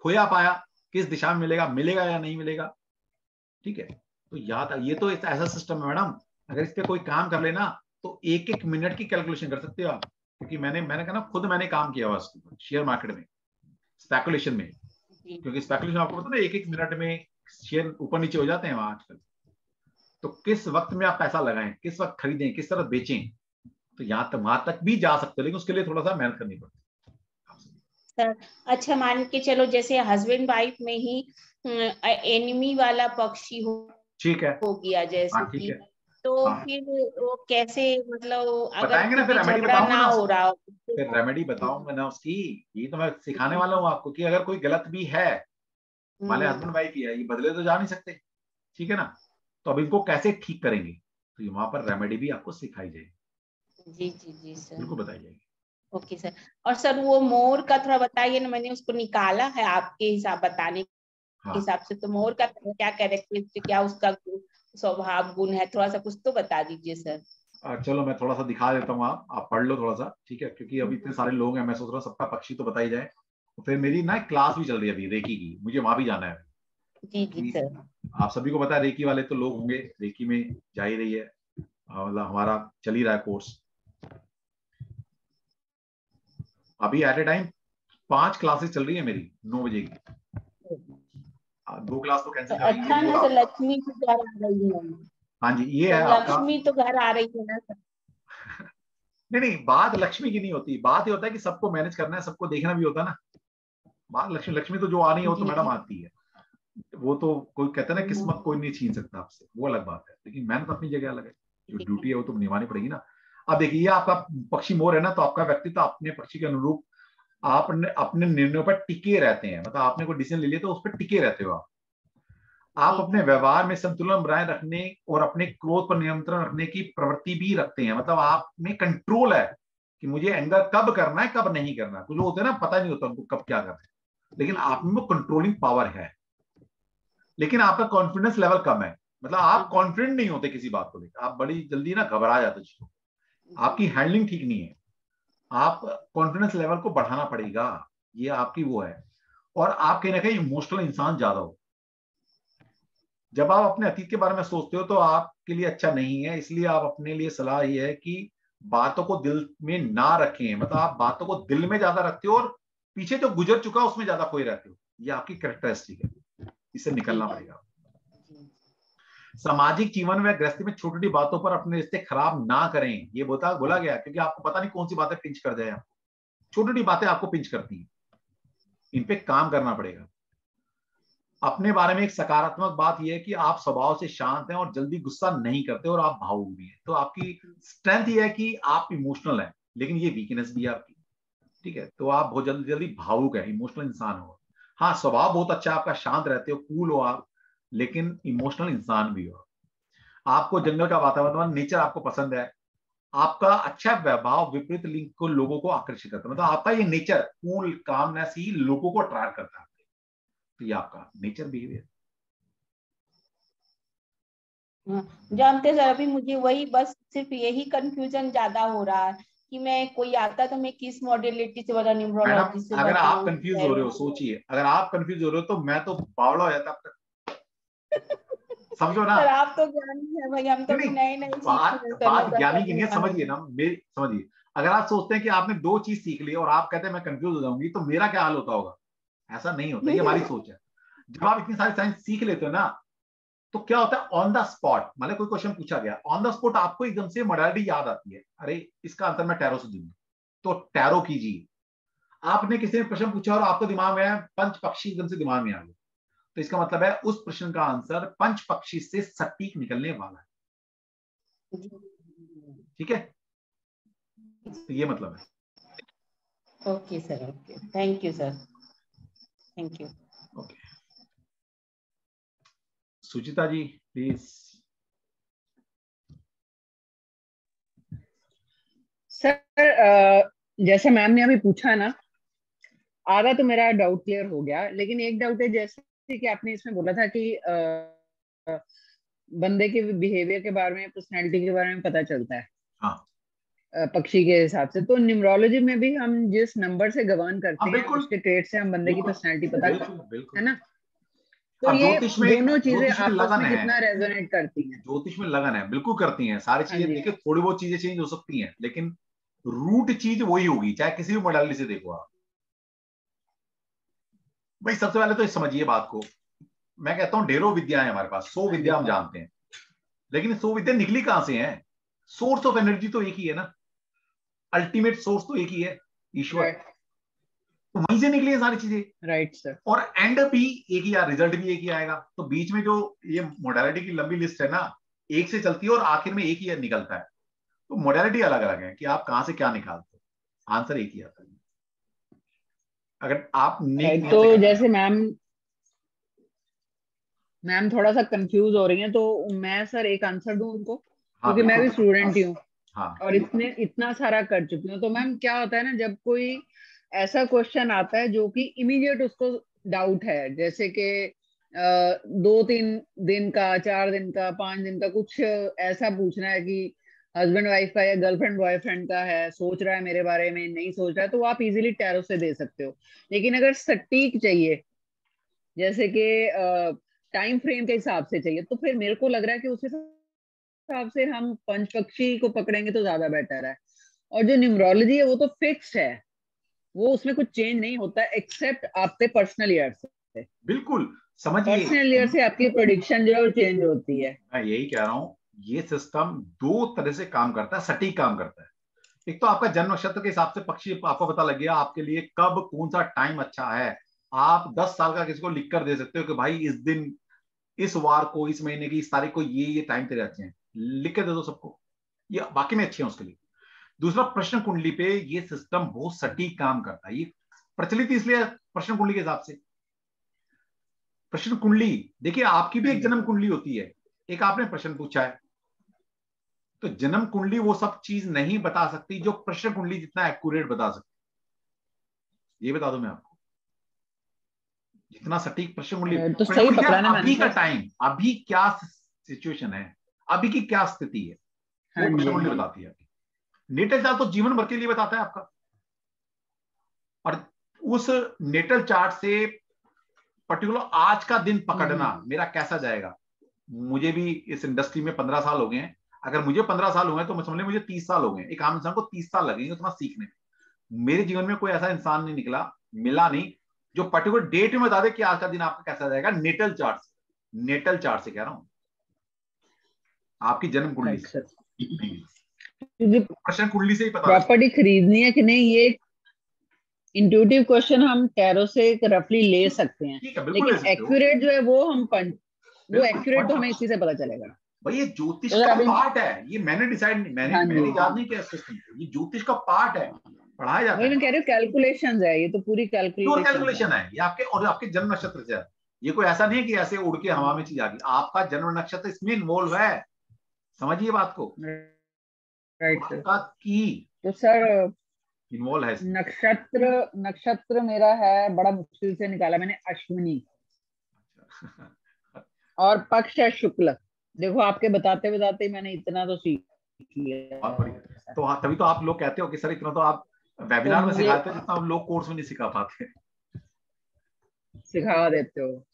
खोया पाया किस दिशा में मिलेगा, मिलेगा या नहीं मिलेगा, ठीक है। तो याद, ये तो ऐसा सिस्टम है मैडम, अगर इस पे कोई काम कर लेना तो एक एक मिनट की कैलकुलेशन कर सकते हो आप। क्योंकि मैंने कहा ना, खुद मैंने काम किया हुआ शेयर मार्केट में, स्पेकुलेशन में, क्योंकि स्पेकुलेशन आपको पता ना एक एक मिनट में शेयर ऊपर नीचे हो जाते हैं वहां आजकल। तो किस वक्त में आप पैसा लगाएं, किस वक्त खरीदें, किस तरह बेचें, तो वहां तक भी जा सकते हो, लेकिन उसके लिए थोड़ा सा मेहनत करनी पड़ती है। सर अच्छा, मान के चलो जैसे हस्बैंड वाइफ में ही एनिमी वाला पक्षी हो, ठीक है, हो गया जैसे कि, तो फिर वो कैसे, मतलब बताएंगे ना, फिर रेमेडी झगड़ा ना हो रहा हो, फिर रेमेडी बताऊंगा ना उसकी। ये तो मैं सिखाने वाला हूँ आपको कि अगर कोई गलत भी है, हमारे हस्बैंड वाइफ ही है, ये बदले तो जा नहीं सकते, ठीक है ना, तो अब इनको कैसे ठीक करेंगे, तो वहां पर रेमेडी भी आपको सिखाई जाएगी। जी जी जी सर, बिल्कुल बताई जाएगी। Okay sir. और सर वो मोर का थोड़ा बताइए ना, मैंने उसको निकाला है आपके हिसाब बताने के हिसाब से, तो मोर का क्या कैरेक्टरिस्टिक, क्या उसका स्वभाव गुण है, थोड़ा सा कुछ तो बता दीजिए सर। चलो मैं थोड़ा सा दिखा देता हूँ, आप पढ़ लो थोड़ा सा, ठीक है, क्योंकि अभी इतने सारे लोग हैं, मैं सोच रहा हूँ सबका पक्षी तो बताई जाए। तो फिर मेरी ना क्लास भी चल रही है अभी रेकी की, मुझे वहां भी जाना है। जी जी सर। आप सभी को पता है रेकी वाले तो लोग होंगे, रेकी में जा ही रही है, मतलब हमारा चल ही रहा है कोर्स। अभी एट ए टाइम 5 क्लासेस चल रही है मेरी 9 बजे की, 2 क्लास तो कैंसिल कर अच्छा ना, तो लक्ष्मी तो घर आ रही है। हाँ जी, ये है लक्ष्मी तो घर आ रही है ना सर। नहीं, बात लक्ष्मी की नहीं होती, बात ये होता है कि सबको मैनेज करना है, सबको देखना भी होता है ना। बात लक्ष्मी तो जो आ रही है वो तो मैडम आती है, वो तो कोई कहता है ना किस्मत कोई नहीं छीन सकता आपसे, वो अलग बात है, लेकिन मेहनत अपनी जगह अलग है, जो ड्यूटी है वो तो निभानी पड़ेगी ना। अब देखिए आपका पक्षी मोर है ना, तो आपका व्यक्तित्व अपने पक्षी के अनुरूप आप अपने निर्णयों पर टिके रहते हैं, मतलब आपने कोई डिसीजन ले लिया तो उस पर टिके रहते हो आप अपने व्यवहार में संतुलन बनाए रखने और अपने क्रोध पर नियंत्रण रखने की प्रवृत्ति भी रखते हैं, मतलब आप में कंट्रोल है कि मुझे एंगर कब करना है कब नहीं करना। कुछ लोग होते हैं ना, पता नहीं होता उनको कब क्या करना है, लेकिन आप में वो कंट्रोलिंग पावर है। लेकिन आपका कॉन्फिडेंस लेवल कम है, मतलब आप कॉन्फिडेंट नहीं होते किसी बात को लेकर, आप बड़ी जल्दी ना घबरा जाते चीजों, आपकी हैंडलिंग ठीक नहीं है। आप कॉन्फिडेंस लेवल को बढ़ाना पड़ेगा, ये आपकी वो है। और आप कहीं ना कहीं इमोशनल इंसान ज्यादा हो, जब आप अपने अतीत के बारे में सोचते हो तो आपके लिए अच्छा नहीं है, इसलिए आप अपने लिए सलाह ये है कि बातों को दिल में ना रखें, मतलब आप बातों को दिल में ज्यादा रखते हो और पीछे जो गुजर चुका है उसमें ज्यादा खोए रहते हो। ये आपकी कैरेक्टरिस्टिक है, इससे निकलना पड़ेगा। सामाजिक जीवन में गृहस्थी में छोटी छोटी बातों पर अपने रिश्ते खराब ना करें, ये बोला गया, क्योंकि आपको पता नहीं कौन सी बातें पिंच कर जाए। आपको छोटी छोटी बातें आपको पिंच करती हैं, इन पे काम करना पड़ेगा। अपने बारे में एक सकारात्मक बात यह है कि आप स्वभाव से शांत हैं और जल्दी गुस्सा नहीं करते और आप भावुक भी हैं। तो आपकी स्ट्रेंथ यह है कि आप इमोशनल हैं, लेकिन ये वीकनेस भी है आपकी, ठीक है। तो आप बहुत जल्दी जल्दी भावुक है, इमोशनल इंसान हो। हाँ, स्वभाव बहुत अच्छा है आपका, शांत रहते हो, कूल हो आप, लेकिन इमोशनल इंसान भी हो। आपको जंगल का वातावरण, नेचर आपको पसंद है। आपका अच्छा व्यवहार विपरीत लिंग को लोगों को आकर्षित करता है, मतलब आपका ये नेचर कूल कामनेस ही लोगों को अट्रैक्ट करता है। तो ये आपका नेचर बिहेवियर। जानते सर, अभी मुझे वही बस सिर्फ यही कंफ्यूजन ज्यादा हो रहा है कि मैं कोई आता तो मैं किस मॉडलिटी से बताऊं, न्यूमरोलॉजी से अगर आप बताऊं। कंफ्यूज हो रहे हो, सोचिए, अगर आप कंफ्यूज हो रहे हो तो मैं तो बावड़ा हो जाता अब तक। समझो ना सर, आप तो ज्ञानी है भाई, हम तो भी नए नए बात ज्ञानी की नहीं है, समझिए ना मेरी, समझिए। अगर आप सोचते हैं कि आपने 2 चीज सीख ली और आप कहते हैं मैं कंफ्यूज हो जाऊंगी, तो मेरा क्या हाल होता होगा? ऐसा नहीं होता, ये हमारी सोच है। जब आप इतनी सारी साइंस सीख लेते हो ना, तो क्या होता है, ऑन द स्पॉट, मतलब कोई क्वेश्चन पूछा गया, ऑन द स्पॉट आपको एकदम से मॉडलिटी याद आती है। अरे इसका आंसर मैं टैरो से दूंगा, तो टैरो कीजिए। आपने किसी ने प्रश्न पूछा और आपको दिमाग में पंच पक्षी एकदम से दिमाग में आ गया, तो इसका मतलब है उस प्रश्न का आंसर पंच पक्षी से सटीक निकलने वाला है, ठीक है। तो ये मतलब है। Okay sir, okay, thank you sir, thank you. Okay, Suchita ji please. Sir जैसे मैम ने अभी पूछा ना, आधा तो मेरा डाउट क्लियर हो गया, लेकिन एक डाउट है, जैसे कि आपने इसमें बोला था कि बंदे के बिहेवियर के बारे में, पर्सनैलिटी के बारे में पता चलता है। हाँ, पक्षी के हिसाब से, तो न्यूमरोलॉजी में भी हम जिस नंबर से गवर्न करते हैं, उसके ट्रेट से हम बंदे की पर्सनैलिटी पता करते हैं, है ना। तो ये दोनों चीजें आपस में कितना रेजोनेट करती हैं? ज्योतिष में लगन है, बिल्कुल करती हैं सारी चीजें। देखिए, थोड़ी बहुत चीजें चेंज हो सकती हैं, लेकिन रूट चीज वही होगी, चाहे किसी भी मॉडलिटी से देखो आप। भाई सबसे पहले तो समझिए बात को, मैं कहता हूं ढेरों विद्या है हमारे पास, 100 विद्या हम जानते हैं, लेकिन 100 विद्या निकली कहां से है? सोर्स ऑफ एनर्जी तो एक ही है ना, अल्टीमेट सोर्स तो एक ही है, ईश्वर। तो वहीं से निकली है सारी चीजें, राइट सर। और एंड भी एक ही, रिजल्ट भी एक ही आएगा। तो बीच में जो ये मोडालिटी की लंबी लिस्ट है ना, एक से चलती है और आखिर में एक ही निकलता है। तो मोडालिटी अलग अलग है कि आप कहां से क्या निकालते हो, आंसर एक ही आता है। अगर आप तो जैसे मैम थोड़ा सा कंफ्यूज हो रही हैं, तो मैं सर एक आंसर दूं उनको, क्योंकि मैं भी स्टूडेंट ही हूँ और इतना सारा कर चुकी हूँ। तो मैम क्या होता है ना, जब कोई ऐसा क्वेश्चन आता है जो कि इमीडिएट उसको डाउट है, जैसे कि 2-3 दिन का, 4 दिन का, 5 दिन का, कुछ ऐसा पूछना है कि हस्बैंड वाइफ का या गर्लफ्रेंड बॉयफ्रेंड का है, सोच रहा है मेरे बारे में, नहीं सोच रहा है, तो आप इजीली टैरो से दे सकते हो। लेकिन अगर सटीक चाहिए, जैसे कि टाइम फ्रेम के हिसाब से चाहिए, तो फिर मेरे को लग रहा है कि उस हिसाब से हम पंच पक्षी को पकड़ेंगे तो ज्यादा बेटर है। और जो न्यूमरोलॉजी है वो तो फिक्स है, वो उसमें कुछ चेंज नहीं होता एक्सेप्ट आपके पर्सनल ईयर से। बिल्कुल समझिए, पर्सनल ईयर से आपकी प्रेडिक्शन जो है चेंज होती है। मैं यही कह रहा हूँ, ये सिस्टम 2 तरह से काम करता है, सटीक काम करता है। एक तो आपका जन्म नक्षत्र के हिसाब से पक्षी आपको पता लग गया, आपके लिए कब कौन सा टाइम अच्छा है। आप 10 साल का किसी को लिख कर दे सकते हो कि भाई इस दिन, इस वार को, इस महीने की इस तारीख को ये टाइम तेरे अच्छे हैं, लिख के दे दो सबको, ये बाकी में अच्छे हैं उसके लिए। दूसरा, प्रश्न कुंडली पे ये सिस्टम बहुत सटीक काम करता है। ये प्रचलित इसलिए प्रश्न कुंडली के हिसाब से। प्रश्न कुंडली देखिए, आपकी भी एक जन्म कुंडली होती है, एक आपने प्रश्न पूछा है, तो जन्म कुंडली वो सब चीज नहीं बता सकती जो प्रश्न कुंडली जितना एक्यूरेट बता सकती। ये बता दूं मैं आपको, जितना सटीक प्रश्न कुंडली, तो सही पकड़ा ना अभी का टाइम, अभी क्या सिचुएशन है, अभी की क्या स्थिति है, वो प्रश्न कुंडली बताती है। नेटल चार्ट तो जीवन भर के लिए बताता है आपका, और उस नेटल चार्ट से पर्टिकुलर आज का दिन पकड़ना मेरा कैसा जाएगा। मुझे भी इस इंडस्ट्री में 15 साल हो गए हैं, अगर मुझे 15 साल हुए तो मैं समझ ले मुझे 30 साल हो गए, एक आम इंसान को 30 साल लगेंगे उतना सीखने में। मेरे जीवन में कोई ऐसा इंसान नहीं निकला, मिला नहीं, जो पर्टिकुलर डेट में बता दे कि आज का दिन आपका कैसा जाएगा। नेटल चार्ट से कह रहा हूं, आपकी जन्म कुंडली से, प्रश्न कुंडली से ही पता। प्रॉपर्टी खरीदनी है कि नहीं, ये इंट्यूटिव क्वेश्चन हम टैरो से रफली ले सकते हैं, लेकिन एक्यूरेट जो है वो एक्यूरेट तो हमें इसी से पता चलेगा भाई। ये ज्योतिष का पार्ट है, ये मैंने डिसाइड मैंने याद नहीं किया सिस्टम, ये ज्योतिष का पार्ट है, पढ़ाया जाता है। मैं कह रही हूँ कैलकुलेशंस है, ये तो पूरी कैलकुलेशन है ये आपके, और आपके जन्म नक्षत्र से है। ये कोई ऐसा नहीं है कि ऐसे उड़ के हवा में चीज आ गई, आपका जन्म नक्षत्र इसमें इन्वॉल्व है, समझिए बात को। राइट की तो सर इन्वॉल्व है। नक्षत्र मेरा है, बड़ा मुश्किल से निकाला मैंने, अश्विनी, और पक्ष है शुक्ल। देखो आपके बताते बताते मैंने इतना तो सीख लिया। तो हाँ, तभी तो आप लोग कहते हो कि सर इतना तो आप वेबिनार में सिखाते हो जितना हम लोग कोर्स में नहीं सिखा पाते। सिखा देते हो।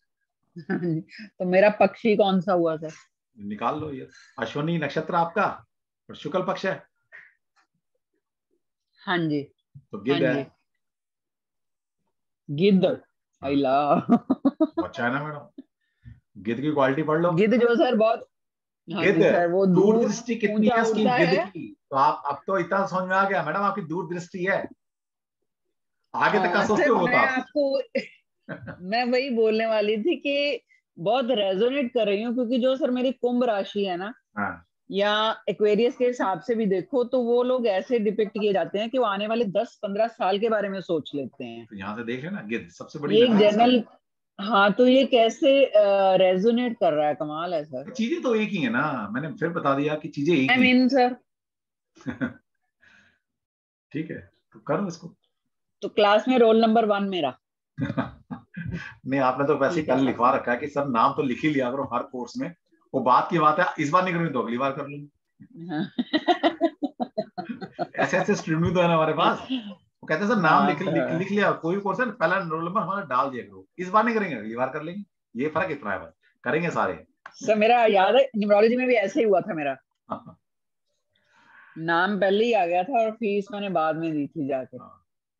तो मेरा पक्षी कौन सा हुआ सर? निकाल लो, ये अश्विनी नक्षत्र आपका और शुक्ल पक्ष है। हाँ जी। तो गिद्ध है। गिद्ध अला अच्छा है ना मैडम, गिद्ध की क्वालिटी पढ़ लो। गिद्ध जो सर बहुत, गिद्ध वो दूरदृष्टि कितनी है उसकी गिद्ध की, तो आप अब तो इतना समझ में आ गया मैडम, आपकी दूरदृष्टि है, आगे तक का सोचते हो। मैं आपको मैं वही बोलने वाली थी कि बहुत रेजोनेट कर रही हूँ, क्योंकि जो सर मेरी कुंभ राशि है ना, या एक्वेरियस के हिसाब से भी देखो तो वो लोग ऐसे डिपिक्ट किए जाते हैं कि वो आने वाले 10-15 साल के बारे में सोच लेते हैं। तो यहाँ से देख लेना, गिद्ध सबसे बड़ी ये जनरल। हाँ, तो ये कैसे रेजोनेट कर रहा है, कमाल है सर। चीजें तो एक ही है ना, मैंने फिर बता दिया कि चीजें एक ही हैं सर। ठीक है, तो करो इसको। तो क्लास में रोल नंबर 1 मेरा। नहीं, आपने तो वैसे ही कल लिखवा रखा है कि सर नाम तो लिख ही लिया करो हर कोर्स में, वो बात की बात है, इस बार नहीं करूंगी तो अगली बार कर लूंगी। ऐसे स्टूडेंट तो है ना हमारे पास, वो कहते हैं सर नाम लिख लिया, कोई भी कोर्स है पहला रोल नंबर हमारा डाल दिया करो, इस बार नहीं करेंगे अगली बार कर लेंगे, ये फर्क इतना है, बस करेंगे सारे। सर मेरा याद है न्यूमरोलॉजी में भी ऐसे ही हुआ था मेरा। नाम पहले ही आ गया था और फीस मैंने बाद में दी थी जाके।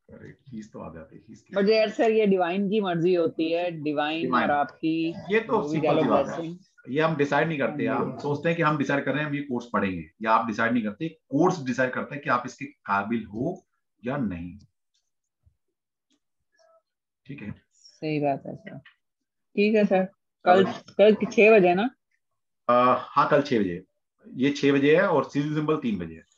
फीस तो आ जाती है, फीस बट यार सर ये डिवाइन की मर्जी होती है, डिवाइन और आपकी, ये तो सिंपल सी बात है, ये हम डिसाइड नहीं करते। हम सोचते हैं कि हम डिसाइड कर रहे हैं हम ये कोर्स पढ़ेंगे, या आप डिसाइड नहीं करते, कोर्स डिसाइड करते हैं कि आप इसके काबिल हो या नहीं। ठीक है, सही बात है सर। ठीक है सर, कल 6 बजे ना? हाँ कल 6 बजे, ये 6 बजे है और सीरियल सिंबल 3 बजे है।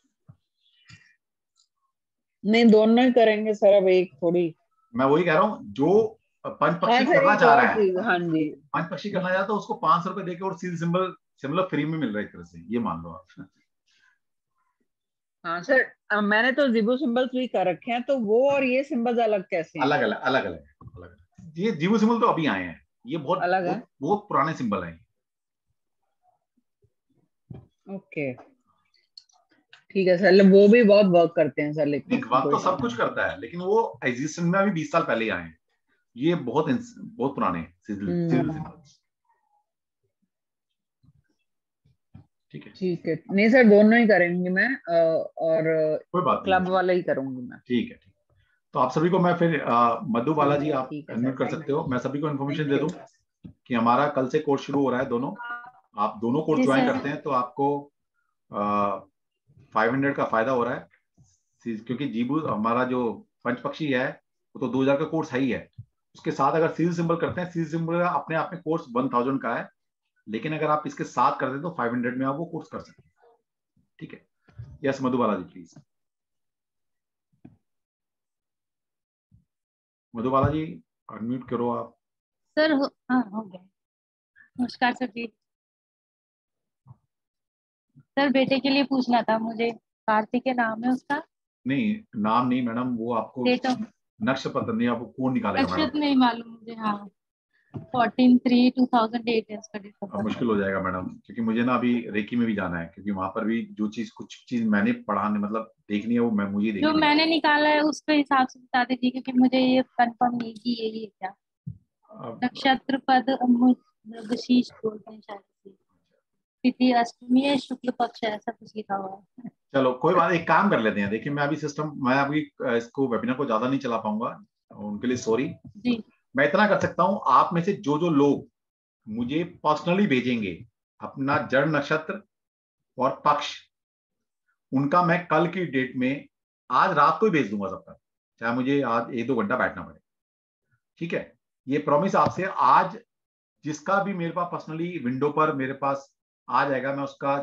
नहीं, दोनों ही करेंगे सर, अब एक थोड़ी। मैं वही कह रहा हूँ, जो पंचपक्षी करना चाह रहा है, हाँ जी, पंचपक्षी करना चाहता है तो उसको 500 रुपए देके और सीरियल सिंबल फ्री में मिल रहा है, एक तरह से ये मान लो आप। हाँ सर, मैंने तो जिबू सिंबल भी कर रखे हैं, तो वो और ये सिंबल्स अलग कैसे हैं? अलग। ये जिबू सिंबल तो अभी आए हैं, ये बहुत अलग है, बहुत पुराने सिंबल हैं। ओके, ठीक है सर, वो भी बहुत वर्क करते हैं सर, लेकिन वर्क तो सब कुछ करता है, लेकिन वो एग्जिस्टेंस में अभी 20 साल पहले ही आए हैं, ये बहुत पुराने सिंबल्स। ठीक है, नहीं सर दोनों ही करेंगे मैं, और कोई बात क्लब वाला ही करूंगी मैं। ठीक है, तो आप सभी को मैं फिर मधु बाला जी आप अनम्यूट कर सकते हो। मैं सभी को इन्फॉर्मेशन दे दूं कि हमारा कल से कोर्स शुरू हो रहा है, दोनों आप दोनों कोर्स ज्वाइन करते हैं तो आपको 500 का फायदा हो रहा है, क्योंकि जीबू हमारा जो पंचपक्षी है वो तो 2000 का कोर्स है ही है, उसके साथ अगर सीरियल सिंबल करते हैं, सीरियल सिंबल का अपने आप में कोर्स 1000 का है, लेकिन अगर आप इसके साथ करते हैं तो 500 में आप वो कोर्स कर सकते हैं। ठीक है, yes Madhubala ji please. Madhubala ji unmute करो आप। सर हाँ हो गया। नमस्कार सर जी। सर बेटे के लिए पूछना था मुझे, कार्तिक के नाम है उसका? नहीं नाम नहीं मैडम, वो आपको नक्शा पता नहीं, आपको कौन निकालेगा मैडम? नक्षत्र नहीं मालूम मुझे। हाँ 14/3/2008 है इसका डेट ऑफ बर्थ। मुश्किल हो जाएगा मैडम, क्योंकि मुझे ना अभी रेकी में भी जाना है, क्योंकि वहां पर भी जो चीज कुछ चीज मैंने पढ़ाने मतलब देखनी है वो मैं मुझे देखनी जो मैंने निकाला है उसके हिसाब से बता दीजिए, क्योंकि मुझे ये कंफर्म नहीं कि यही है क्या। नक्षत्र पद वशिष्ठ बोलते हैं शायद। द्वितीय अष्टमी है, शुक्ल पक्ष है, ऐसा कुछ लिखा हुआ है। चलो कोई बात, एक काम कर लेते हैं। देखिए मैं अभी इसको वेबिनार को ज्यादा नहीं चला पाऊंगा, उनके लिए सॉरी। मैं इतना कर सकता हूं, आप में से जो जो लोग मुझे पर्सनली भेजेंगे अपना जन्म नक्षत्र और पक्ष, उनका मैं कल की डेट में आज रात को ही भेज दूंगा सब तक, चाहे मुझे आज 1-2 घंटा बैठना पड़े। ठीक है, ये प्रॉमिस आपसे। आज जिसका भी मेरे पास पर्सनली विंडो पर मेरे पास आ जाएगा, मैं उसका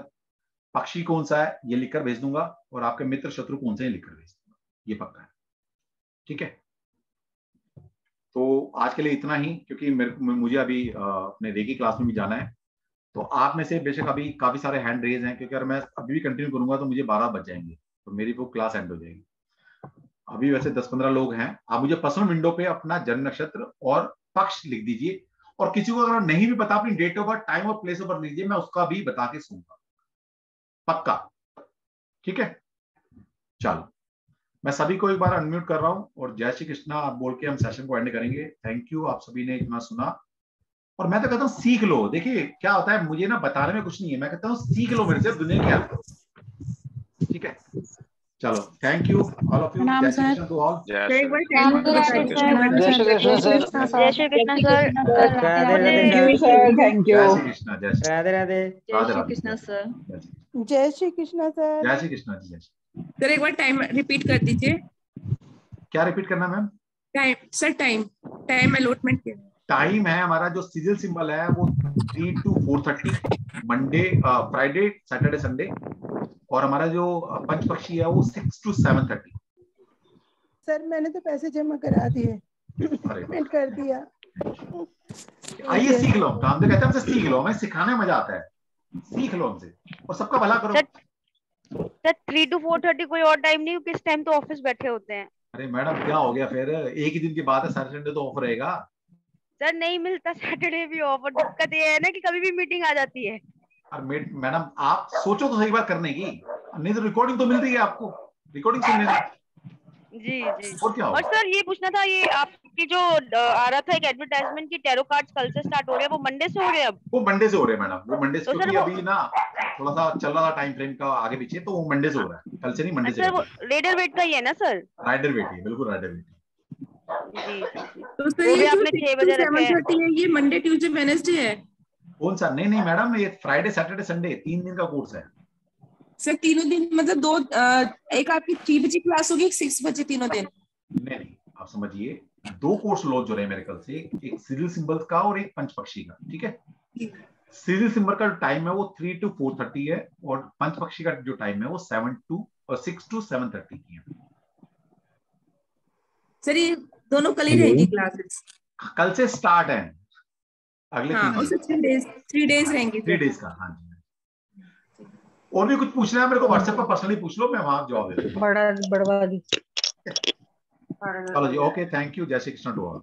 पक्षी कौन सा है ये लिखकर भेज दूंगा, और आपके मित्र शत्रु कौन से लिखकर भेज दूंगा, ये पक्का है। ठीक है, तो आज के लिए इतना ही, क्योंकि मुझे अभी अपने रेकी क्लास में भी जाना है। तो आप में से बेशक अभी काफी सारे हैंड रेज हैं, क्योंकि अगर मैं अभी भी कंटिन्यू करूंगा तो मुझे 12 बज जाएंगे, तो मेरी वो क्लास एंड हो जाएगी। अभी वैसे 10-15 लोग हैं। आप मुझे पर्सनल विंडो पे अपना जन्म नक्षत्र और पक्ष लिख दीजिए, और किसी को अगर नहीं भी पता अपनी डेट ऑफ बर्थ, टाइम और प्लेस ऑफ बर्थ लीजिए, मैं उसका भी बता के सूंगा, पक्का। ठीक है, चलो मैं सभी को एक बार अनम्यूट कर रहा हूं, और जय श्री कृष्णा आप बोल के हम सेशन को एंड करेंगे। थैंक यू, आप सभी ने इतना सुना, और मैं तो कहता हूं सीख लो। देखिए क्या होता है, मुझे ना बताने में कुछ नहीं है, मैं कहता हूं सीख लो मेरे से, दुनिया क्या। ठीक है, चलो thank you all of you. जय श्री कृष्ण टू ऑल। जय श्री कृष्ण सर। जय Shri Krishna sir. Thank you sir, thank you. जय श्री कृष्ण, जय श्री राधे राधे। जय श्री कृष्ण सर। जय श्री कृष्ण सर। जय श्री कृष्ण जी। सर एक बार टाइम रिपीट कर दीजिए। क्या रिपीट करना ma'am? Time sir, time allotment क्या है? टाइम है हमारा जो सिजिल सिंबल है वो 3 to 4:30 Monday, Friday, Saturday, Sunday, और हमारा जो पंच पक्षी है वो 6 to 7:30। सर मैंने तो पैसे जमा करा दिए, पेमेंट कर दिया। आइए सीख लो, काम तो कहते हैं हमसे सीख लो, हमें सिखाने में मजा आता है। सीख लो हमसे और सबका भला करो। सर 3 to 4:30 कोई और टाइम नहीं, किस टाइम तो ऑफिस बैठे होते हैं। अरे मैडम क्या हो गया फिर, एक ही दिन की बात है, सैटरडे तो ऑफ रहेगा। सर नहीं मिलता सैटरडे भी ऑफ, और दिक्कत ये है ना कि कभी भी मीटिंग आ जाती है। अरे मैडम आप सोचो तो सही बात करने की, नहीं तो रिकॉर्डिंग तो मिल रही है आपको, रिकॉर्डिंग सुन लेना। जी और क्या और सर ये पूछना था, ये आपकी जो आ रहा था एक एडवर्टाइजमेंट की टैरो कार्ड्स कल से स्टार्ट हो रहे हैं, वो मंडे से हो रहे हैं अब? वो मंडे से हो रहे हैं मैडम, वो मंडे से, तो क्योंकि अभी ना थोड़ा सा चल रहा था टाइम फ्रेम का आगे पीछे, तो वो मंडे से हो रहा है, कल से नहीं मंडे से। वो रेडर वेट का ही है ना सर? राइडर वेट है, बिल्कुल राइडर वेट। जी। तो सर ये 6 बजे 7:30 है, ये मंडे ट्यूसडे वेडनेसडे है? कौन सा? नहीं मैडम, ये फ्राइडे सैटरडे संडे 3 दिन का कोर्स है सर। तीनों दिन मतलब दो, एक आपकी 3 बजे क्लास होगी, एक 6 बजे, तीनों दिन? नहीं आप समझिए, 2 कोर्स लॉन्च हो रहे हैं मेरे ख्याल से, एक सिजिल सिंबल्स का और एक पंच पक्षी का। ठीक है, सिजिल सिंबल का टाइम है वो 3 to 4:30 है, और पंच पक्षी का जो टाइम है वो 6 to 7:30 की है। सर ये दोनों कल ही रहेगी क्लासेस? कल से स्टार्ट है, अगले 3 डेज रहेंगी। 3 डेज का। हाँ जी। और भी कुछ पूछना है मेरे को व्हाट्सएप पर पर्सनली पूछ लो, मैं वहां जवाब दे दूंगा। चलो जी, ओके, थैंक यू। जय Shri Krishna to all.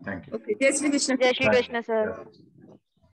Thank you. जय श्री कृष्ण। जय श्री कृष्ण सर।